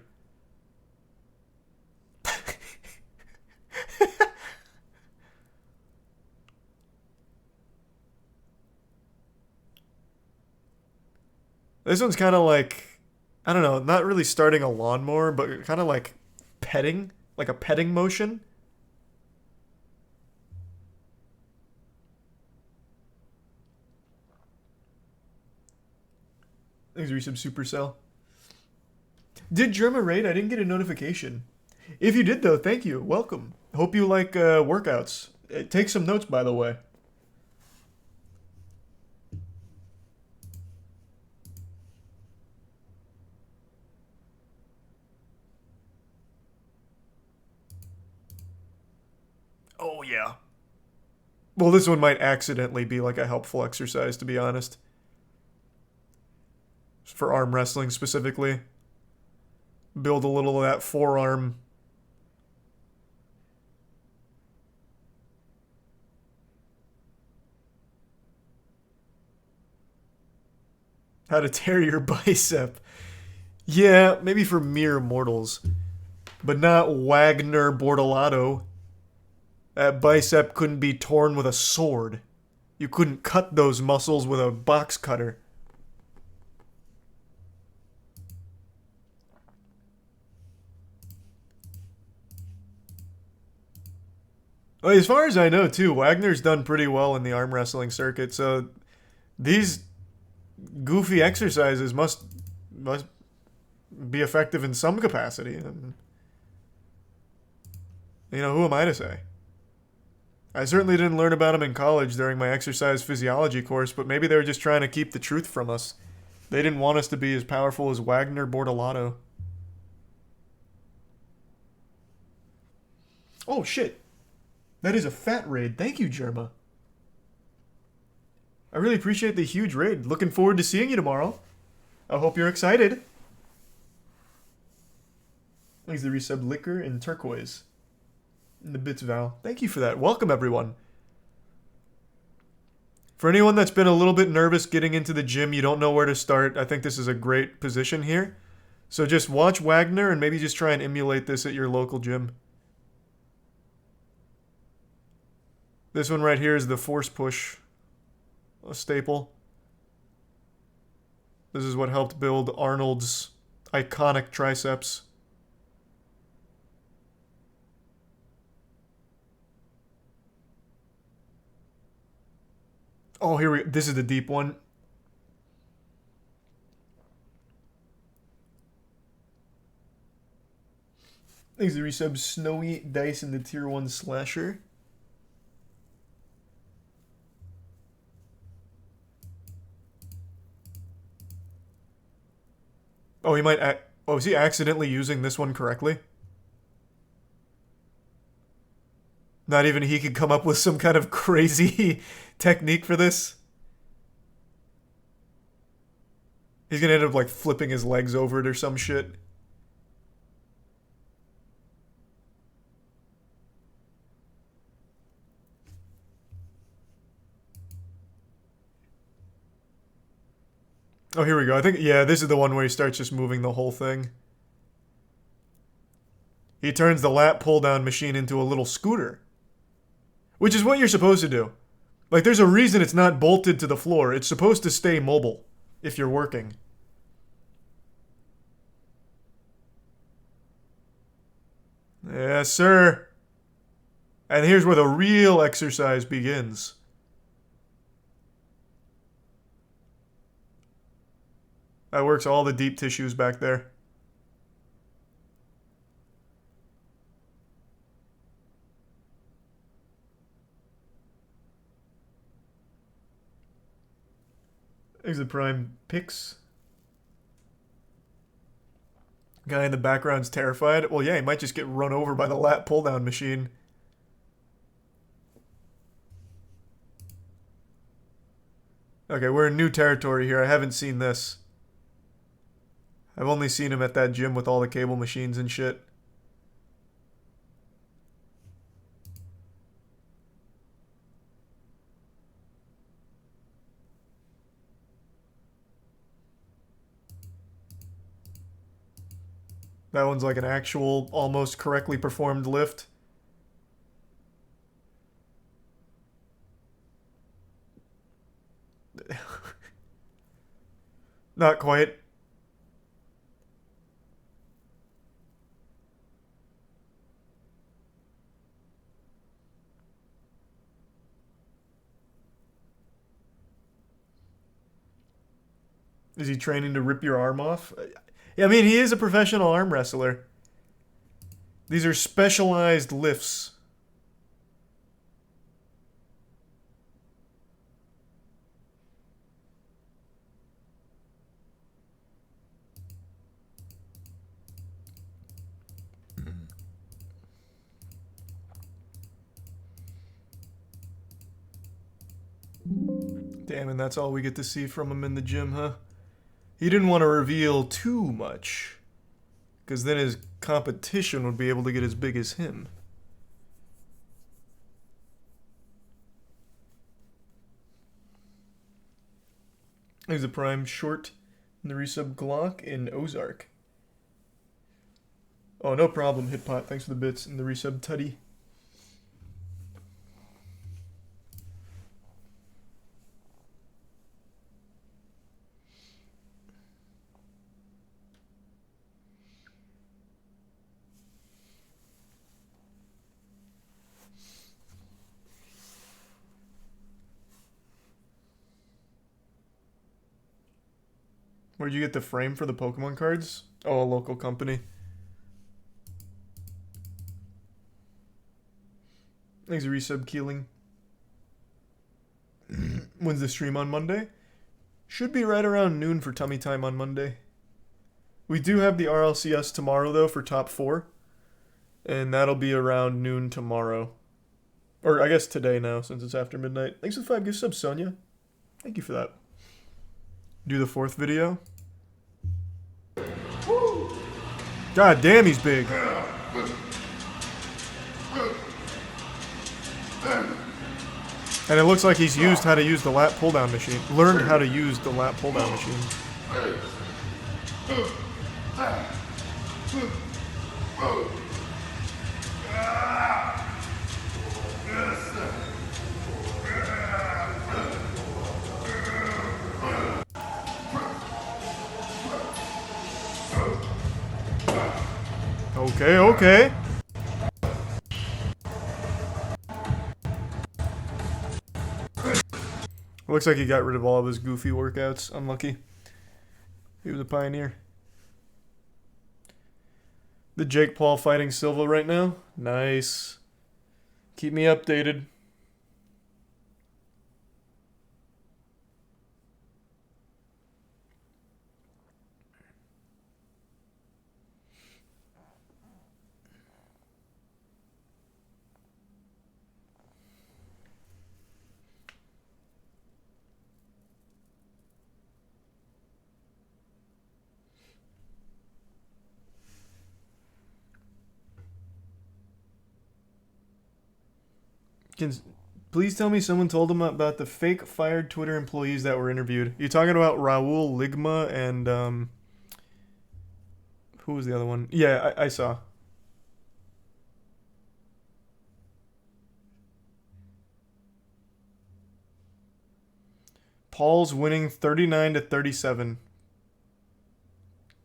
This one's kind of like, I don't know, not really starting a lawnmower, but kind of like petting, like a petting motion. Thanks, Resub Supercell. Did Germa raid? I didn't get a notification. If you did, though, thank you. Welcome. Hope you like workouts. Take some notes, by the way. Oh, yeah. Well, this one might accidentally be like a helpful exercise, to be honest. For arm wrestling specifically. Build a little of that forearm. How to tear your bicep. Yeah, maybe for mere mortals. But not Wagner Bortolato. That bicep couldn't be torn with a sword. You couldn't cut those muscles with a box cutter. Well, as far as I know, too, Wagner's done pretty well in the arm wrestling circuit, so these goofy exercises must be effective in some capacity. And, you know, who am I to say? I certainly didn't learn about them in college during my exercise physiology course, but maybe they were just trying to keep the truth from us. They didn't want us to be as powerful as Wagner Bortolato. Oh, shit. That is a fat raid. Thank you, Germa. I really appreciate the huge raid. Looking forward to seeing you tomorrow. I hope you're excited. Thanks to the resub Liquor and Turquoise. And the Bits Val. Thank you for that. Welcome, everyone. For anyone that's been a little bit nervous getting into the gym, you don't know where to start, I think this is a great position here. So just watch Wagner and maybe just try and emulate this at your local gym. This one right here is the force push, a staple. This is what helped build Arnold's iconic triceps. Oh, here we go. This is the deep one. Thanks to the resub Snowy Dice and the Tier 1 Slasher. Oh, he might... Oh, is he accidentally using this one correctly? Not even he could come up with some kind of crazy technique for this? He's gonna end up, like, flipping his legs over it or some shit. Oh, here we go. I think, yeah, this is the one where he starts just moving the whole thing. He turns the lat pull-down machine into a little scooter. Which is what you're supposed to do. Like, there's a reason it's not bolted to the floor. It's supposed to stay mobile if you're working. Yes, sir. And here's where the real exercise begins. That works all the deep tissues back there. There's the prime picks. Guy in the background's terrified. Well, yeah, he might just get run over by the lat pull-down machine. Okay, we're in new territory here. I haven't seen this. I've only seen him at that gym with all the cable machines and shit. That one's like an actual, almost correctly performed lift. Not quite. Is he training to rip your arm off? I mean, he is a professional arm wrestler. These are specialized lifts. Damn, and that's all we get to see from him in the gym, huh? He didn't want to reveal too much, because then his competition would be able to get as big as him. There's a prime short in the resub Glock in Ozark. Oh, no problem, Hitpot. Thanks for the bits in the resub Tutty. Where'd you get the frame for the Pokemon cards? Oh, a local company. Thanks a resub Keeling. When's the stream on Monday? Should be right around noon for tummy time on Monday. We do have the RLCS tomorrow, though, for top 4. And that'll be around noon tomorrow. Or I guess today now, since it's after midnight. Thanks for the 5 gift subs, Sonia. Thank you for that. Do the 4th video. God damn, he's big. And it looks like he's used how to use the lat pull-down machine. Learned how to use the lat pull-down machine. Okay, okay. Looks like he got rid of all of his goofy workouts. Unlucky. He was a pioneer. The Jake Paul fighting Silva right now. Nice. Keep me updated. Please tell me someone told him about the fake fired Twitter employees that were interviewed. You're talking about Raul Ligma and who was the other one? Yeah, I saw. Paul's winning 39-37.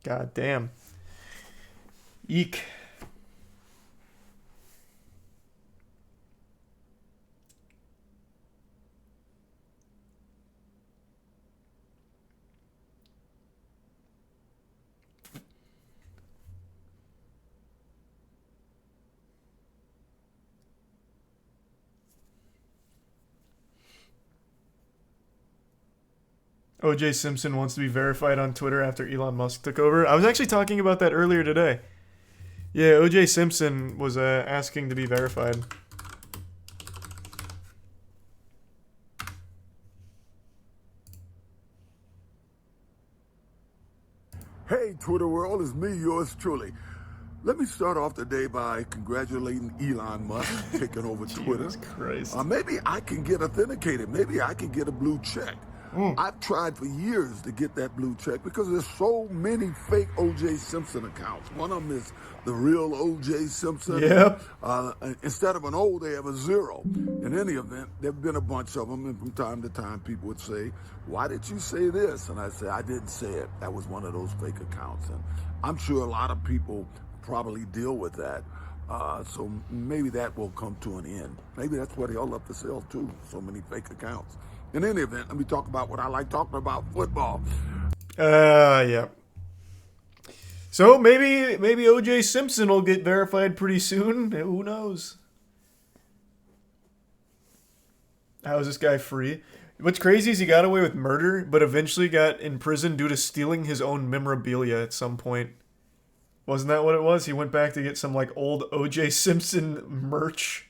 God damn. Eek. OJ Simpson wants to be verified on Twitter after Elon Musk took over. I was actually talking about that earlier today. Yeah, OJ Simpson was asking to be verified. Hey, Twitter world, it's me, yours truly. Let me start off the day by congratulating Elon Musk taking over Twitter. Jesus Christ. Maybe I can get authenticated. Maybe I can get a blue check. I've tried for years to get that blue check because there's so many fake O.J. Simpson accounts. One of them is the real O.J. Simpson. Yep. Instead of an O, they have a 0. In any event, there have been a bunch of them, and from time to time, people would say, "Why did you say this?" And I say, "I didn't say it. That was one of those fake accounts." And I'm sure a lot of people probably deal with that. So maybe that will come to an end. Maybe that's what they all up to sell too. So many fake accounts. In any event, let me talk about what I like talking about, football. Yeah. So maybe O.J. Simpson will get verified pretty soon. Who knows? How is this guy free? What's crazy is he got away with murder, but eventually got in prison due to stealing his own memorabilia at some point. Wasn't that what it was? He went back to get some, like, old O.J. Simpson merch.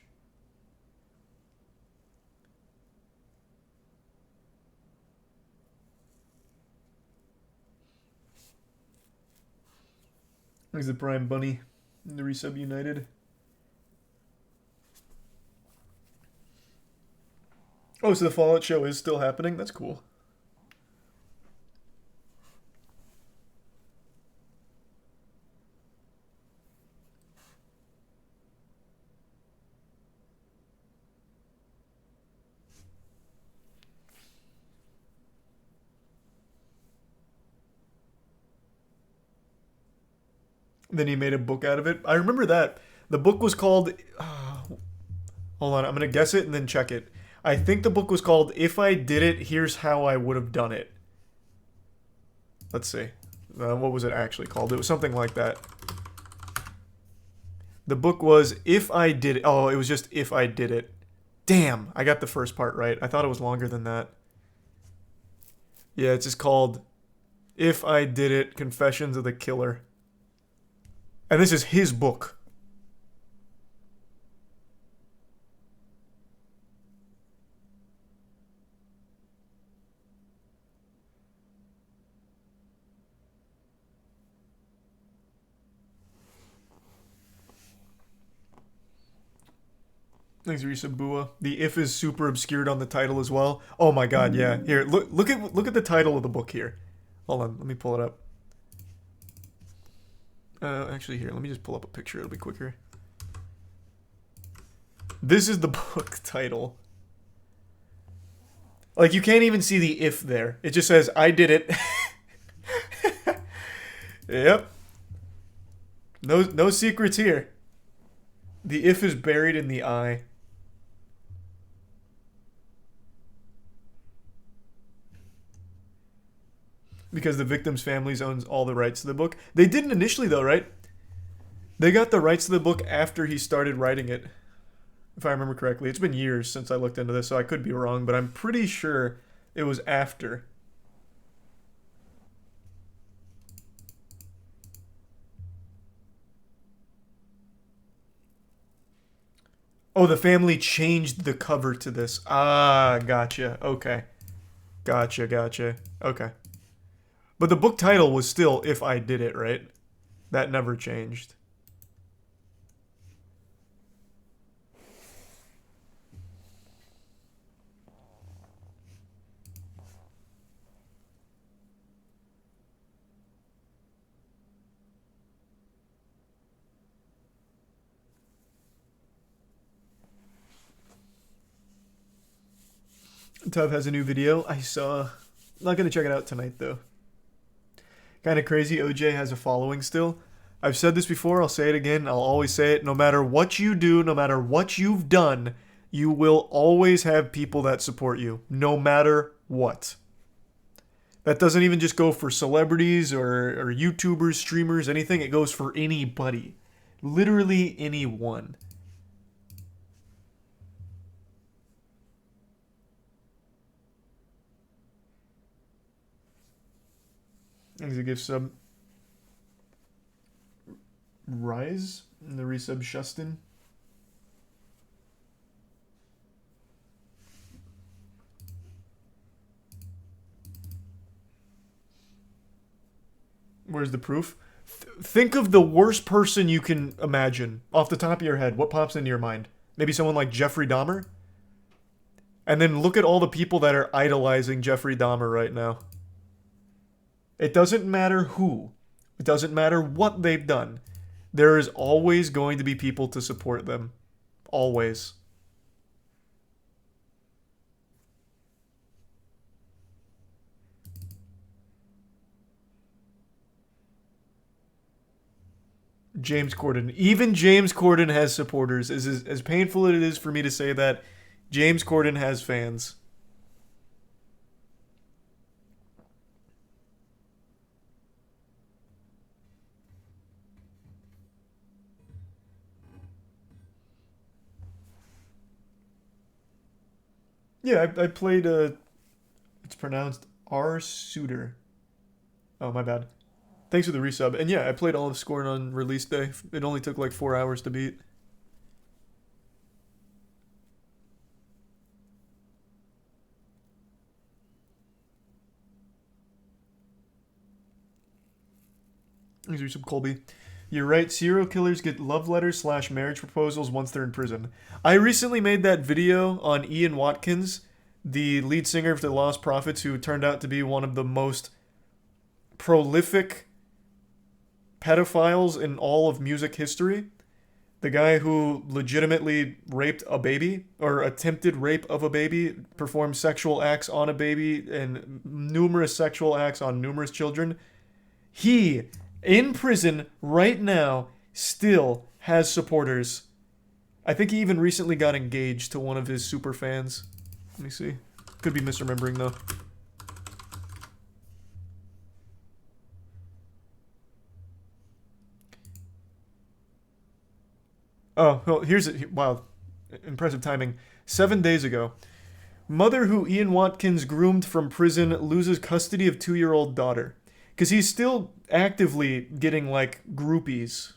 There's the Prime Bunny in the Resub United. Oh, so the Fallout show is still happening? That's cool. Then he made a book out of it. I remember that. The book was called... hold on, I'm going to guess it and then check it. I think the book was called If I Did It, Here's How I Would Have Done It. Let's see. What was it actually called? It was something like that. The book was If I Did It. Oh, it was just If I Did It. Damn, I got the first part right. I thought it was longer than that. Yeah, it's just called If I Did It, Confessions of the Killer. And this is his book. Thanks, Risa Bua. The if is super obscured on the title as well. Oh my god, yeah. Here, look at the title of the book here. Hold on, let me pull it up. Actually, here, let me just pull up a picture. It'll be quicker. This is the book title. Like, you can't even see the if there. It just says, I did it. Yep. No secrets here. The if is buried in the I. Because the victim's families owns all the rights to the book. They didn't initially, though, right? They got the rights to the book after he started writing it. If I remember correctly. It's been years since I looked into this, so I could be wrong, but I'm pretty sure it was after. Oh, the family changed the cover to this. Ah, gotcha. Okay. Gotcha. Okay. But the book title was still If I Did It, right? That never changed. Tuv has a new video. I saw. Not gonna check it out tonight though. Kind of crazy. OJ has a following still. I've said this before. I'll say it again. I'll always say it. No matter what you do, no matter what you've done, you will always have people that support you. No matter what. That doesn't even just go for celebrities or YouTubers, streamers, anything. It goes for anybody. Literally anyone. Thanks a gift sub. Rise in the resub Shustin. Where's the proof? Think of the worst person you can imagine off the top of your head. What pops into your mind? Maybe someone like Jeffrey Dahmer? And then look at all the people that are idolizing Jeffrey Dahmer right now. It doesn't matter who. It doesn't matter what they've done. There is always going to be people to support them. Always. James Corden. Even James Corden has supporters. As painful as it is for me to say that, James Corden has fans. Yeah, I played, it's pronounced R. Suitor. Oh, my bad. Thanks for the resub. And yeah, I played all of Scorn on release day. It only took like 4 hours to beat. Thanks for resub, Colby. You're right, serial killers get love letters / marriage proposals once they're in prison. I recently made that video on Ian Watkins, the lead singer of the Lost Prophets, who turned out to be one of the most prolific pedophiles in all of music history. The guy who legitimately raped a baby, or attempted rape of a baby, performed sexual acts on a baby, and numerous sexual acts on numerous children. He, in prison right now, still has supporters. I think he even recently got engaged to one of his super fans. Let me see. Could be misremembering though. Oh, well, here's it. Wow. Impressive timing. 7 days ago. Mother who Ian Watkins groomed from prison loses custody of 2-year-old daughter. Because he's still actively getting, like, groupies.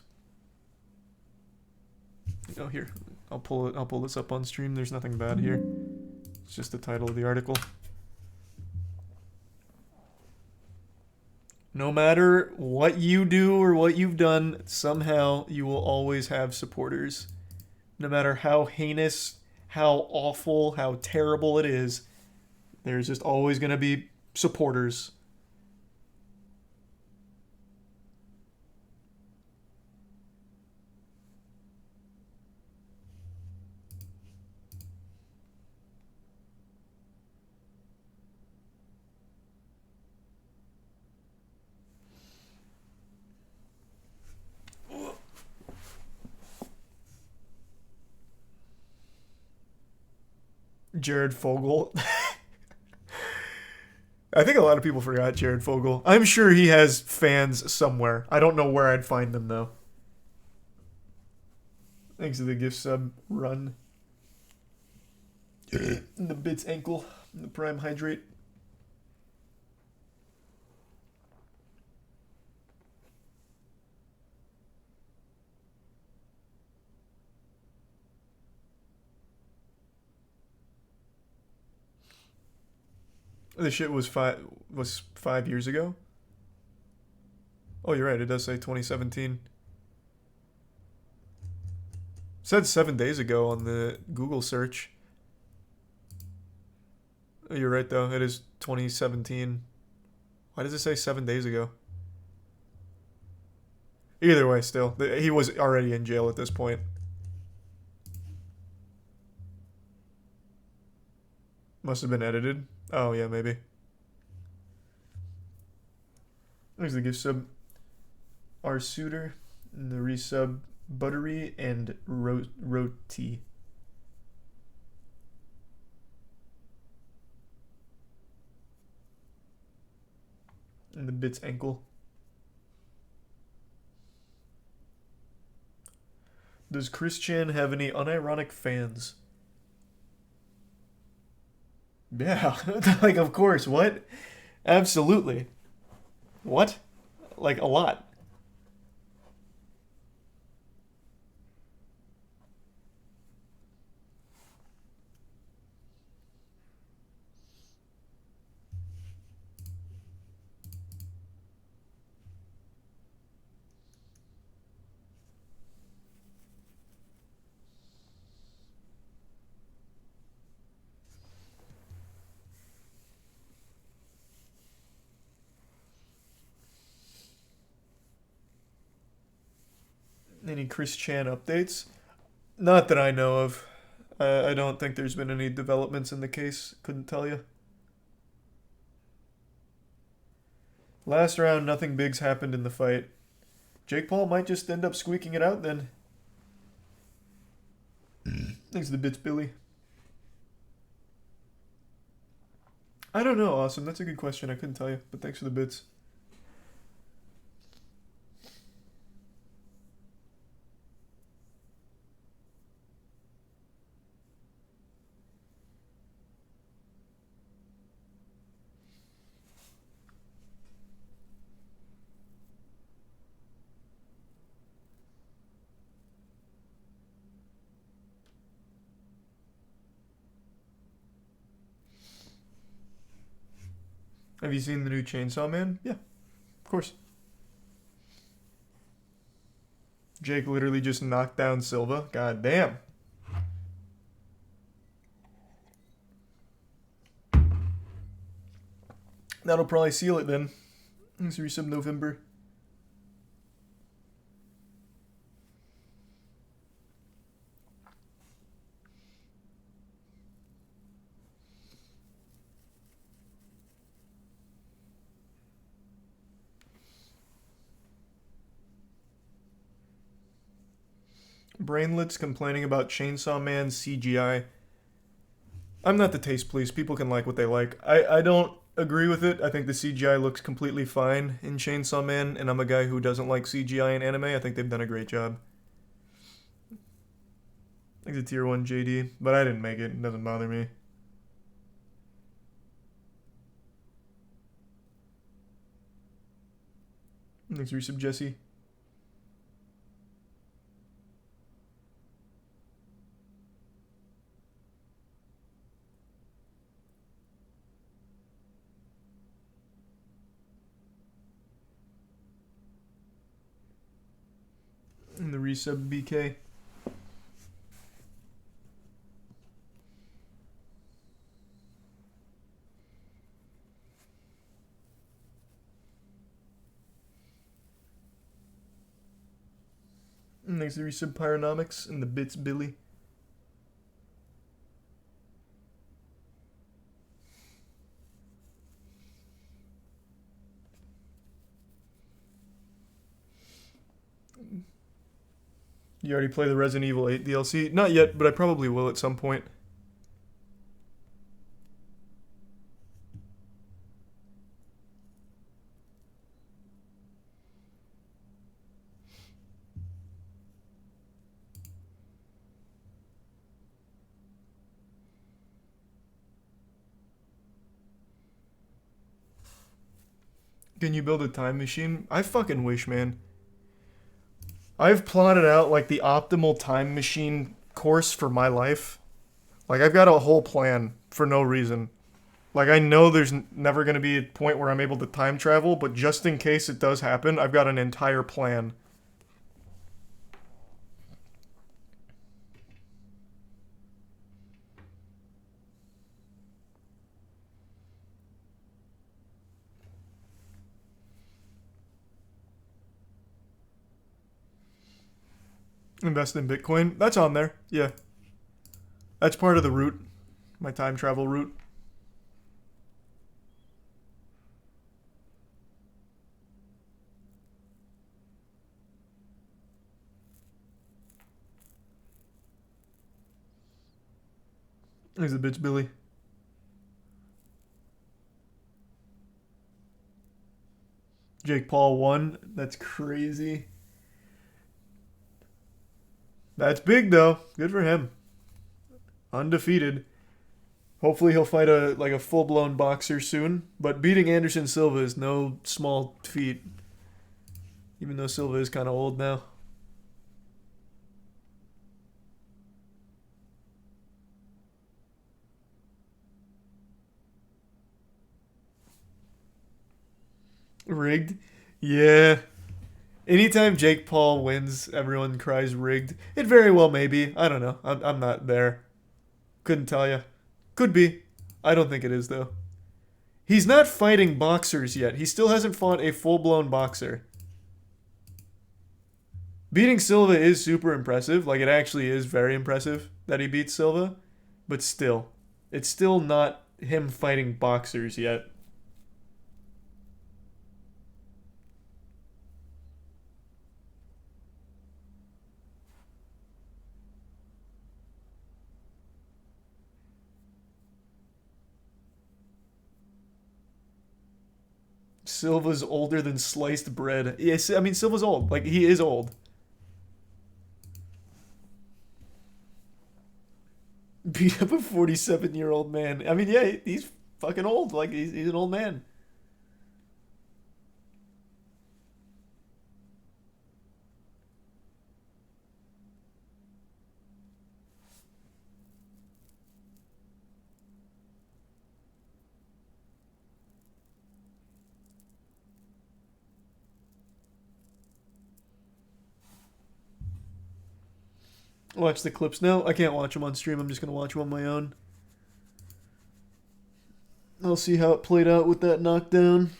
Oh, here. I'll pull this up on stream. There's nothing bad here. It's just the title of the article. No matter what you do or what you've done, somehow you will always have supporters. No matter how heinous, how awful, how terrible it is, there's just always going to be supporters. Jared Fogle. I think a lot of people forgot Jared Fogle. I'm sure he has fans somewhere. I don't know where I'd find them, though. Thanks to the gift sub run. The Bits ankle. The Prime Hydrate. This shit was 5 years ago? Oh, you're right. It does say 2017. It said 7 days ago on the Google search. Oh, you're right, though. It is 2017. Why does it say 7 days ago? Either way, still. He was already in jail at this point. Must have been edited. Oh, yeah, maybe. There's the gift sub. R. Suitor. And the resub. Buttery and Roti. And the Bits ankle. Does Chris Chan have any unironic fans? Yeah, like, of course. What? Absolutely. What? Like, a lot. any Chris Chan updates? Not that I know of. I don't think there's been any developments in the case. Couldn't tell you. Last round, nothing big's happened in the fight. Jake Paul might just end up squeaking it out then. Thanks for the bits, Billy. I don't know, Awesome. That's a good question. I couldn't tell you, but thanks for the bits. Have you seen the new Chainsaw Man? Yeah, of course. Jake literally just knocked down Silva. God damn. That'll probably seal it then. Let's resub November. Brainlets complaining about Chainsaw Man CGI. I'm not the taste police. People can like what they like. I don't agree with it. I think the CGI looks completely fine in Chainsaw Man, and I'm a guy who doesn't like CGI in anime. I think they've done a great job. I think it's a tier 1 JD, but I didn't make it. It doesn't bother me. Thanks for resub, Jesse. And the resub BK. And thanks to the resub Pyronomics and the bits Billy. You already play the Resident Evil 8 DLC? Not yet, but I probably will at some point. Can you build a time machine? I fucking wish, man. I've plotted out like the optimal time machine course for my life. Like I've got a whole plan for no reason. Like I know there's never going to be a point where I'm able to time travel, but just in case it does happen, I've got an entire plan. Invest in Bitcoin. That's on there. Yeah. That's part of the route. My time travel route. There's the bitch, Billy. Jake Paul won. That's crazy. That's big though. Good for him. Undefeated. Hopefully he'll fight a full-blown boxer soon. But beating Anderson Silva is no small feat. Even though Silva is kind of old now. Rigged? Yeah. Anytime Jake Paul wins, everyone cries rigged. It very well may be. I don't know. I'm not there. Couldn't tell you. Could be. I don't think it is, though. He's not fighting boxers yet. He still hasn't fought a full-blown boxer. Beating Silva is super impressive. Like, it actually is very impressive that he beats Silva. But still, it's still not him fighting boxers yet. Silva's older than sliced bread. Yes, I mean, Silva's old. Like, he is old. Beat up a 47-year-old man. I mean, yeah, he's fucking old. Like, he's an old man. Watch the clips now. I can't watch them on stream. I'm just going to watch them on my own. I'll see how it played out with that knockdown.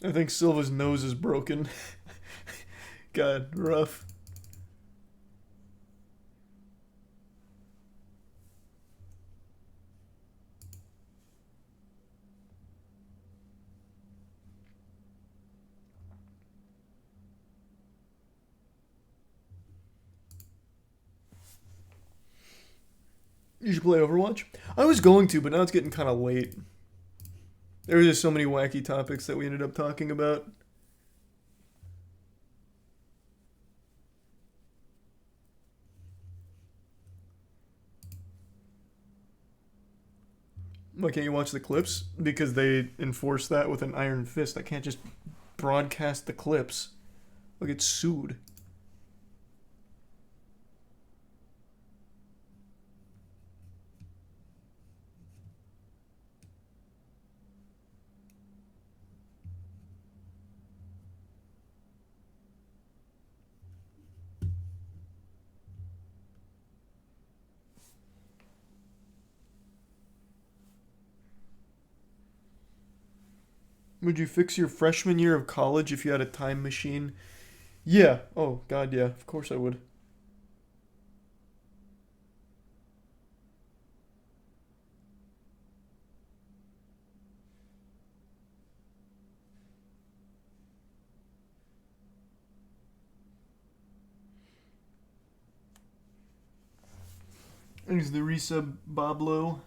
I think Silva's nose is broken. God, rough. You should play Overwatch? I was going to, but now it's getting kind of late. There were just so many wacky topics that we ended up talking about. Why can't you watch the clips? Because they enforce that with an iron fist. I can't just broadcast the clips. I'll get sued. Would you fix your freshman year of college if you had a time machine? Yeah. Oh, God, yeah. Of course I would. There's the resub Boblo.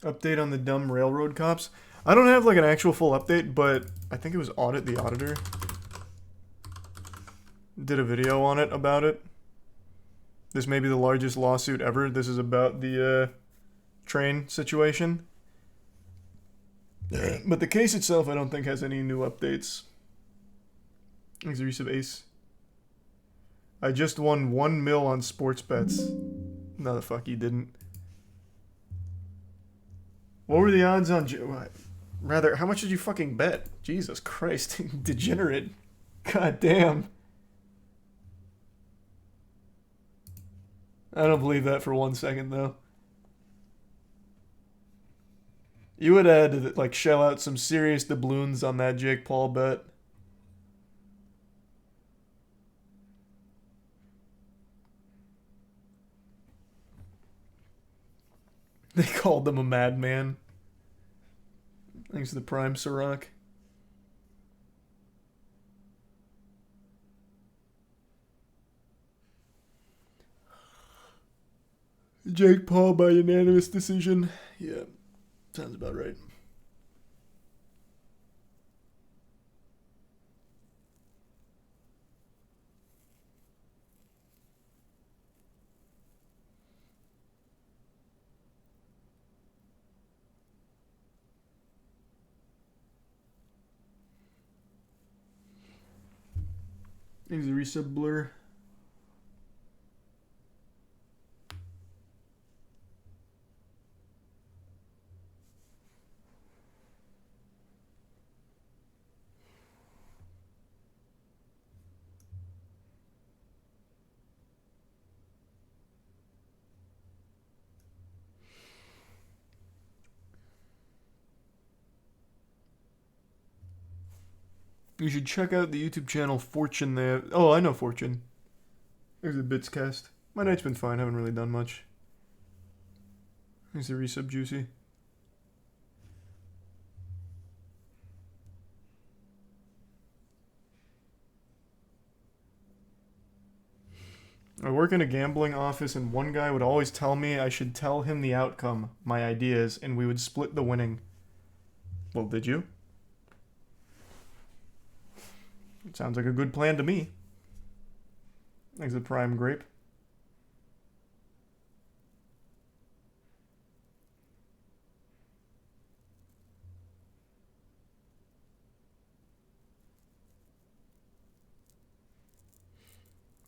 Update on the dumb railroad cops. I don't have like an actual full update, but I think it was Audit the Auditor. Did a video on it about it. This may be the largest lawsuit ever. This is about the train situation. But the case itself I don't think has any new updates. Thanks, resub Ace. I just won 1 mil on sports bets. No, the fuck you didn't. What were the odds on... Rather, how much did you fucking bet? Jesus Christ. Degenerate. God damn. I don't believe that for 1 second, though. You would have had to, like, shell out some serious doubloons on that Jake Paul bet. They called them a madman. Thanks to the Prime Sirach. Jake Paul by unanimous decision. Yeah, sounds about right. There's a resub blur. You should check out the YouTube channel Fortune there. Oh, I know Fortune. There's a Bits cast. My night's been fine. Haven't really done much. There's the resub Juicy. I work in a gambling office and one guy would always tell me I should tell him the outcome, my ideas, and we would split the winning. Well, did you? It sounds like a good plan to me. Thanks, the Prime Grape.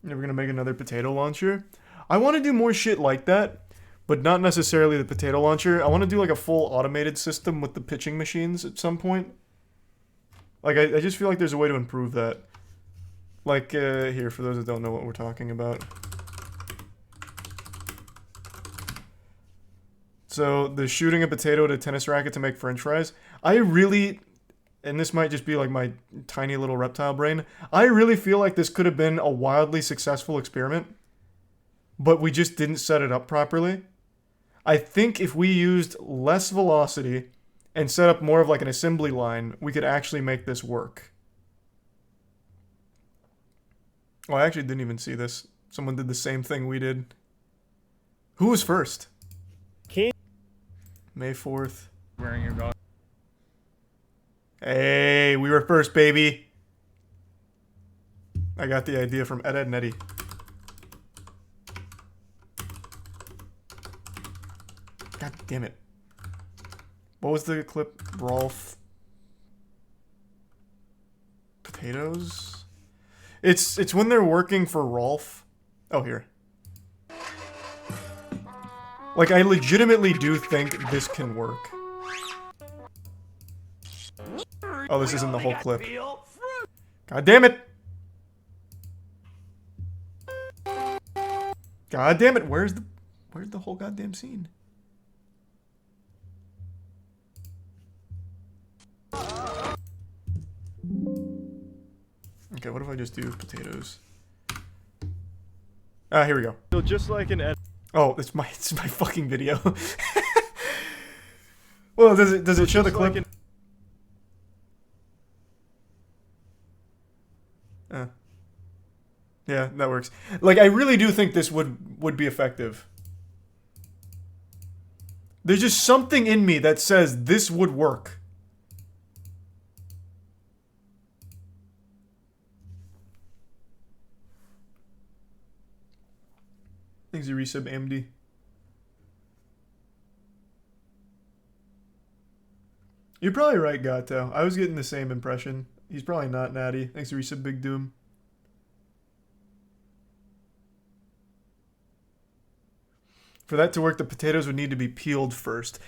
Never gonna make another potato launcher. I want to do more shit like that, but not necessarily the potato launcher. I want to do like a full automated system with the pitching machines at some point. Like, I just feel like there's a way to improve that. Like, here, for those that don't know what we're talking about. So, the shooting a potato at a tennis racket to make french fries. I really... And this might just be like my tiny little reptile brain. I really feel like this could have been a wildly successful experiment, but we just didn't set it up properly. I think if we used less velocity and set up more of like an assembly line, we could actually make this work. Oh, I actually didn't even see this. Someone did the same thing we did. Who was first? May 4th. Wearing your dog. Hey, we were first, baby. I got the idea from Ed and Eddie. God damn it. What was the clip? Rolf. Potatoes? It's when they're working for Rolf. Oh, here. Like, I legitimately do think this can work. Oh, this isn't the whole clip. God damn it! God damn it! Where's the whole goddamn scene? Okay, what if I just do potatoes? Ah, here we go. So just like an ed. Oh, it's my fucking video. Well, does it show the clip? Like Yeah, that works. Like, I really do think this would be effective. There's just something in me that says this would work. Thanks, you resub AMD. You're probably right, Gato. I was getting the same impression. He's probably not natty. Thanks, you resub Big Doom. For that to work, the potatoes would need to be peeled first.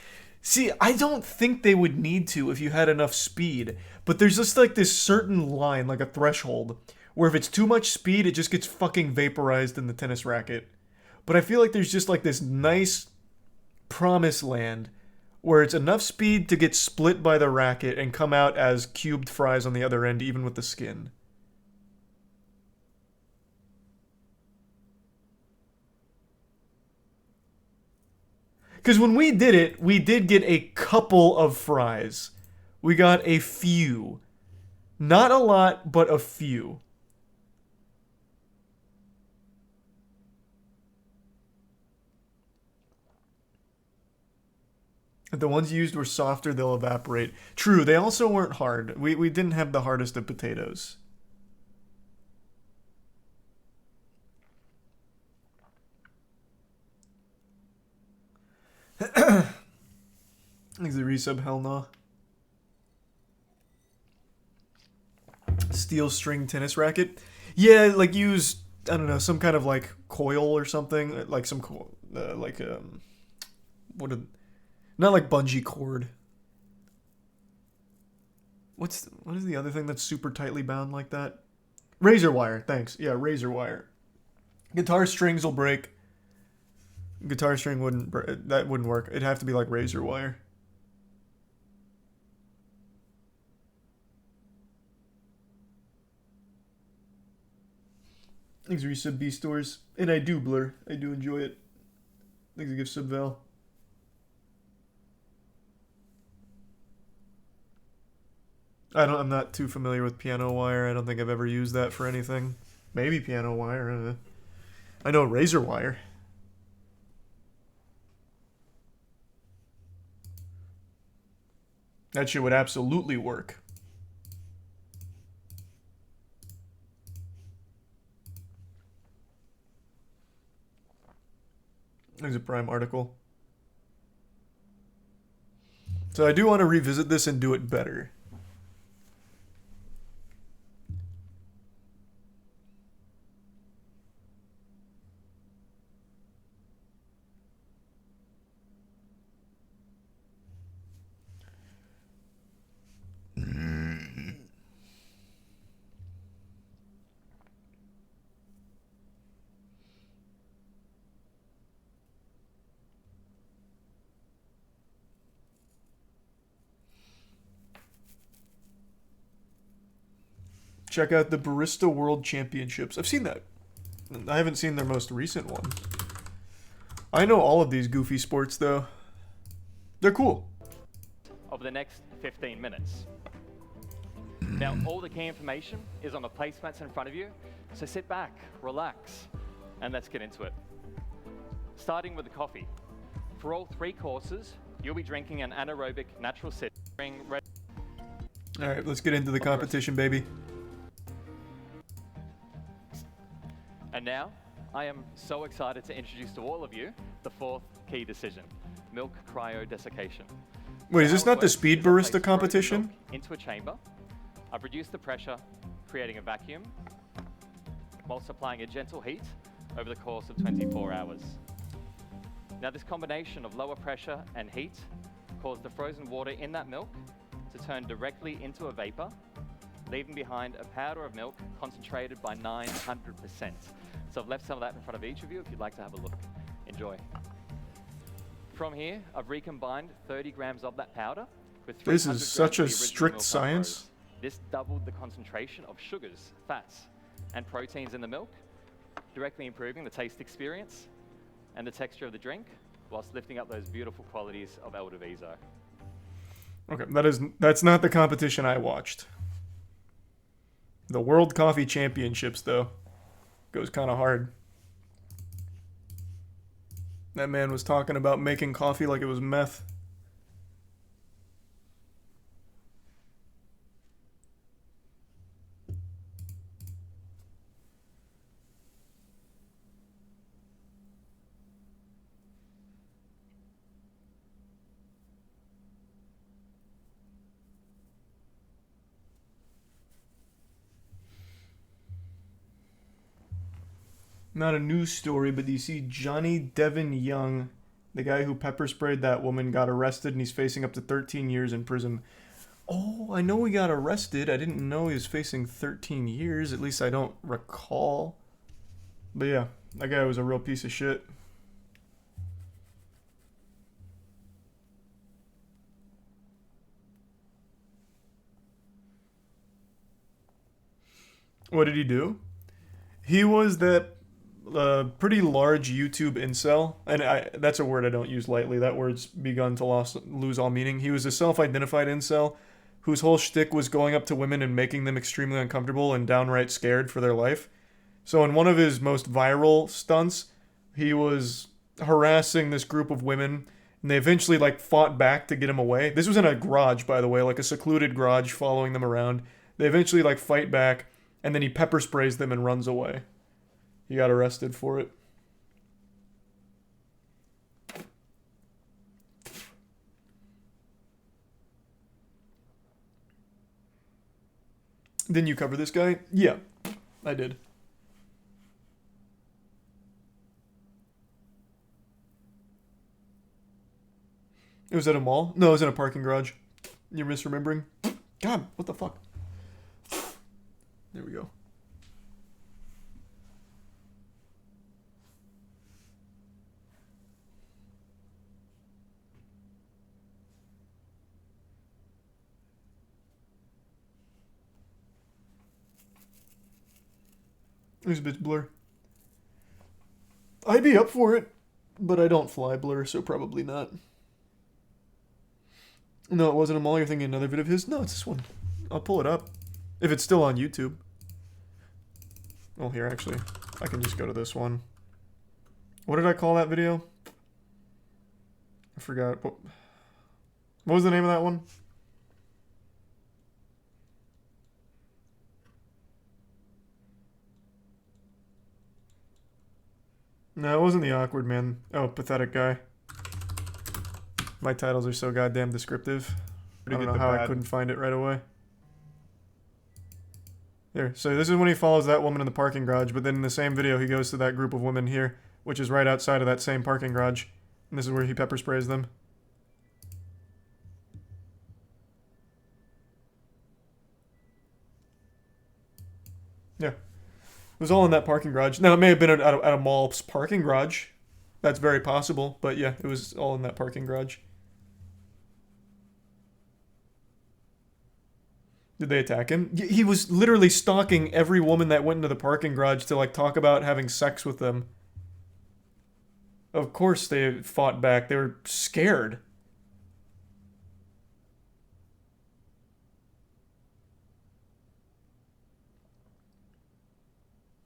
See, I don't think they would need to if you had enough speed. But there's just like this certain line, like a threshold, where if it's too much speed, it just gets fucking vaporized in the tennis racket. But I feel like there's just like this nice promised land where it's enough speed to get split by the racket and come out as cubed fries on the other end, even with the skin. Because when we did it, we did get a couple of fries. We got a few. Not a lot, but a few. If the ones used were softer, they'll evaporate. True, they also weren't hard. We didn't have the hardest of potatoes. Thanks the resub, hell no. Steel string tennis racket. Yeah, like use, I don't know, some kind of like coil or something. Like some, not like bungee cord. What is the other thing that's super tightly bound like that? Razor wire, thanks. Yeah, razor wire. Guitar strings will break. Guitar string wouldn't work. It'd have to be like razor wire. Thanks for your sub B stores. And I do, Blur. I do enjoy it. Thanks for give sub Val. I'm not too familiar with piano wire. I don't think I've ever used that for anything. Maybe piano wire. I know razor wire. That shit would absolutely work. There's a Prime article. So I do want to revisit this and do it better. Check out the Barista World Championships. I've seen that. I haven't seen their most recent one. I know all of these goofy sports, though. They're cool. Over the next 15 minutes. Now, all the key information is on the placemats in front of you, so sit back, relax, and let's get into it. Starting with the coffee. For all 3 courses, you'll be drinking an anaerobic natural citron. All right, let's get into the competition, baby. And now, I am so excited to introduce to all of you the 4th key decision, milk cryodesiccation. Wait, is this not the speed barista competition? Into a chamber. I've reduced the pressure, creating a vacuum, while supplying a gentle heat over the course of 24 hours. Now, this combination of lower pressure and heat caused the frozen water in that milk to turn directly into a vapor, leaving behind a powder of milk concentrated by 900%. So I've left some of that in front of each of you if you'd like to have a look. Enjoy. From here, I've recombined 30 grams of that powder with 300 This grams is such of a the original strict milk science. lactose. This doubled the concentration of sugars, fats, and proteins in the milk, directly improving the taste experience and the texture of the drink, whilst lifting up those beautiful qualities of El Diviso. Okay, that's not the competition I watched. The World Coffee Championships, though, goes kind of hard. That man was talking about making coffee like it was meth. Not a news story, but do you see Johnny Devin Young, the guy who pepper sprayed that woman, got arrested and he's facing up to 13 years in prison. Oh, I know he got arrested. I didn't know he was facing 13 years. At least I don't recall. But yeah, that guy was a real piece of shit. What did he do? He was that pretty large YouTube incel, and that's a word I don't use lightly. That word's begun to lose all meaning. He was a self-identified incel whose whole shtick was going up to women and making them extremely uncomfortable and downright scared for their life. So in one of his most viral stunts, he was harassing this group of women, and they eventually fought back to get him away. This was in a garage, by the way, like a secluded garage, following them around. They eventually fight back, and then he pepper sprays them and runs away. He got arrested for it. Didn't you cover this guy? Yeah, I did. It was at a mall? No, it was in a parking garage. You're misremembering? God, what the fuck? There we go. There's a bit blur. I'd be up for it, but I don't fly blur, so probably not. No, it wasn't a mall. You're thinking another video of his? No, it's this one. I'll pull it up. If it's still on YouTube. Oh, here, actually. I can just go to this one. What did I call that video? I forgot. What was the name of that one? No, it wasn't the awkward man. Oh, pathetic guy. My titles are so goddamn descriptive. I don't know how I couldn't find it right away. Here, so this is when he follows that woman in the parking garage, but then in the same video he goes to that group of women here, which is right outside of that same parking garage. And this is where he pepper sprays them. Yeah. It was all in that parking garage. Now, it may have been at a mall's parking garage. That's very possible. But yeah, it was all in that parking garage. Did they attack him? He was literally stalking every woman that went into the parking garage to, like, talk about having sex with them. Of course they fought back. They were scared.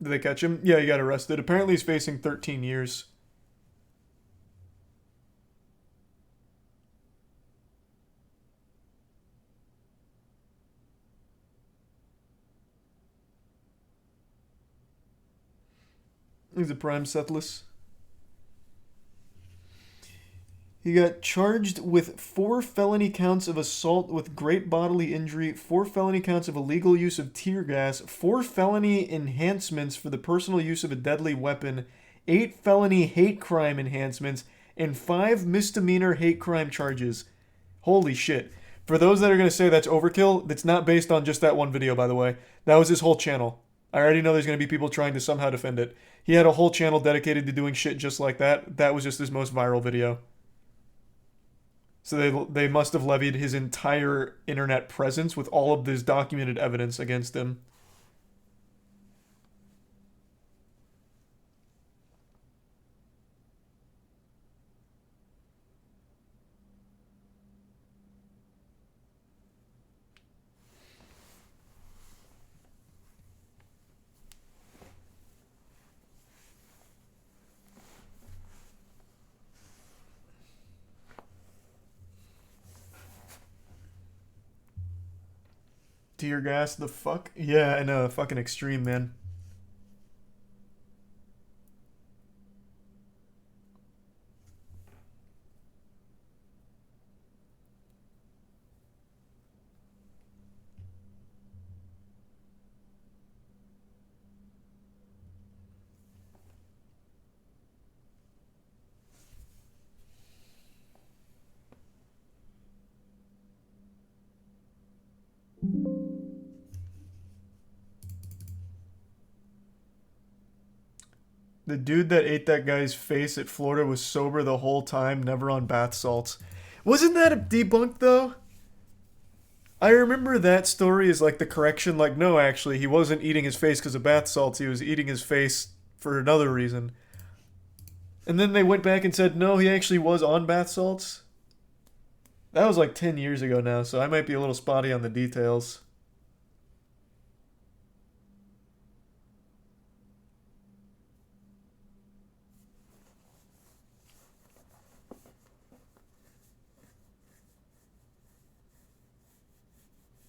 Did they catch him? Yeah, he got arrested. Apparently he's facing 13 years. He's a prime Sethless. He got charged with 4 felony counts of assault with great bodily injury, 4 felony counts of illegal use of tear gas, 4 felony enhancements for the personal use of a deadly weapon, 8 felony hate crime enhancements, and 5 misdemeanor hate crime charges. Holy shit. For those that are going to say that's overkill, that's not based on just that one video, by the way. That was his whole channel. I already know there's going to be people trying to somehow defend it. He had a whole channel dedicated to doing shit just like that. That was just his most viral video. So they must have levied his entire internet presence with all of this documented evidence against him. Tear gas, the fuck? Yeah, I know, fucking extreme, man. The dude that ate that guy's face at Florida was sober the whole time, never on bath salts. Wasn't that debunked, though? I remember that story as, like, the correction. Like, no, actually, he wasn't eating his face because of bath salts. He was eating his face for another reason. And then they went back and said, no, he actually was on bath salts. That was, like, 10 years ago now, so I might be a little spotty on the details.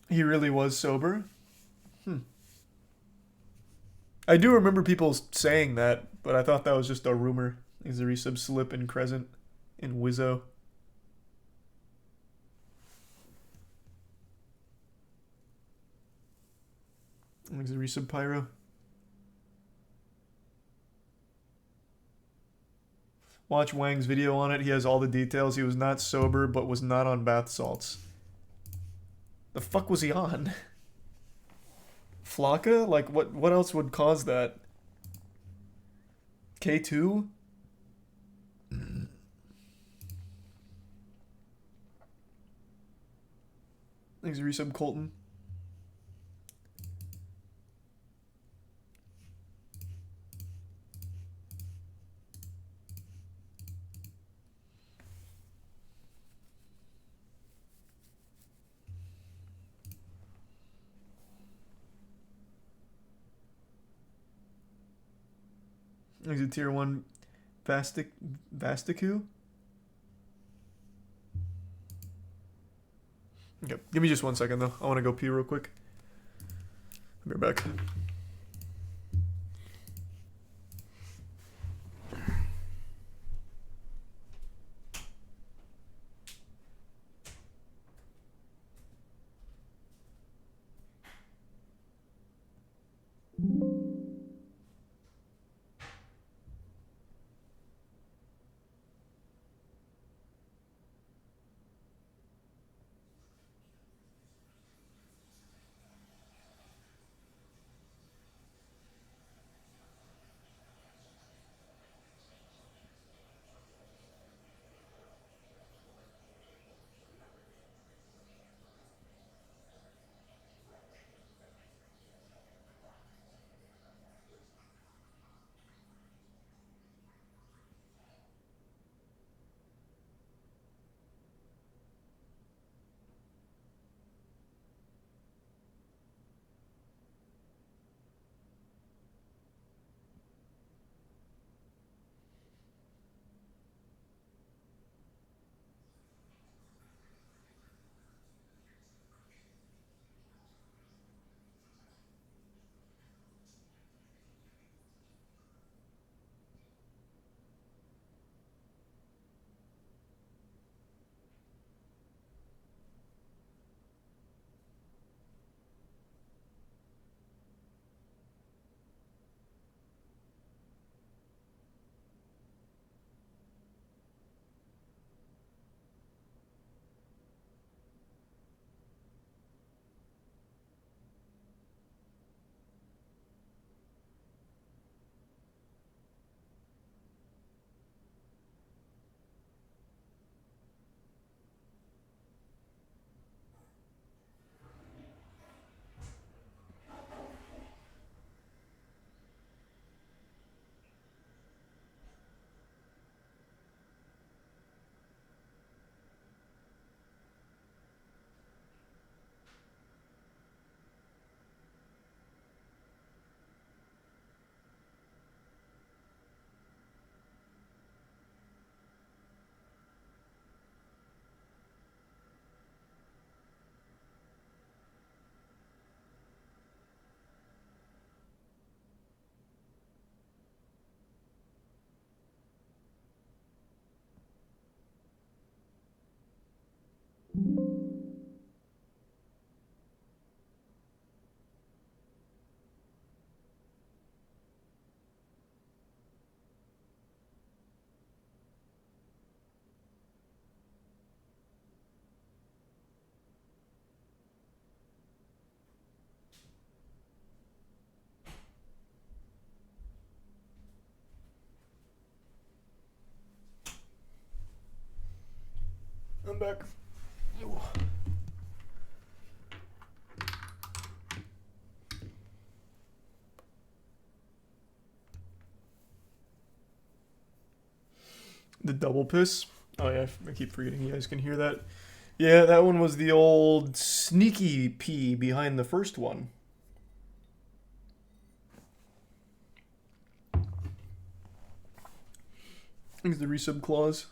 He really was sober? I do remember people saying that, but I thought that was just a rumor. Is a resub slip in Crescent in Wizzo. There's a resub Pyro. Watch Wang's video on it. He has all the details. He was not sober, but was not on bath salts. The fuck was he on? Flocka? Like, what else would cause that? K2? Thanks, resub Colton. There's a tier 1 Vastiku. Okay, give me just 1 second though. I want to go pee real quick. I'll be right back. I'm back. Ooh. The double piss. Oh yeah, I keep forgetting you guys can hear that. Yeah, that one was the old sneaky pee behind the first one. Thanks the resub clause.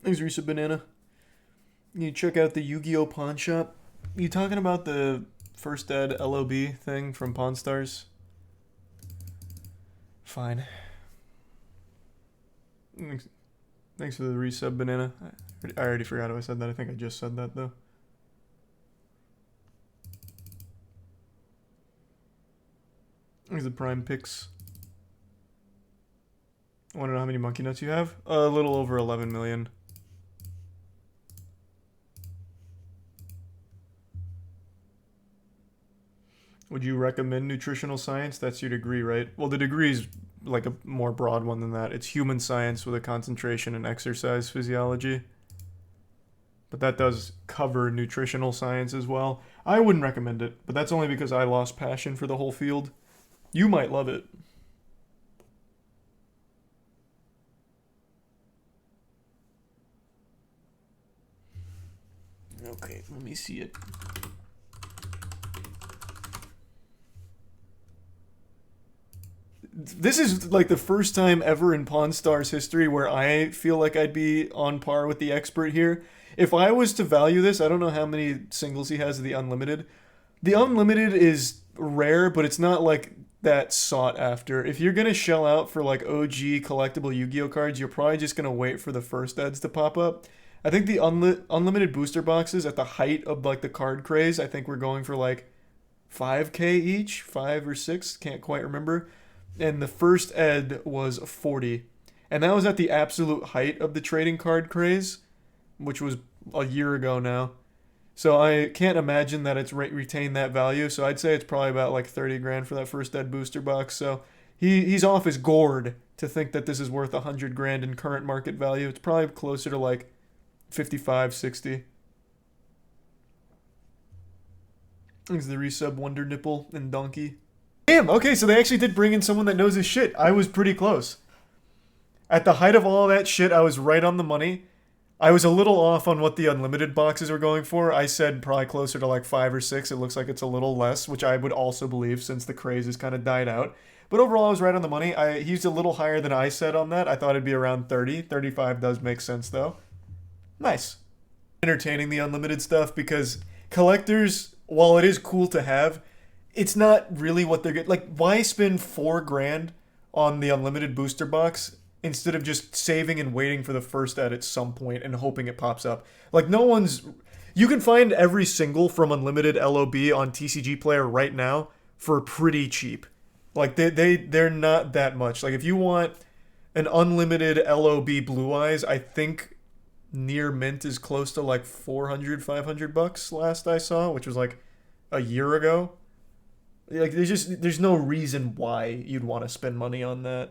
Thanks, Risa Banana. You check out the Yu-Gi-Oh! Pawn Shop. You talking about the First Ed LOB thing from Pawn Stars? Fine. Thanks for the resub, Banana. I already forgot how I said that. I think I just said that, though. Thanks the Prime Picks. I want to know how many monkey nuts you have? A little over 11 million. Would you recommend nutritional science? That's your degree, right? Well, the degree is like a more broad one than that. It's human science with a concentration in exercise physiology. But that does cover nutritional science as well. I wouldn't recommend it, but that's only because I lost passion for the whole field. You might love it. Okay, let me see it. This is like the first time ever in Pawn Stars history where I feel like I'd be on par with the expert here. If I was to value this, I don't know how many singles he has of the Unlimited. The Unlimited is rare, but it's not like that sought after. If you're going to shell out for like OG collectible Yu-Gi-Oh cards, you're probably just going to wait for the first eds to pop up. I think the Unlimited booster boxes at the height of like the card craze, I think we're going for like 5K each, 5 or 6, can't quite remember. And the first ed was 40. And that was at the absolute height of the trading card craze, which was a year ago now. So I can't imagine that it's retained that value. So I'd say it's probably about like 30 grand for that first ed booster box. So he's off his gourd to think that this is worth 100 grand in current market value. It's probably closer to like 55, 60. Thanks the resub Wonder Nipple and Donkey. Damn, okay, so they actually did bring in someone that knows his shit. I was pretty close. At the height of all that shit, I was right on the money. I was a little off on what the Unlimited boxes were going for. I said probably closer to like 5 or 6. It looks like it's a little less, which I would also believe since the craze has kind of died out. But overall, I was right on the money. He's a little higher than I said on that. I thought it'd be around 30. 35 does make sense, though. Nice. Entertaining the Unlimited stuff because collectors, while it is cool to have, it's not really what they're getting. Like, why spend 4 grand on the Unlimited booster box instead of just saving and waiting for the first ed at some point and hoping it pops up? Like, no one's... You can find every single from Unlimited LOB on TCG Player right now for pretty cheap. Like, they're not that much. Like, if you want an Unlimited LOB Blue Eyes, I think near mint is close to like 400, 500 bucks last I saw, which was like a year ago. Like, there's no reason why you'd want to spend money on that.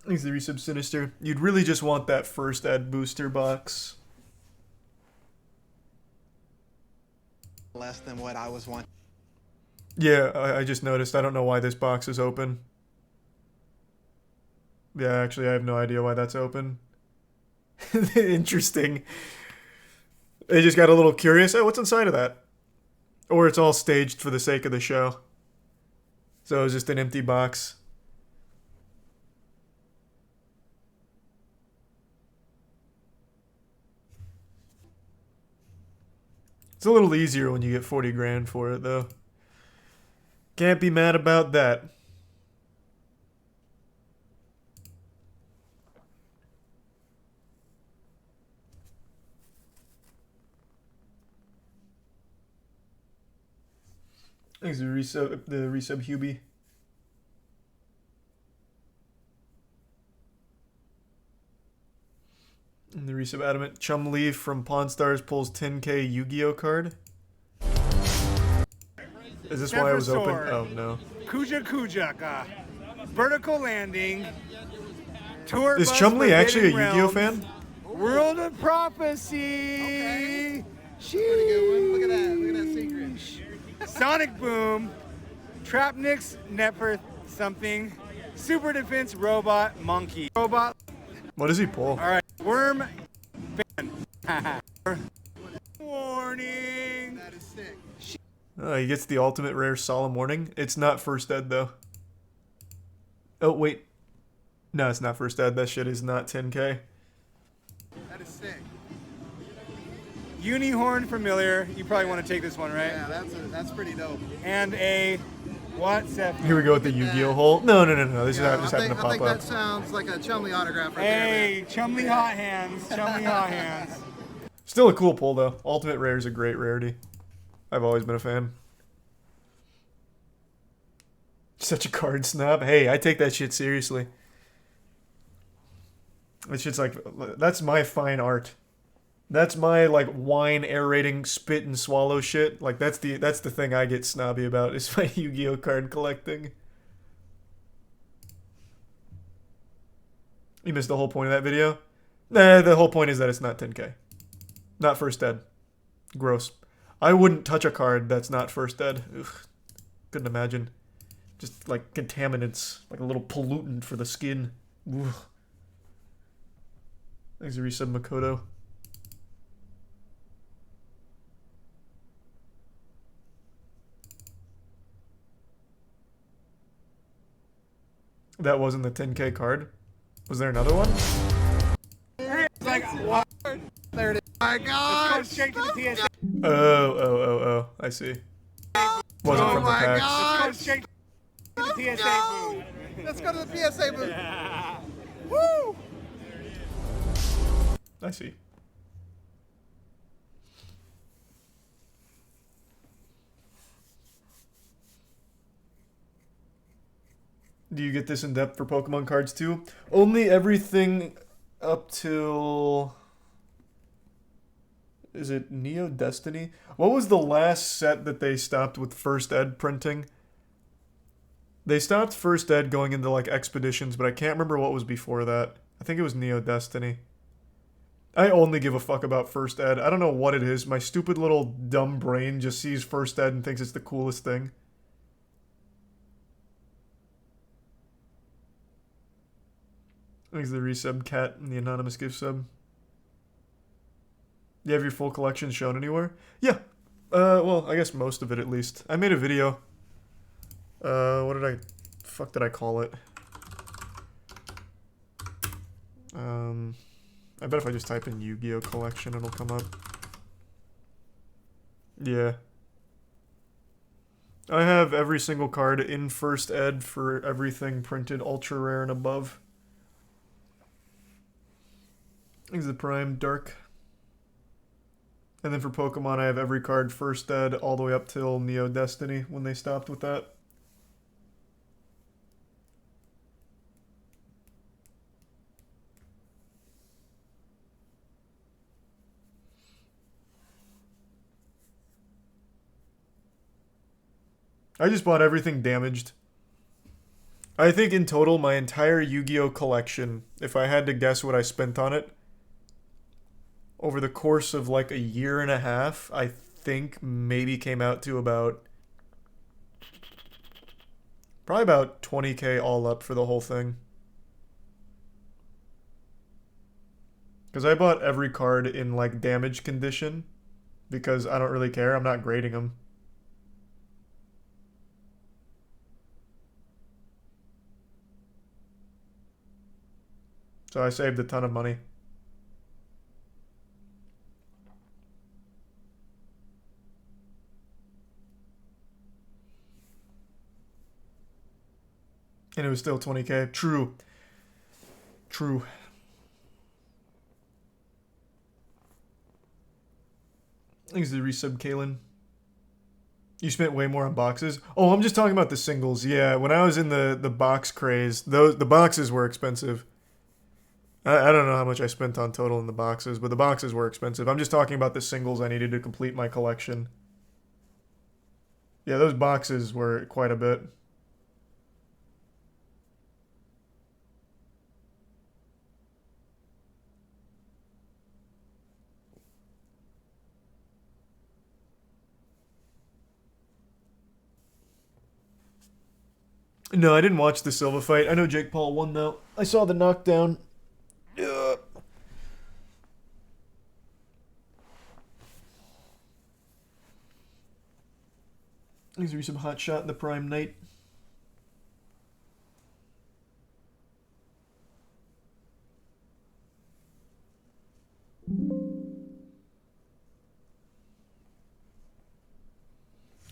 Thanks the resub Sinister. You'd really just want that first ed booster box. Less than what I was wanting. Yeah, I just noticed. I don't know why this box is open. Yeah, actually, I have no idea why that's open. Interesting. They just got a little curious. Oh, what's inside of that? Or it's all staged for the sake of the show. So it's just an empty box. It's a little easier when you get 40 grand for it, though. Can't be mad about that. Thanks the resub Hubie. And the resub Adamant. Chum Lee from Pawn Stars pulls 10k Yu-Gi-Oh card. Is this why I was open? Oh no. Kujaka. Vertical landing. Tour Is bus Chum Lee actually a Forbidden Yu-Gi-Oh Realms, fan? World of Prophecy. Okay. Pretty good one. Look at that. Look at that secret. Sonic Boom. Trapnix Nefer something. Super Defense Robot Monkey. Robot. What does he pull? All right. Worm. Fan. Warning. That is sick. He gets the ultimate rare Solemn Warning. It's not first ed though. Oh wait. No, it's not first ed. That shit is not 10k. That is sick. Unihorn Familiar. You probably want to take this one, right? Yeah, that's pretty dope. And a what? Seth? Here we go with the Yu-Gi-Oh hole. No. This Yeah, just happened to pop I think up. that sounds like a Chumley autograph right Hey, there. Chumley Hot Hands. Chumley Hot Hands. Still a cool pull though. Ultimate rare is a great rarity. I've always been a fan. Such a card snob. Hey, I take that shit seriously. That shit's like, that's my fine art. That's my like wine aerating spit and swallow shit. Like that's the thing I get snobby about is my Yu-Gi-Oh card collecting. You missed the whole point of that video? Nah, the whole point is that it's not 10k. Not first ed. Gross. I wouldn't touch a card that's not first ed. Ugh. Couldn't imagine. Just like contaminants, like a little pollutant for the skin. Ugh. Thanks, resub Makoto. That wasn't the 10k card. Was there another one? It's like, what? There it is. My God! Let's go straight to the PSA. Oh. I see. Wasn't from the packs. God! Let's go straight to the PSA booth. Let's go to the PSA booth. Yeah. Woo! I see. Do you get this in depth for Pokemon cards too? Only everything up till... Is it Neo Destiny? What was the last set that they stopped with first ed printing? They stopped first ed going into like expeditions, but I can't remember what was before that. I think it was Neo Destiny. I only give a fuck about first ed. I don't know what it is. My stupid little dumb brain just sees first ed and thinks it's the coolest thing. Thanks the resub cat and the anonymous gift sub. You have your full collection shown anywhere? Yeah. Well, I guess most of it at least. I made a video. What did I call it? I bet if I just type in Yu-Gi-Oh collection, it'll come up. Yeah. I have every single card in first ed for everything printed ultra rare and above. Thanks the Prime Dark. And then for Pokemon, I have every card first ed all the way up till Neo Destiny when they stopped with that. I just bought everything damaged. I think in total, my entire Yu-Gi-Oh collection, if I had to guess what I spent on it, over the course of like a year and a half, I think maybe came out to probably about 20k all up for the whole thing. Because I bought every card in like damage condition because I don't really care. I'm not grading them. So I saved a ton of money. And it was still 20k. True. True. Thanks to the resub, Kalen. You spent way more on boxes? Oh, I'm just talking about the singles. Yeah, when I was in the box craze, the boxes were expensive. I don't know how much I spent on total in the boxes, but the boxes were expensive. I'm just talking about the singles I needed to complete my collection. Yeah, those boxes were quite a bit. No, I didn't watch the Silva fight. I know Jake Paul won, though. I saw the knockdown. These are some hot shot in the prime night.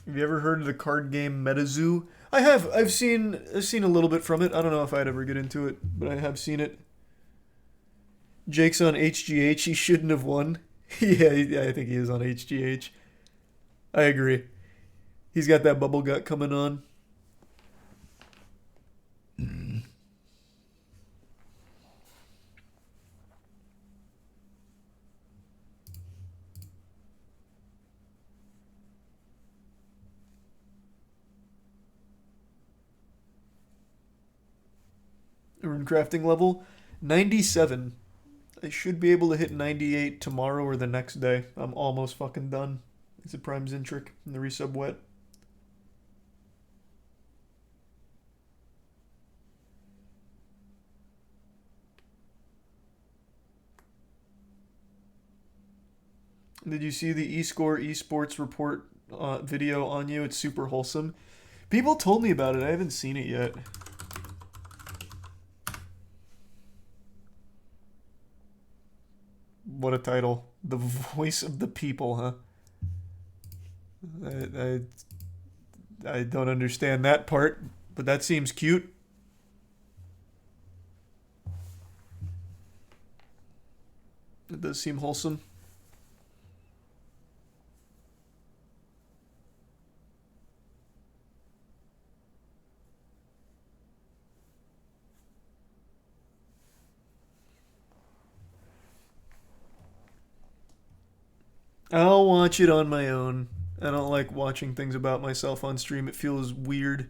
Have you ever heard of the card game MetaZoo? I have. I've seen a little bit from it. I don't know if I'd ever get into it, but I have seen it. Jake's on HGH. He shouldn't have won. Yeah, I think he is on HGH. I agree. He's got that bubble gut coming on. Rune crafting level. 97. I should be able to hit 98 tomorrow or the next day. I'm almost fucking done. It's a Prime Zintric and the resub wet. Did you see the eScore eSports report video on you? It's super wholesome. People told me about it. I haven't seen it yet. What a title. The voice of the people, huh? I don't understand that part, but that seems cute. It does seem wholesome. I'll watch it on my own. I don't like watching things about myself on stream. It feels weird.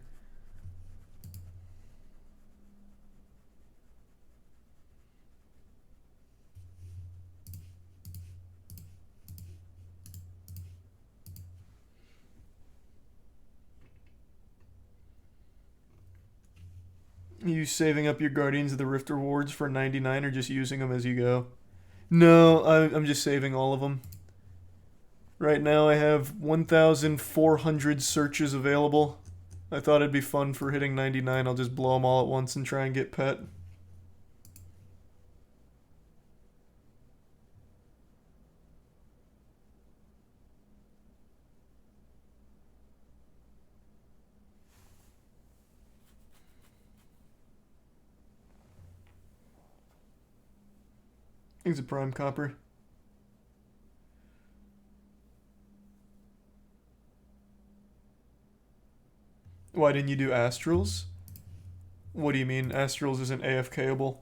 You saving up your Guardians of the Rift rewards for 99 or just using them as you go? No, I'm just saving all of them. Right now I have 1,400 searches available. I thought it'd be fun for hitting 99. I'll just blow them all at once and try and get pet. He's a prime copper. Why didn't you do Astrals? What do you mean? Astrals isn't AFKable.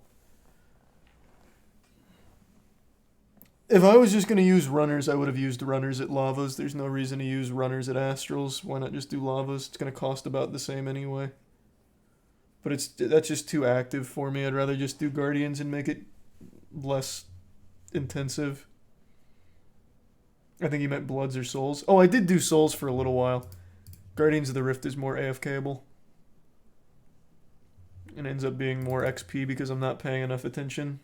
If I was just going to use runners, I would have used runners at lavas. There's no reason to use runners at Astrals. Why not just do lavas? It's going to cost about the same anyway. But that's just too active for me. I'd rather just do Guardians and make it less intensive. I think you meant Bloods or Souls. Oh, I did do Souls for a little while. Guardians of the Rift is more AFKable. And ends up being more XP because I'm not paying enough attention.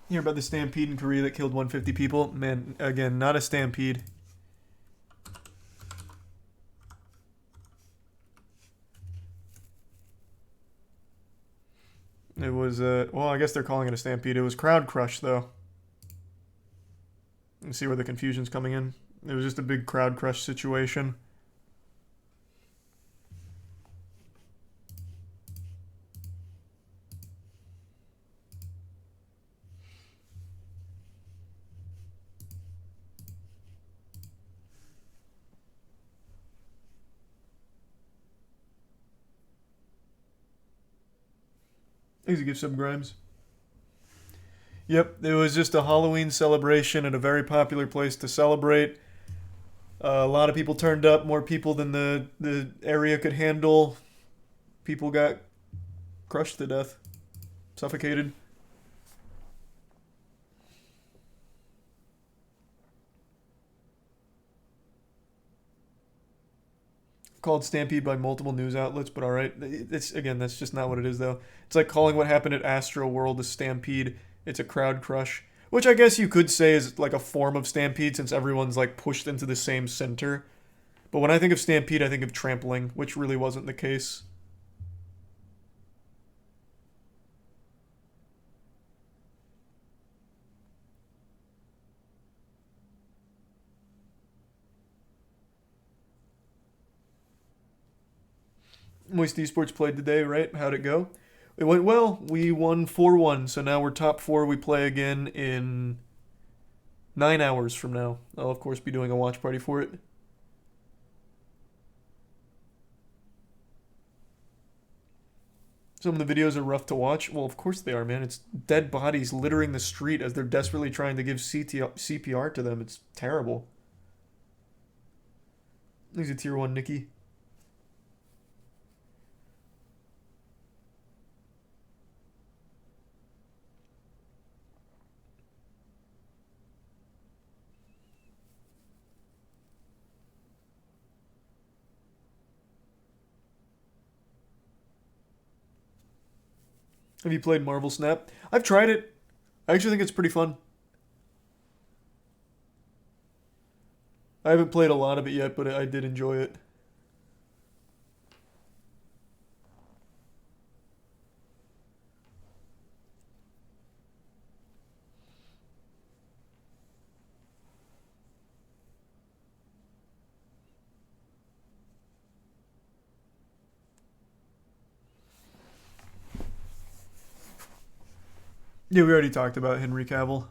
You hear about the Stampede in Korea that killed 150 people? Man, again, not a Stampede. It was, well, I guess they're calling it a Stampede. It was Crowd Crush, though. You see where the confusion's coming in? It was just a big Crowd Crush situation. Easy give some Grimes. Yep, it was just a Halloween celebration at a very popular place to celebrate. A lot of people turned up, more people than the area could handle. People got crushed to death, suffocated. Called Stampede by multiple news outlets, but alright. It's, again, that's just not what it is, though. It's like calling what happened at Astro World a Stampede. It's a crowd crush. Which I guess you could say is like a form of Stampede, since everyone's like pushed into the same center. But when I think of Stampede, I think of trampling, which really wasn't the case. Moist eSports played today, right? How'd it go? It went well. We won 4-1, so now we're top 4. We play again in 9 hours from now. I'll, of course, be doing a watch party for it. Some of the videos are rough to watch. Well, of course they are, man. It's dead bodies littering the street as they're desperately trying to give CPR to them. It's terrible. He's a tier 1 Nikki. Have you played Marvel Snap? I've tried it. I actually think it's pretty fun. I haven't played a lot of it yet, but I did enjoy it. Yeah, we already talked about Henry Cavill.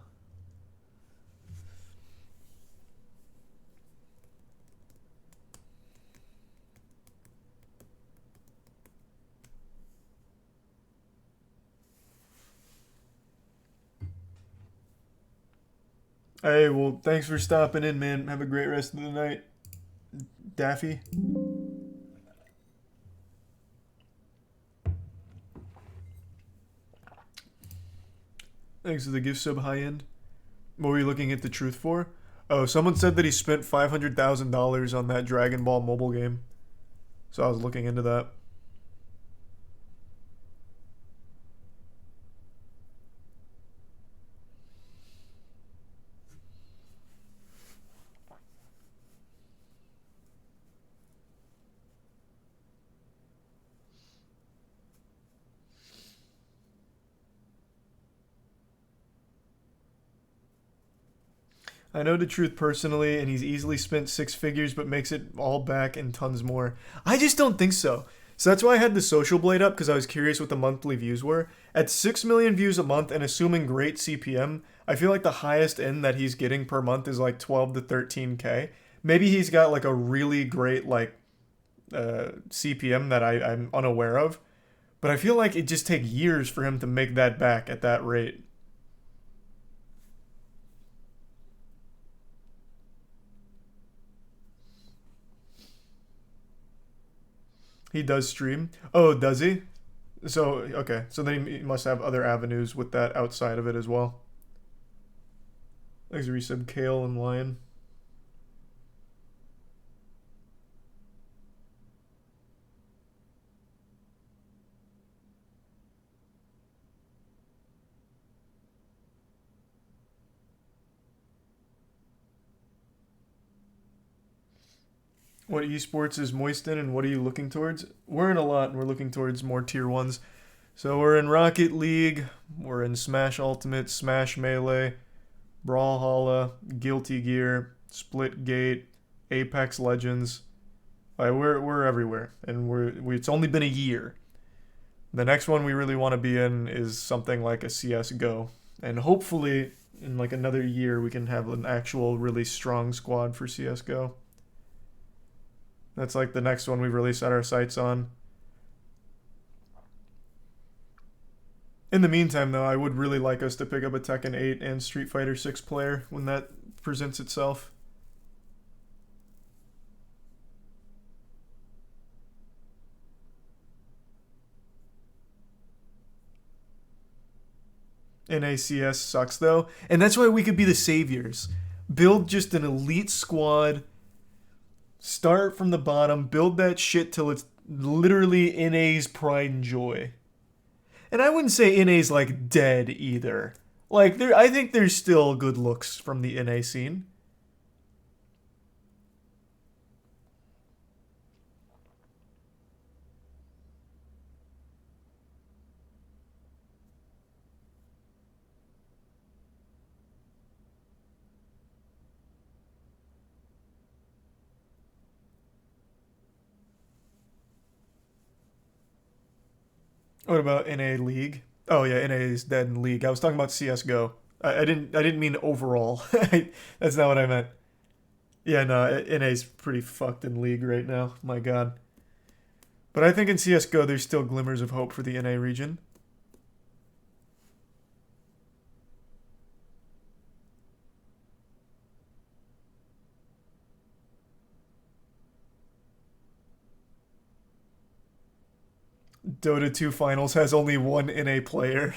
Hey, well, thanks for stopping in, man. Have a great rest of the night, Daffy. Thanks for the gift sub, high end. What were you looking at the truth for? Oh, someone said that he spent $500,000 on that Dragon Ball mobile game. So I was looking into that. I know DaTruth personally, and he's easily spent 6 figures, but makes it all back and tons more. I just don't think so. So that's why I had the Social Blade up, because I was curious what the monthly views were. At 6 million views a month, and assuming great CPM, I feel like the highest end that he's getting per month is like 12 to 13K. Maybe he's got like a really great like CPM that I'm unaware of. But I feel like it just takes years for him to make that back at that rate. He does stream. Oh, does he? So, okay. So then he must have other avenues with that outside of it as well. Thanks for resub, Kale and Lion. What esports is Moist in, and what are you looking towards? We're in a lot, and we're looking towards more tier 1s. So we're in Rocket League, we're in Smash Ultimate, Smash Melee, Brawlhalla, Guilty Gear, Splitgate, Apex Legends. We're everywhere, and it's only been a year. The next one we really want to be in is something like a CS:GO, and hopefully in like another year we can have an actual really strong squad for CS:GO. That's like the next one we really set our sights on. In the meantime, though, I would really like us to pick up a Tekken 8 and Street Fighter 6 player when that presents itself. NACS sucks, though. And that's why we could be the saviors. Build just an elite squad. Start from the bottom, build that shit till it's literally NA's pride and joy. And I wouldn't say NA's like dead either. Like I think there's still good looks from the NA scene. What about NA League? Oh yeah, NA is dead in League. I was talking about CS:GO. I didn't mean overall. That's not what I meant. Yeah, no, NA's pretty fucked in League right now. My God. But I think in CSGO there's still glimmers of hope for the NA region. Dota 2 Finals has only one NA player.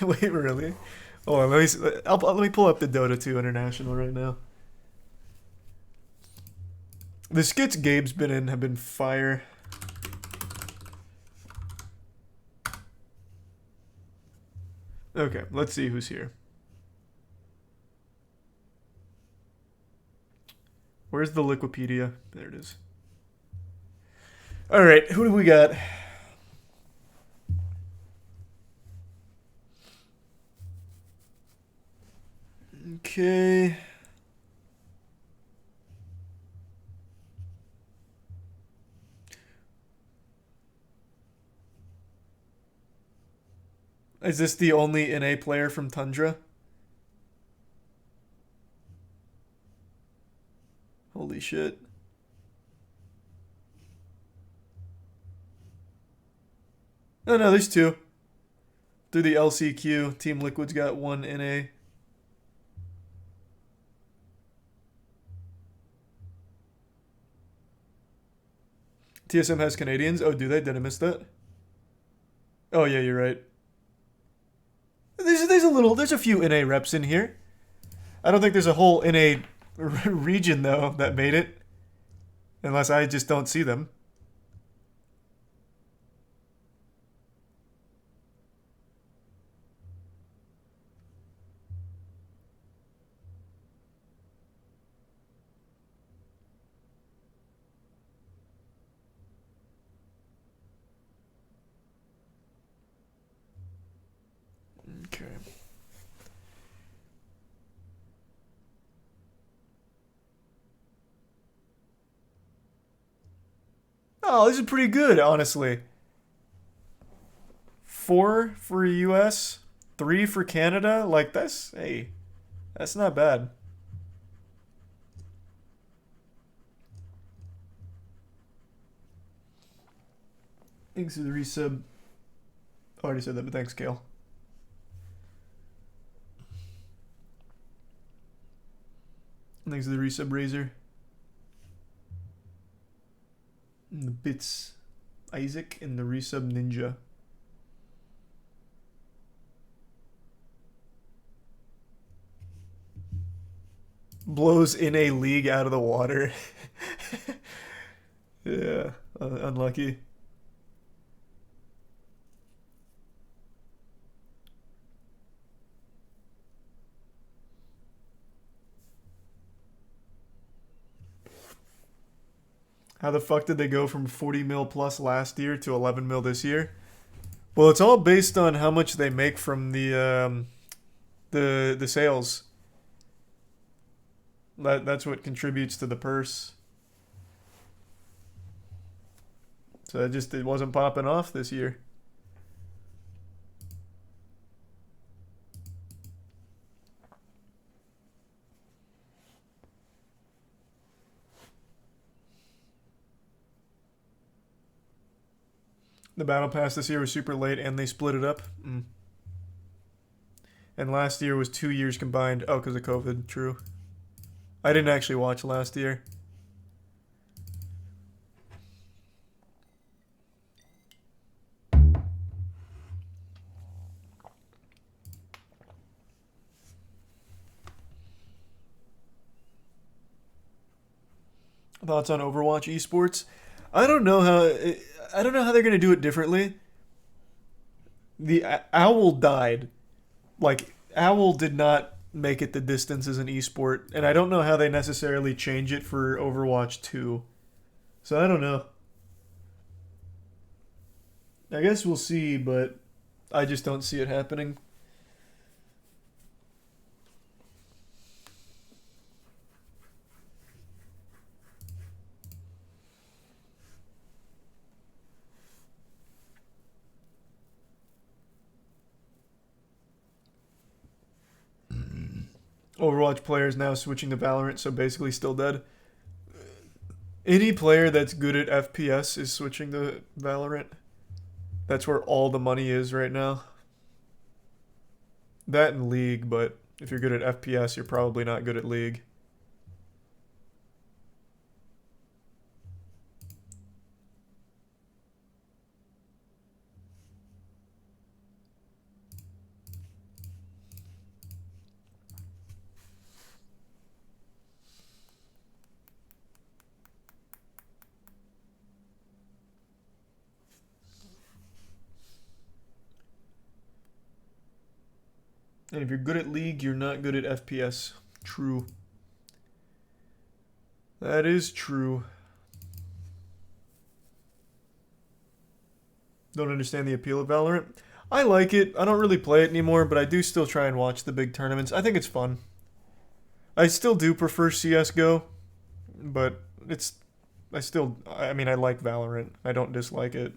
Wait, really? Oh, let me pull up the Dota 2 International right now. The skits Gabe's been in have been fire. Okay, let's see who's here. Where's the Liquipedia? There it is. All right, who do we got? Okay. Is this the only NA player from Tundra? Holy shit. Oh no, there's two. Through the LCQ, Team Liquid's got one NA. TSM has Canadians? Oh, do they? Did I miss that? Oh yeah, you're right. There's a few NA reps in here. I don't think there's a whole NA region though that made it. Unless I just don't see them. Okay. Oh, this is pretty good, honestly. 4 for US, 3 for Canada. Like, hey, that's not bad. Thanks for the resub. I already said that, but thanks, Kale. Thanks to the resub Razor. And the bits Isaac and the resub Ninja. Blows in a league out of the water. Yeah, unlucky. How the fuck did they go from 40 mil plus last year to 11 mil this year? Well, it's all based on how much they make from the sales. That's what contributes to the purse. So it wasn't popping off this year. The Battle Pass this year was super late and they split it up. And last year was 2 years combined. Oh, because of COVID. True. I didn't actually watch last year. Thoughts on Overwatch eSports? I don't know how they're going to do it differently. The Owl died. Like, Owl did not make it the distance as an esport, and I don't know how they necessarily change it for Overwatch 2. So I don't know. I guess we'll see, but I just don't see it happening. Overwatch players now switching to Valorant, so basically still dead. Any player that's good at FPS is switching to Valorant. That's where all the money is right now. That and League, but if you're good at FPS, you're probably not good at League. And if you're good at League, you're not good at FPS. True. That is true. Don't understand the appeal of Valorant. I like it. I don't really play it anymore, but I do still try and watch the big tournaments. I think it's fun. I still do prefer CSGO, but I mean, I like Valorant. I don't dislike it.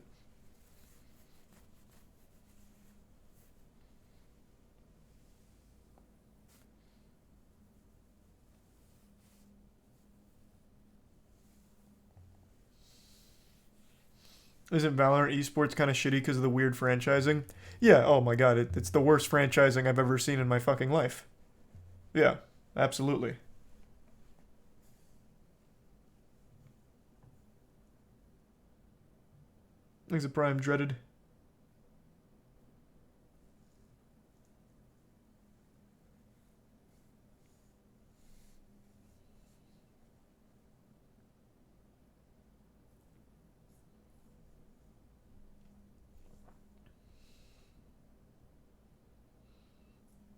Isn't Valorant eSports kind of shitty because of the weird franchising? Yeah, oh my god, it's the worst franchising I've ever seen in my fucking life. Yeah, absolutely. Thanks to Prime Dreaded.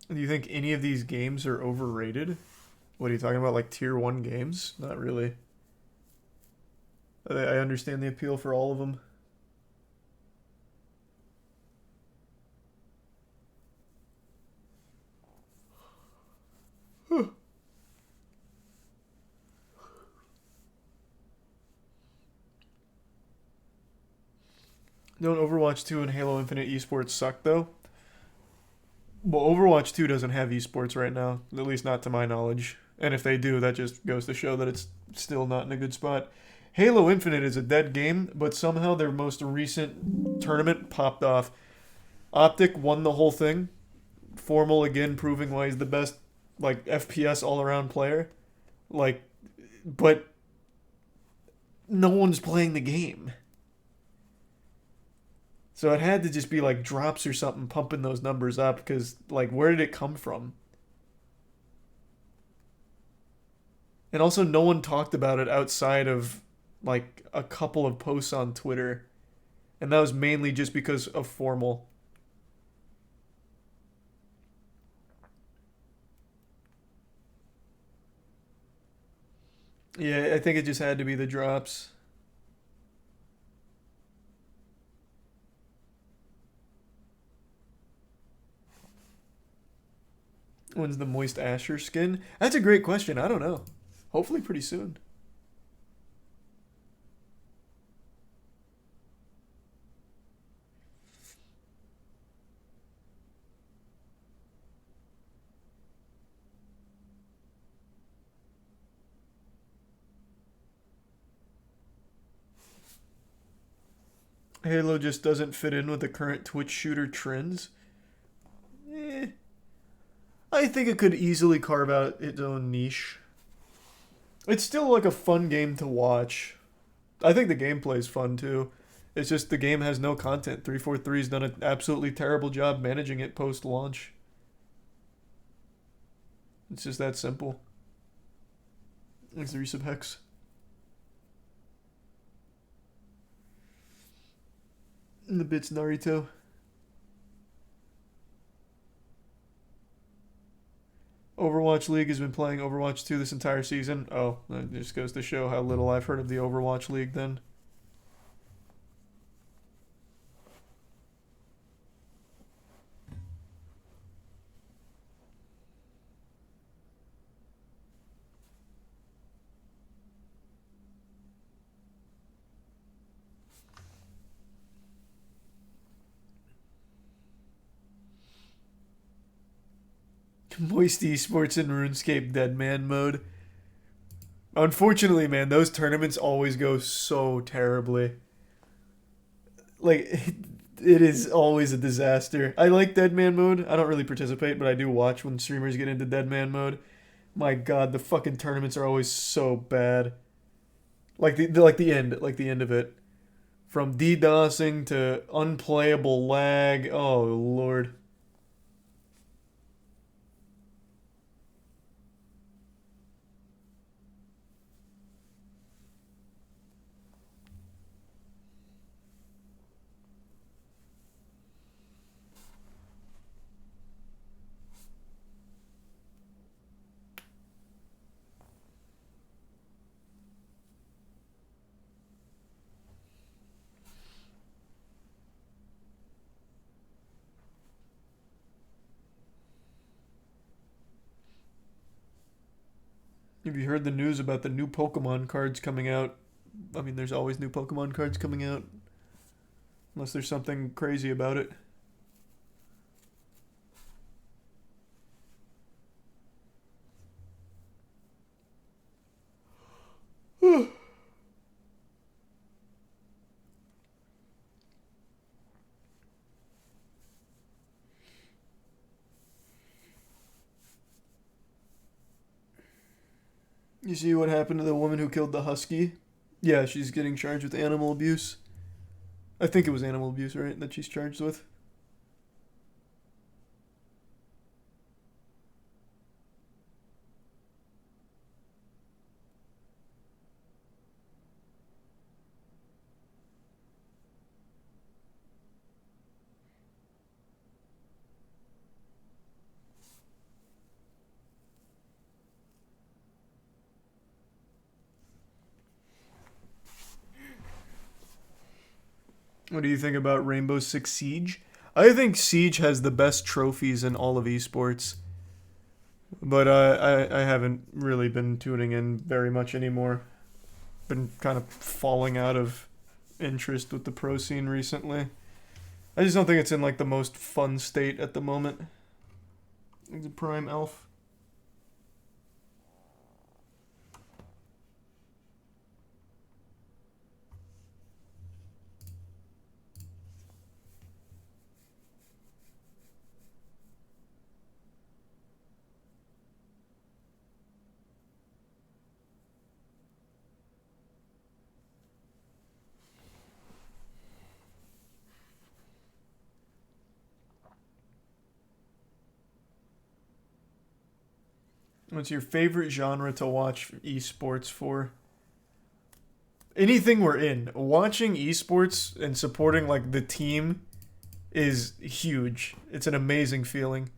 Do you think any of these games are overrated? What are you talking about, like tier 1 games? Not really. I understand the appeal for all of them. Don't Overwatch 2 and Halo Infinite esports suck, though? Well, Overwatch 2 doesn't have esports right now, at least not to my knowledge. And if they do, that just goes to show that it's still not in a good spot. Halo Infinite is a dead game, but somehow their most recent tournament popped off. Optic won the whole thing. Formal again, proving why he's the best, like, FPS all-around player. Like, but no one's playing the game. So it had to just be like drops or something pumping those numbers up, because like, where did it come from? And also no one talked about it outside of like a couple of posts on Twitter. And that was mainly just because of Formal. Yeah, I think it just had to be the drops. When's the Moist Asher skin? That's a great question. I don't know. Hopefully pretty soon. Halo just doesn't fit in with the current Twitch shooter trends. I think it could easily carve out its own niche. It's still like a fun game to watch. I think the gameplay is fun too. It's just the game has no content. 343's done an absolutely terrible job managing it post-launch. It's just that simple. Thanks to Resub Hex. And the bits Naruto. Overwatch League has been playing Overwatch 2 this entire season. Oh, that just goes to show how little I've heard of the Overwatch League then. Moist esports in RuneScape Deadman mode. Unfortunately, man, those tournaments always go so terribly. Like, it is always a disaster. I like Dead Man mode. I don't really participate, but I do watch when streamers get into Dead Man mode. My God, the fucking tournaments are always so bad. Like the end of it. From DDoSing to unplayable lag. Oh, Lord. Have you heard the news about the new Pokemon cards coming out? I mean, there's always new Pokemon cards coming out. Unless there's something crazy about it. You see what happened to the woman who killed the husky? Yeah, she's getting charged with animal abuse. I think it was animal abuse, right, that she's charged with? What do you think about Rainbow Six Siege? I think Siege has the best trophies in all of esports. But I haven't really been tuning in very much anymore. Been kind of falling out of interest with the pro scene recently. I just don't think it's in like the most fun state at the moment. Like the Prime Elf. What's your favorite genre to watch esports for? Anything we're in. Watching esports and supporting like the team is huge. It's an amazing feeling.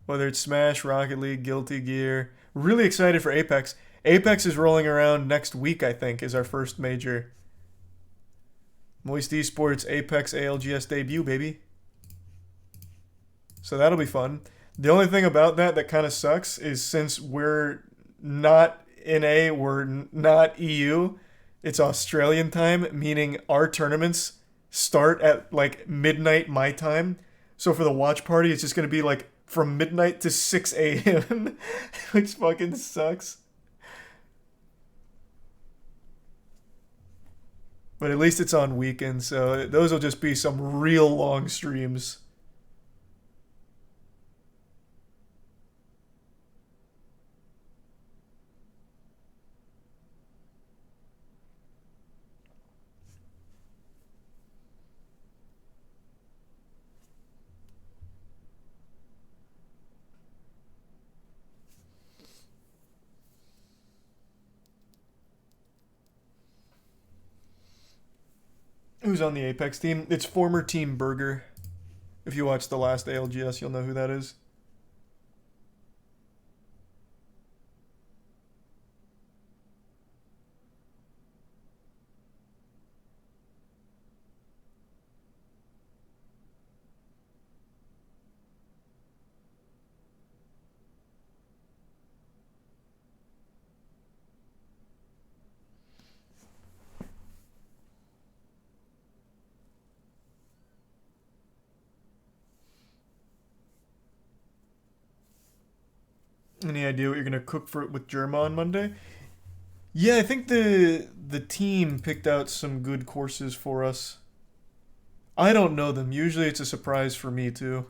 Whether it's Smash, Rocket League, Guilty Gear. Really excited for Apex. Apex is rolling around next week, I think, is our first major. Moist Esports Apex ALGS debut, baby. So that'll be fun. The only thing about that kind of sucks is since we're not NA, we're not EU, it's Australian time, meaning our tournaments start at like midnight my time. So for the watch party, it's just going to be like from midnight to 6 a.m., which fucking sucks. But at least it's on weekends, so those will just be some real long streams. Who's on the Apex team? It's former Team Burger. If you watch the last ALGS, you'll know who that is. Any idea what you're going to cook for with Germa on Monday? Yeah, I think the team picked out some good courses for us. I don't know them. Usually it's a surprise for me too.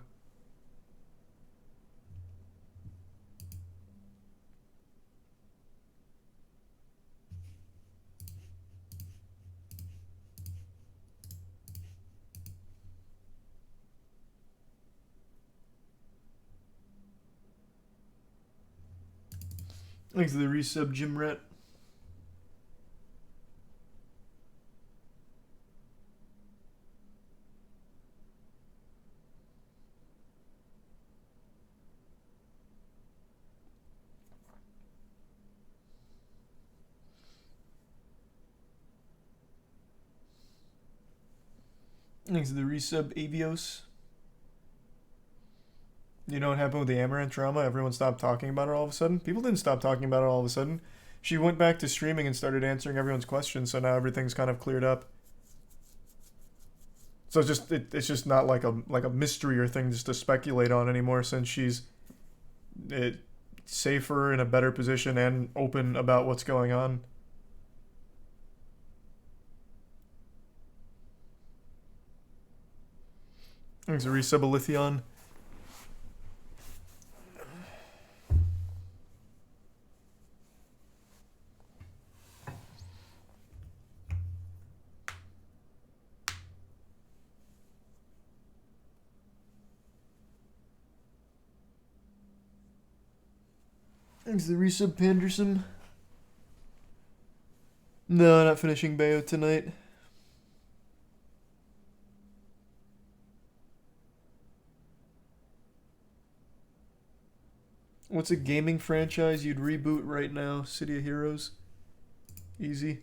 Thanks to the resub, Jim Rat. Thanks to the resub, Avios. You know what happened with the Amaranth drama? Everyone stopped talking about it all of a sudden. People didn't stop talking about it all of a sudden. She went back to streaming and started answering everyone's questions, so now everything's kind of cleared up. So it's just not like a mystery or thing just to speculate on anymore, since she's safer, in a better position, and open about what's going on. Thanks to resub, Lithion. Thanks to the resub, Panderson. No, not finishing Bayo tonight. What's a gaming franchise you'd reboot right now? City of Heroes. Easy.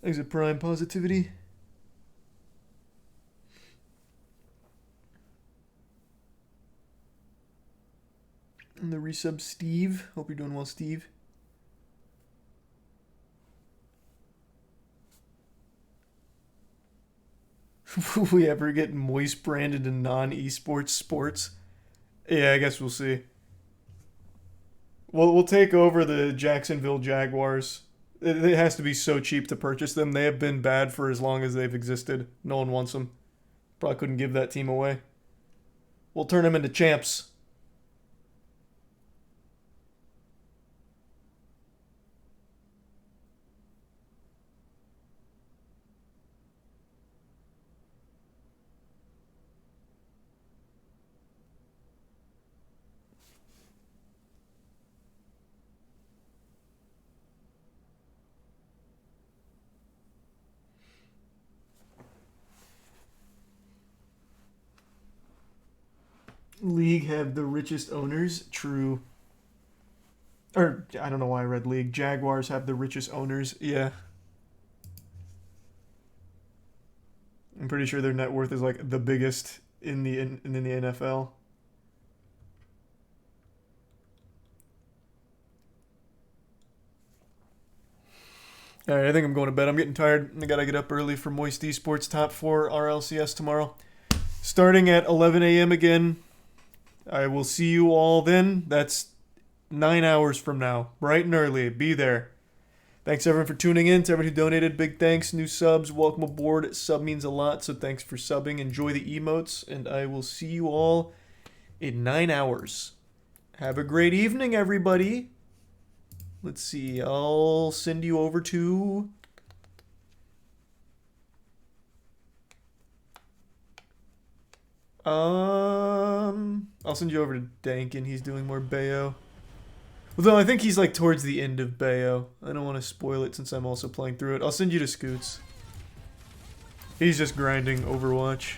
Thanks to Prime Positivity. And the resub, Steve. Hope you're doing well, Steve. Will we ever get moist branded in non-esports sports? Yeah, I guess we'll see. We'll take over the Jacksonville Jaguars. It has to be so cheap to purchase them. They have been bad for as long as they've existed. No one wants them. Probably couldn't give that team away. We'll turn them into champs. League have the richest owners. True. Or, I don't know why I read League. Jaguars have the richest owners. Yeah. I'm pretty sure their net worth is like the biggest in the NFL. Alright, I think I'm going to bed. I'm getting tired. I gotta get up early for Moist Esports Top 4 RLCS tomorrow. Starting at 11 a.m. again. I will see you all then. That's 9 hours from now. Bright and early. Be there. Thanks everyone for tuning in. To everyone who donated, big thanks. New subs, welcome aboard. Sub means a lot, so thanks for subbing. Enjoy the emotes, and I will see you all in 9 hours. Have a great evening, everybody. Let's see. I'll send you over to... I'll send you over to Dankin. He's doing more Bayo. Although I think he's like towards the end of Bayo. I don't want to spoil it since I'm also playing through it. I'll send you to Scoots. He's just grinding Overwatch.